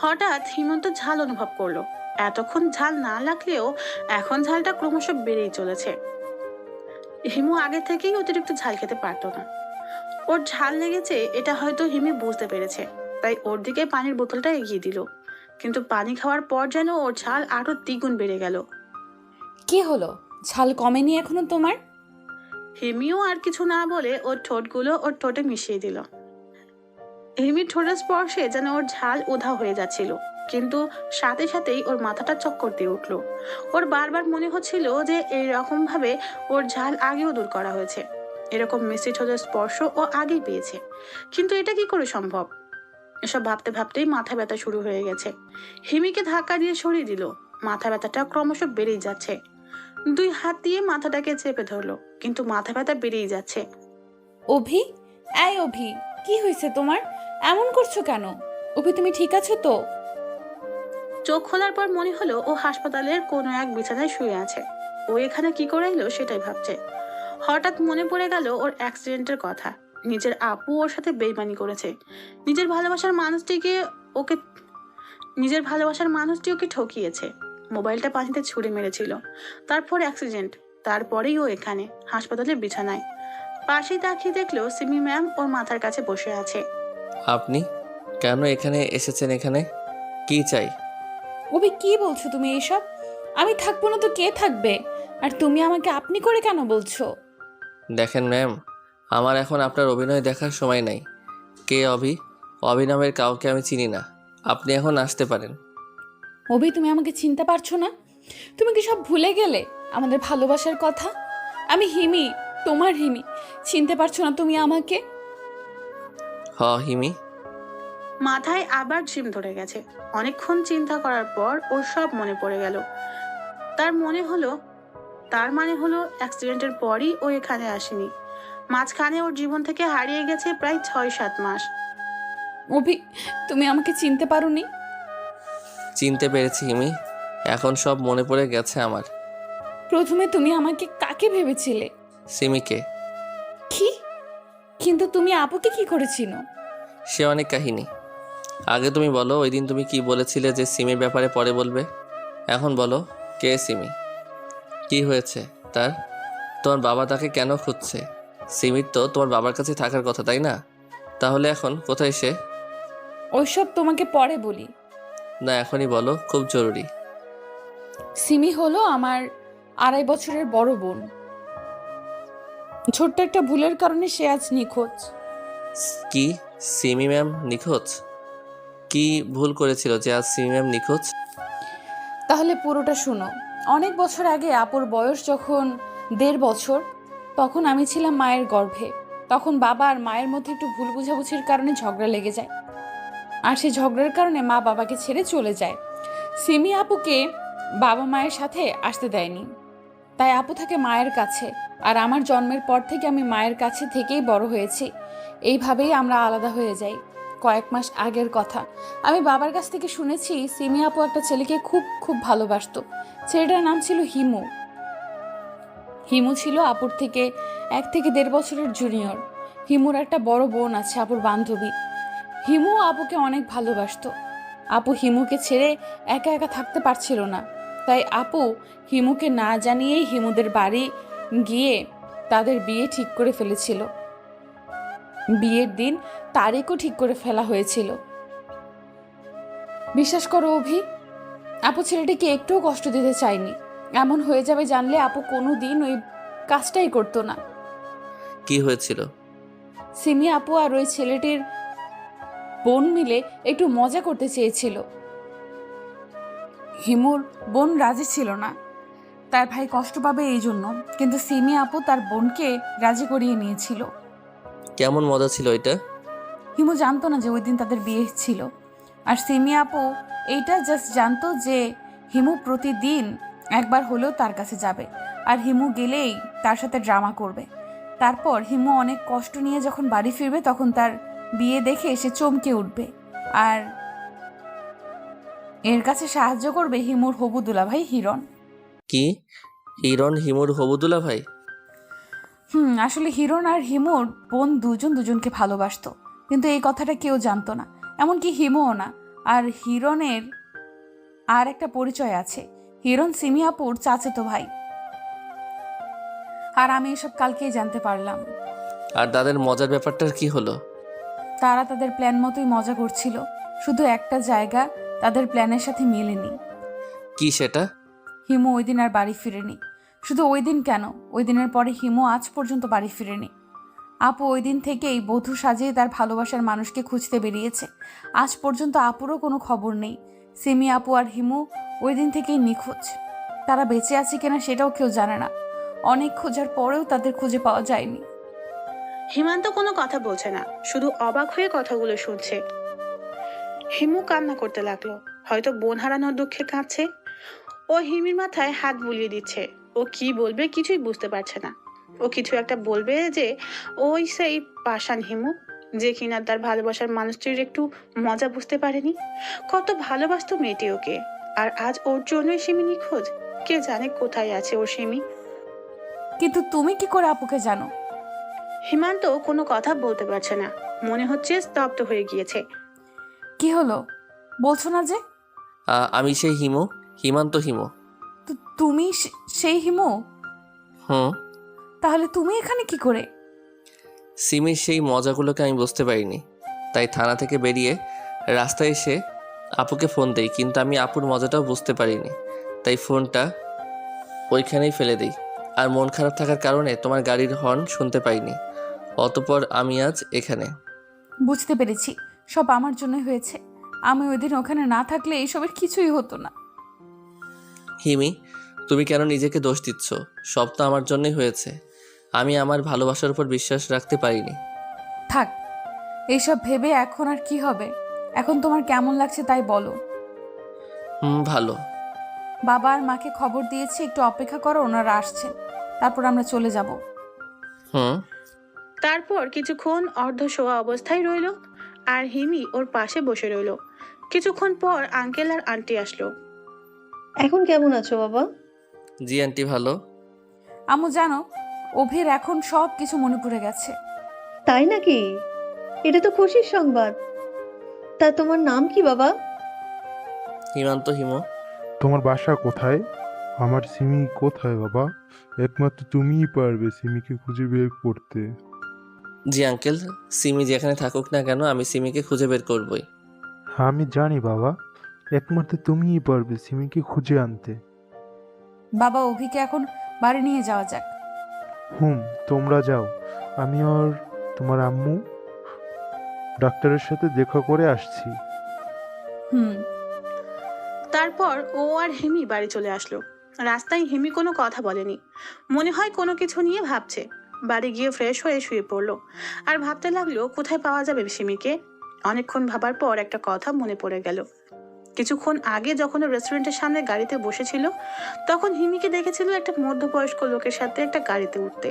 হঠাৎ হিমন্ত ঝাল অনুভব করলো। এতক্ষণ ঝাল না লাগলেও এখন ঝালটা ক্রমশ বেড়েই চলেছে। হিমু আগে থেকেই অতিরিক্ত ঝাল খেতে পারতো না। ওর ঝাল লেগেছে এটা হয়তো হিমি বুঝতে পেরেছে, তাই ওর দিকে পানির বোতলটা এগিয়ে দিল। কিন্তু পানি খাওয়ার পর যেন ওর ঝাল আরো দ্বিগুণ বেড়ে গেল। কি হলো, ঝাল কমেনি এখনো তোমার? হিমিও আর কিছু না বলে ওর ঠোঁটগুলো ওর ঠোঁটে মিশিয়ে দিল। হিমির ঠোঁটের স্পর্শে যেন ওর ঝাল উধাও হয়ে যাচ্ছিল, কিন্তু সাথে সাথেই ওর মাথাটা চক্কর দিয়ে উঠলো। ওর বারবার মনে হচ্ছিল যে এইরকম ভাবে ওর ঝাল আগেও দূর করা হয়েছে, এরকম মিষ্টি ঠোঁটের স্পর্শ ও আগেই পেয়েছে, কিন্তু এটা কি করে সম্ভব? এসব ভাবতে ভাবতেই মাথা ব্যথা শুরু হয়ে গেছে। হিমিকে ধাক্কা দিয়ে সরিয়ে দিল। মাথা ব্যথাটা ক্রমশ বেড়েই যাচ্ছে। 2 হাত দিয়ে মাথাটাকে চেপে ধরলো, কিন্তু মাথা ব্যথা বেড়েই যাচ্ছে। অভি, এই অভি, কি হয়েছে তোমার? এমন করছো কেন? অভি তুমি ঠিক আছো তো? চোখ খোলার পর মনে হলো ও হাসপাতালের কোনো এক বিছানায় শুয়ে আছে। ও এখানে কি করে এলো সেটাই ভাবছে। হঠাৎ মনে পড়ে গেল ওর অ্যাক্সিডেন্টের কথা। নিজের আপু ওর সাথে বেইমানি করেছে। নিজের ভালোবাসার মানুষটি ওকে ঠকিয়েছে। মোবাইলটা পানিতে ছুঁড়ে মেরেছিল। তারপর অ্যাক্সিডেন্ট, তারপরেই ও এখানে হাসপাতালের বিছানায়। পাশেই তাকিয়ে দেখলো সিমি ম্যাম ওর মাথার কাছে বসে আছে। আপনি কেন এখানে এসেছেন? এখানে কি চাই? অভি কি বলছো তুমি এইসব? আমি থাকবো না তো কে থাকবে? আর তুমি আমাকে আপনি করে কেন বলছো? দেখেন ম্যাম, আমার এখন আপনার অভিনয় দেখার সময় নাই। কে অভি? অভিনবের কাউকে আমি চিনি না। আপনি এখন আসতে পারেন। অভি তুমি আমাকে চিনতে পারছো না? তুমি কি সব ভুলে গেলে আমাদের ভালোবাসার কথা? আমি হিমি, তোমার হিমি। চিনতে পারছো না তুমি আমাকে? হিমি। মাথায় আবার ঝিম ধরে গেছে। অনেকক্ষণ চিন্তা করার পর ওর সব মনে পড়ে গেল। তার মানে হলো অ্যাক্সিডেন্টের পরই ও এখানে আসেনি। মাঝখানে ওর জীবন থেকে হারিয়ে গেছে প্রায় 6-7 মাস। অভি, তুমি আমাকে চিনতে পারোনি? চিনতে পেরেছি হিমি, এখন সব মনে পড়ে গেছে আমার। প্রথমে তুমি আমাকে কাকে ভেবেছিলে? সিমিকে। কি? কিন্তু তুমি আপুকে কি করেছিল? সে অনেক কাহিনী। আগে তুমি বলো, ওই দিন তুমি কি বলেছিলে যে সিমির ব্যাপারে পরে বলবে। এখন বলো, কে সিমি? কি হয়েছে তার? তোমার বাবা তাকে কেন খুঁজছে? সিমির তো তোমার বাবার কাছে থাকার কথা, তাই না? তাহলে এখন কোথায় সে? ওইসব তোমাকে পরে বলি। না, এখনই বলো, খুব জরুরি। সিমি হলো আমার 2.5 বছরের বড় বোন। ছোট্ট একটা ভুলের কারণে সে আজ নিখোঁজ। কি? সিমি ম্যাম নিখোঁজ? কি ভুল করেছিল যে আজ সিমি ম্যাম নিখোঁজ? তাহলে পুরোটা শুনো। অনেক বছর আগে আপুর বয়স যখন 1.5 বছর, তখন আমি ছিলাম মায়ের গর্ভে। তখন বাবা আর মায়ের মধ্যে একটু ভুল বোঝাবুঝির কারণে ঝগড়া লেগে যায়, আর সেই ঝগড়ার কারণে মা বাবাকে ছেড়ে চলে যায়। সিমি আপুকে বাবা মায়ের সাথে আসতে দেয়নি, তাই আপু থাকে মায়ের কাছে। আর আমার জন্মের পর থেকে আমি মায়ের কাছে থেকেই বড় হয়েছি। এইভাবেই আমরা আলাদা হয়ে যাই। কয়েক মাস আগের কথা, আমি বাবার কাছ থেকে শুনেছি সিমি আপু একটা ছেলেকে খুব খুব ভালোবাসতো। ছেলেটার নাম ছিল হিমু। হিমু ছিল আপুর থেকে 1 থেকে 1.5 বছরের জুনিয়র। হিমুর একটা বড় বোন আছে, আপুর বান্ধবী। হিমু আপুকে অনেক ভালোবাসতো। আপু হিমুকে ছেড়ে একা একা থাকতে পারছিল না, তাই আপু হিমুকে না জানিয়েই হিমুদের বাড়ি গিয়ে তাদের বিয়ে ঠিক করে ফেলেছিল। বিয়ের দিন তারিখও ঠিক করে ফেলা হয়েছিল। বিশ্বাস করো অভি, আপু ছেলেটিকে একটুও কষ্ট দিতে চায়নি। এমন হয়ে যাবে জানলে আপু কোনো দিন ওই কাজটাই করতো না। কি হয়েছিল? সিমি আপু আর ওই ছেলেটির বোন মিলে একটু মজা করতে চেয়েছিল। হিমুর বোন রাজি ছিল না, তার ভাই কষ্ট পাবে এই জন্য। কিন্তু সিমি আপু তার বোনকে রাজি করিয়ে নিয়েছিল। কেমন মজা ছিল এটা? হিমু জানতো না যে ওই দিন তাদের বিয়ে ছিল। আর সিমি আপু এইটা জাস্ট জানতো যে হিমু প্রতিদিন একবার হলেও তার কাছে যাবে, আর হিমু গেলেই তার সাথে ড্রামা করবে। তারপর হিমু অনেক কষ্ট নিয়ে যখন বাড়ি ফিরবে, তখন তার বিয়ে দেখে সে চমকে উঠবে, আর এর কাছে সাহায্য করবে হিমুর হবু দুলাভাই হিরণ। কি? হিরণ হিমুর হবুদুলা ভাই? আসলে হিরণ আর হিমুর বোন দুজনকে ভালোবাসতো, কিন্তু এই কথাটা কেউ জানতো না, এমনকি হিমুও না। আর হিরণের আর একটা পরিচয় আছে, হিরণ সিমি আপুর চাচাতো ভাই। আর আমি এসব কালকেই জানতে পারলাম। আর তাদের মজার ব্যাপারটার কি হলো? তারা তাদের প্ল্যান মতোই মজা করছিল, শুধু একটা জায়গা তাদের প্ল্যানের সাথে মেলেনি। কি সেটা? হিমু ওই দিন আর বাড়ি ফিরেনি। শুধু ওই দিন কেন, ওই দিনের পরে হিমু আজ পর্যন্ত বাড়ি ফিরেনি। আপু ওই দিন থেকেই বধূ সাজিয়ে তার ভালোবাসার মানুষকে খুঁজতে বেরিয়েছে। আজ পর্যন্ত আপুরও কোনো খবর নেই। সিমি আপু আর হিমু ওই দিন থেকেই নিখোঁজ। তারা বেঁচে আছে কিনা সেটাও কেউ জানে না। অনেক খোঁজার পরেও তাদের খুঁজে পাওয়া যায়নি। হিমান্ত কোনো কথা বলছে না, শুধু অবাক হয়ে কথাগুলো শুনছে। হিমু কান্না করতে লাগলো, হয়তো বোন হারানোর দুঃখে কাঁদছে। ও হিমির মাথায় হাত বুলিয়ে দিচ্ছে। ও কি বলবে কিছুই বুঝতে পারছে না। ও কিছু একটা বলবে যে ওই সেই পাষাণ হিমু, যে কিনা তার ভালোবাসার মানুষটির একটু মজা বুঝতে পারেনি। কত ভালোবাসতো মেয়েটি ওকে, আর আজ ওর জন্যই সিমি নিখোঁজ। কে জানে কোথায় আছে ওর সিমি। কিন্তু তুমি কি করে আপুকে জানো? হিমান্ত কোনো কথা বলতে পারছে না, মনে হচ্ছে স্তব্ধ হয়ে গিয়েছে। কি হলো বলছো না যে? আমি সেই হিমু, হিমান্ত হিমু। তুমি সেই হিমু? তাহলে তুমি এখানে কি করে? সিমির সেই মজাগুলোকে আমি বুঝতে পারিনি, তাই থানা থেকে বেরিয়ে রাস্তায় এসে আপুকে ফোন দেই। কিন্তু আমি আপুর মজাটাও বুঝতে পারিনি, তাই ফোনটা ওইখানেই ফেলে দিই। আর মন খারাপ থাকার কারণে তোমার গাড়ির হর্ন শুনতে পাইনি। অতঃপর আমি আজ এখানে। বুঝতে পেরেছি, সব আমার জন্য হয়েছে। আমি ওই দিন ওখানে না থাকলে এইসবের কিছুই হতো না। হিমি, তুমি কেন নিজেকে দোষ দিচ্ছ? সব তো আমার জন্যই হয়েছে। আমি আমার ভালোবাসার উপর বিশ্বাস রাখতে পারিনি। থাক, এইসব ভেবে এখন আর কি হবে? এখন তোমার কেমন লাগছে তাই বলো। ভালো। বাবা আর মাকে খবর দিয়েছি, একটু অপেক্ষা করো, ওনারা আসছেন, তারপর আমরা চলে যাব। তারপর কিছুক্ষণ অর্ধশোয়া অবস্থায় রইল আর হিমি ওর পাশে বসে রইল। কিছুক্ষণ পর আঙ্কেল আর আন্টি আসলো। এখন কেমন আছো বাবা? জি আন্টি, ভালো। আম্মু জানো, অভির এখন সব কিছু মনে পড়ে গেছে। তাই নাকি? এটা তো খুশির সংবাদ। তা তোমার নাম কি বাবা? হিমান্ত, হিমো। তোমার বাসা কোথায়? আমার সিমি কোথায় বাবা? একমাত্র তুমিই পারবে সিমিকে খুঁজে বের করতে। জি আঙ্কেল, সিমি যেখানে থাকুক না কেন আমি সিমিকে খুঁজে বের করবই। আমি জানি বাবা, একমাত্র তুমিই পারবে সিমিকে খুঁজে আনতে। বাবা, অভিকে এখন বাড়ি নিয়ে যাওয়া যাক। তোমরা যাও, আমি আর তোমার আম্মু ডাক্তারের সাথে দেখা করে আসছি। তারপর ও আর হিমি বাড়ি চলে আসলো। রাস্তায় হিমি কোনো কথা বলেনি, মনে হয় কোনো কিছু নিয়ে ভাবছে। বাড়ি গিয়ে ফ্রেশ হয়ে শুয়ে পড়লো আর ভাবতে লাগলো কোথায় পাওয়া যাবে সিমিকে। অনেকক্ষণ ভাবার পর একটা কথা মনে পড়ে গেল। কিছুক্ষণ আগে যখন ও রেস্টুরেন্টের সামনে গাড়িতে বসেছিল তখন হিমিকে দেখেছিল একটা মধ্যবয়স্ক লোকের সাথে একটা গাড়িতে উঠতে,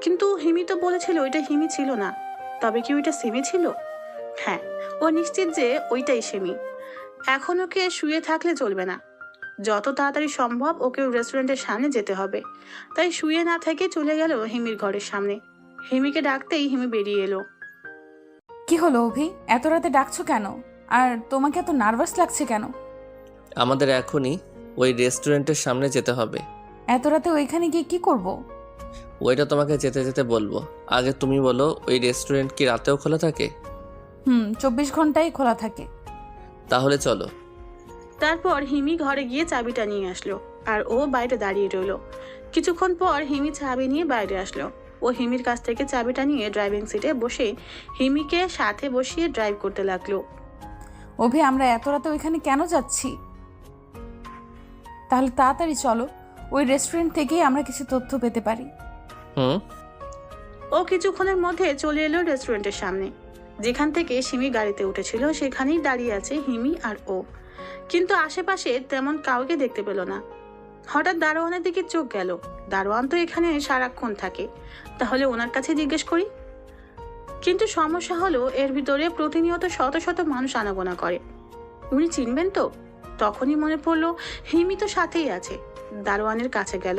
কিন্তু হিমি তো বলেছিল ওইটা হিমি ছিল না। তবে কি ওইটা সিমি ছিল? হ্যাঁ, ও নিশ্চিত যে ওইটাই সিমি। এখন ওকে শুয়ে থাকলে চলবে না, যত তাড়াতাড়ি সম্ভব ওকে রেস্টুরেন্টের সামনে যেতে হবে। তাই শুয়ে না থেকে চলে গেল হিমির ঘরের সামনে। হিমিকে ডাকতেই হিমি বেরিয়ে এলো। কি হলো অভি, এত রাতে ডাকছো কেন? আর তোমাকে এত নার্ভাস লাগছে কেন? আমাদের এখনই ওই রেস্টুরেন্টের সামনে যেতে হবে। এত রাতে ওইখানে গিয়ে কি করব? ওইটা তোমাকে যেতে যেতে বলবো। আগে তুমি বলো, ওই রেস্টুরেন্ট কি রাতেও খোলা থাকে? 24 ঘন্টাই খোলা থাকে। তাহলে চলো। তারপর হিমি ঘরে গিয়ে চাবিটা নিয়ে আসলো আর ও বাইরে দাঁড়িয়ে রইল। কিছুক্ষণ পর হিমি চাবি নিয়ে বাইরে আসলো। ও হিমির কাছ থেকে চাবিটা নিয়ে ড্রাইভিং সিটে বসে হিমিকে সাথে বসিয়ে ড্রাইভ করতে লাগলো। অভি, আমরা এত রাতে ওইখানে কেন যাচ্ছি? তাহলে তাড়াতাড়ি চলো, ওই রেস্টুরেন্ট থেকেই আমরা কিছু তথ্য পেতে পারি। ও কিছুক্ষণের মধ্যে চলে এলো রেস্টুরেন্টের সামনে। যেখান থেকে সিমি গাড়িতে উঠেছিল সেখানেই দাঁড়িয়ে আছে হিমি আর ও, কিন্তু আশেপাশে তেমন কাউকে দেখতে পেল না। হঠাৎ দারোয়ানের দিকে চোখ গেল। দারোয়ান তো এখানে সারাক্ষণ থাকে, তাহলে ওনার কাছে জিজ্ঞেস করি। কিন্তু সমস্যা হলো এর ভিতরে প্রতিনিয়ত শত শত মানুষ আনাগোনা করে, উনি চিনবেন তো? তখনই মনে পড়লো হিমি তো সাথেই আছে। দারোয়ানের কাছে গেল।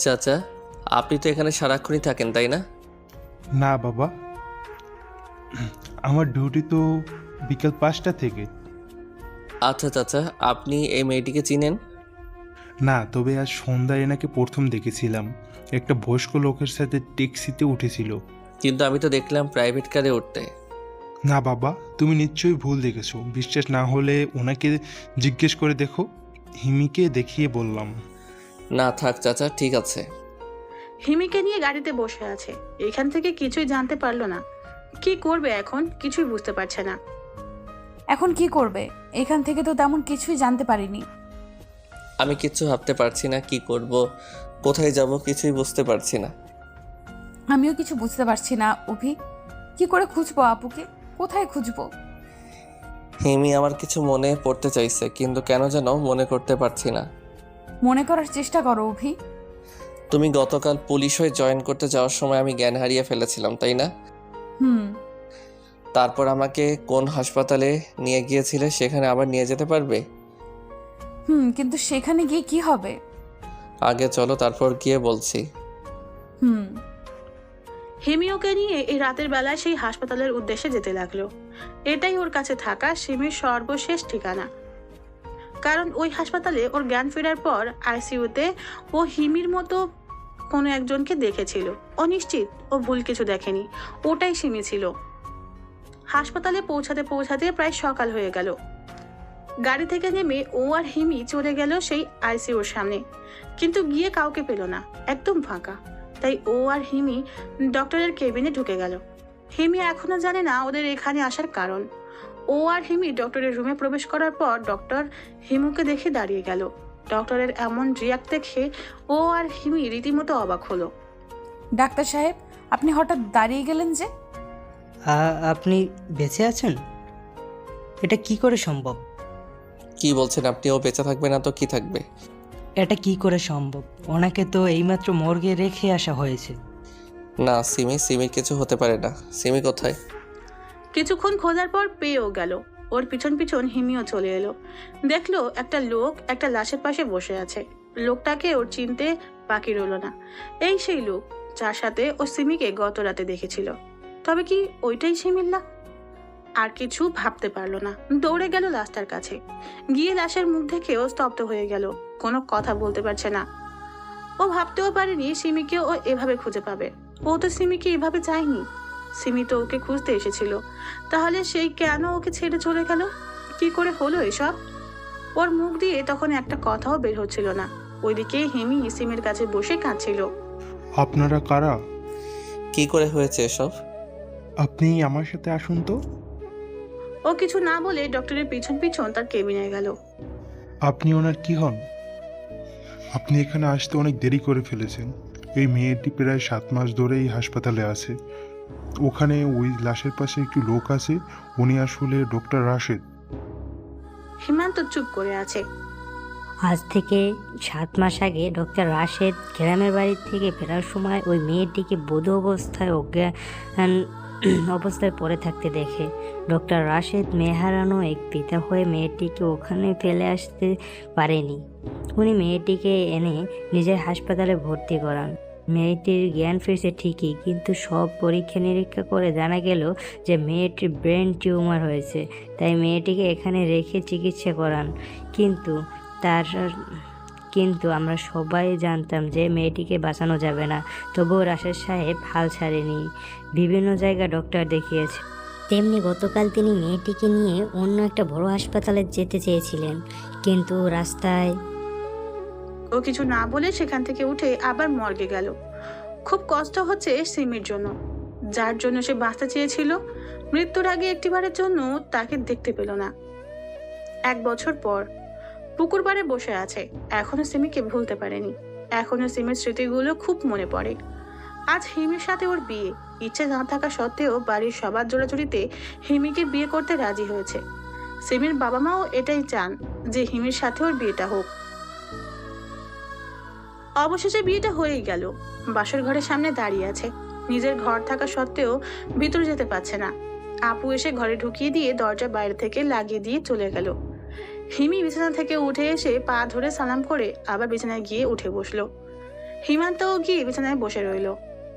চাচা, আপনি তো এখানে সারাক্ষণই থাকেন তাই না? না বাবা, আমার ডিউটি তো বিকেল 5টা থেকে। আচ্ছা চাচা, আপনি এই মেয়েটিকে চিনেন? না, তবে আজ সন্ধ্যায় এনাকে প্রথম দেখেছিলাম। একটা বয়স্ক লোকের সাথে ট্যাক্সিতে উঠেছিল। কিন্তু আমি তো দেখলাম প্রাইভেট কারে উঠতে। না বাবা, তুমি নিশ্চয়ই ভুল দেখেছো। বিশ্বাস না হলে ওনাকে জিজ্ঞেস করে দেখো। হিমিকে দেখিয়ে বললাম। না থাক চাচা, ঠিক আছে। হিমিকে নিয়ে গাড়িতে বসে আছে, এখান থেকে কিছুই জানতে পারলো না। কি করবে এখন কিছুই বুঝতে পারছে না। এখন কি করবে? এখান থেকে তো তেমন কিছুই জানতে পারিনি। আমি কিচ্ছু ভাবতে পারছি না, কি করব, কোথায় যাব, কিছুই বুঝতে পারছি না। আমিও কিছু বুঝতে পারছি না অভি, কি করে খুঁজবো আপুকে? কোথায় খুঁজবো? হিমি আমার কিছু মনে পড়তে চাইছে, কিন্তু কেন যেন মনে করতে পারছি না। মনে করার চেষ্টা করো অভি। তুমি গতকাল পুলিশ হয়ে জয়েন করতে যাওয়ার সময় আমি জ্ঞান হারিয়ে ফেলেছিলাম তাই না? তারপর আমাকে কোন হাসপাতালে নিয়ে গিয়েছিলে সেখানে আবার নিয়ে যেতে পারবে? কিন্তু সেখানে গিয়ে কি হবে? আগে চলো, তারপর গিয়ে বলছি। হিমিওকে নিয়ে এই রাতের বেলায় সেই হাসপাতালের উদ্দেশ্যে যেতে লাগলো। এটাই ওর কাছে থাকা সিমির সর্বশেষ ঠিকানা। কারণ ওই হাসপাতালে ওর জ্ঞান ফেরার পর আইসিইউতে ও হিমির মতো কোনো একজনকে দেখেছিল। ও নিশ্চিত ও ভুল কিছু দেখেনি, ওটাই সিমি ছিল। হাসপাতালে পৌঁছাতে পৌঁছাতে প্রায় সকাল হয়ে গেল। গাড়ি থেকে নেমে ও আর হিমি চলে গেল সেই আইসিইউর সামনে, কিন্তু গিয়ে কাউকে পেল না, একদম ফাঁকা। তাই ও আর হিমি ডক্টরের কেবিনে ঢুকে গেল। হিমি এখনো জানে না ওদের এখানে আসার কারণ। ও আর হিমি ডক্টরের রুমে প্রবেশ করার পর ডক্টর হিমুকে দেখে দাঁড়িয়ে গেল। ডক্টরের এমন রিয়াক্ট দেখে ও আর হিমি রীতিমতো অবাক হলো। ডাক্তার সাহেব, আপনি হঠাৎ দাঁড়িয়ে গেলেন যে? আপনি বেঁচে আছেন? এটা কি করে সম্ভব? কি বলছেন আপনি? ও বেঁচে থাকবে না তো কি থাকবে? এটা কি করে সম্ভব? ওনাকে তো এইমাত্র মর্গে রেখে আসা হয়েছে। না সিমির কিছু হতে পারে না। সিমি কোথায়? কিছুক্ষণ খোঁজার পর পেয়েও গেল। ওর পিছন পিছন হিমিও চলে এলো। দেখলো একটা লোক একটা লাশের পাশে বসে আছে। লোকটাকে ওর চিনতে বাকি রইল না। এই সেই লোক যার সাথে ও সিমিকে গত রাতে দেখেছিল। তবে কি ওইটাই সিমিল্লা? আর কিছু ভাবতে পারলো না, দৌড়ে গেল লাশটার কাছে। গিয়ে লাশের মুখ দেখে ও স্তব্ধ হয়ে গেল, কোনো কথা বলতে পারছে না। ও ভাবতেও পারেনি সিমিকে ও এভাবে খুঁজে পাবে। ও তো সিমিকে এভাবে চায়নি। সিমি তো ওকে খুঁজতে এসেছিল, তাহলে সেই কেন ওকে ছেড়ে চলে গেল? কি করে হলো এসব? ওর মুখ দিয়ে তখন একটা কথাও বের হচ্ছিল না। ওইদিকে হিমি সিমির কাছে বসে কাঁদছিল। আপনারা কারা? কি করে হয়েছে এসব? আপনি আমার সাথে আসুন তো। ও কিছু না বলে ডক্টরের পিছন পিছন তার কেবিনে গেল। আপনি ওনার কি হন? আপনি এখানে আসতে অনেক দেরি করে ফেলেছেন। এই মেয়েটি প্রায় 7 মাস ধরে এই হাসপাতালে আছে। ওখানে ওই লাশের পাশে একটি লোক আছে, উনি আসলে ডক্টর রাশেদ। হিমান্ত চুপ করে আছে। আজ থেকে 7 মাস আগে ডক্টর রাশেদ গ্রামের বাড়ি থেকে ফেরার সময় ওই মেয়েটিকে বোধ অবস্থায় অজ্ঞান অবস্থায় পড়ে থাকতে দেখে। ডক্টর রাশেদ মেয়ে হারানো এক পিতা হয়ে মেয়েটিকে ওখানে ফেলে আসতে পারেনি। উনি মেয়েটিকে এনে নিজের হাসপাতালে ভর্তি করান। মেয়েটির জ্ঞান ফিরছে ঠিকই, কিন্তু সব পরীক্ষা নিরীক্ষা করে জানা গেল যে মেয়েটির ব্রেন টিউমার হয়েছে। তাই মেয়েটিকে এখানে রেখে চিকিৎসা করান। কিন্তু আমরা সবাই জানতাম যে মেয়েটিকে বাঁচানো যাবে না। তবুও রাশেদ সাহেব হাল ছাড়েনি, বিভিন্ন জায়গায় ডক্টর দেখিয়েছে। তেমনি গতকাল তিনি মেয়েটিকে নিয়ে অন্য একটা বড় হাসপাতালে যেতে চেয়েছিলেন, কিন্তু রাস্তায় ও কিছু না বলে সেখান থেকে উঠে আবার মর্গে গেল। খুব কষ্ট হচ্ছে সিমির জন্য, যার জন্য সে বাঁচতে চেয়েছিল। মৃত্যুর আগে একটিবারের জন্য তাকে দেখতে পেল না। 1 বছর পর পুকুর পাড়ে বসে আছে। এখনো সিমিকে ভুলতে পারেনি। এখনো সিমির স্মৃতিগুলো খুব মনে পড়ে। আজ হিমির সাথে ওর বিয়ে। ইচ্ছে না থাকা সত্ত্বেও বাড়ির সবার জোড়াজুড়িতে হিমিকে বিয়ে করতে রাজি হয়েছে। সিমির বাবা মাও এটাই চান যে হিমির সাথে ওর বিয়েটা হোক। অবশেষে বিয়েটা হয়েই গেল। বাসর ঘরের সামনে দাঁড়িয়ে আছে। নিজের ঘর থাকা সত্ত্বেও ভিতরে যেতে পারছে না। আপু এসে ঘরে ঢুকিয়ে দিয়ে দরজা বাইরে থেকে লাগিয়ে দিয়ে চলে গেল। হিমি বিছানা থেকে উঠে এসে পা ধরে সালাম করে আবার বিছানায় গিয়ে উঠে বসলো। হিমান্তও গিয়ে বিছানায় বসে রইল।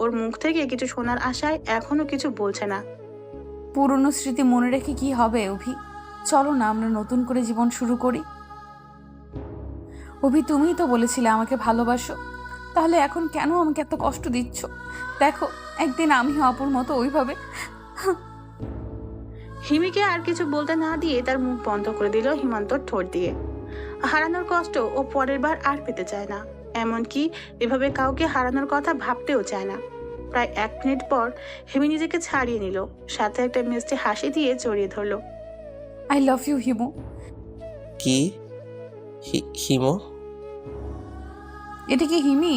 ওর মুখ থেকে কিছু শোনার আশায় এখনো কিছু বলছে না। পুরনো স্মৃতি মনে রেখে কি হবে অভি? চলো না আমরা নতুন করে জীবন শুরু করি। অভি, তুমিই তো বলেছিলে আমাকে ভালোবাসো, তাহলে এখন কেন আমাকে এত কষ্ট দিচ্ছ? দেখো, একদিন আমিও অপুর মতো ওইভাবে। হিমিকে আর কিছু বলতে না দিয়ে তার মুখ বন্ধ করে দিল হিমান্তর ঠোঁট দিয়ে। হারানোর কষ্ট ও পরের বার আর পেতে চায় না, এমনকি এভাবে কাউকে হারানোর কথা ভাবতেও চায় না। প্রায় 1 মিনিট পর হিমি নিজেকে ছাড়িয়ে নিল, সাথে একটা মিষ্টি হাসি দিয়ে জড়িয়ে ধরলো। I love you Himu. কি? হিমো? এটা কি হিমি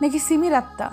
নাকি সিমির আত্মা?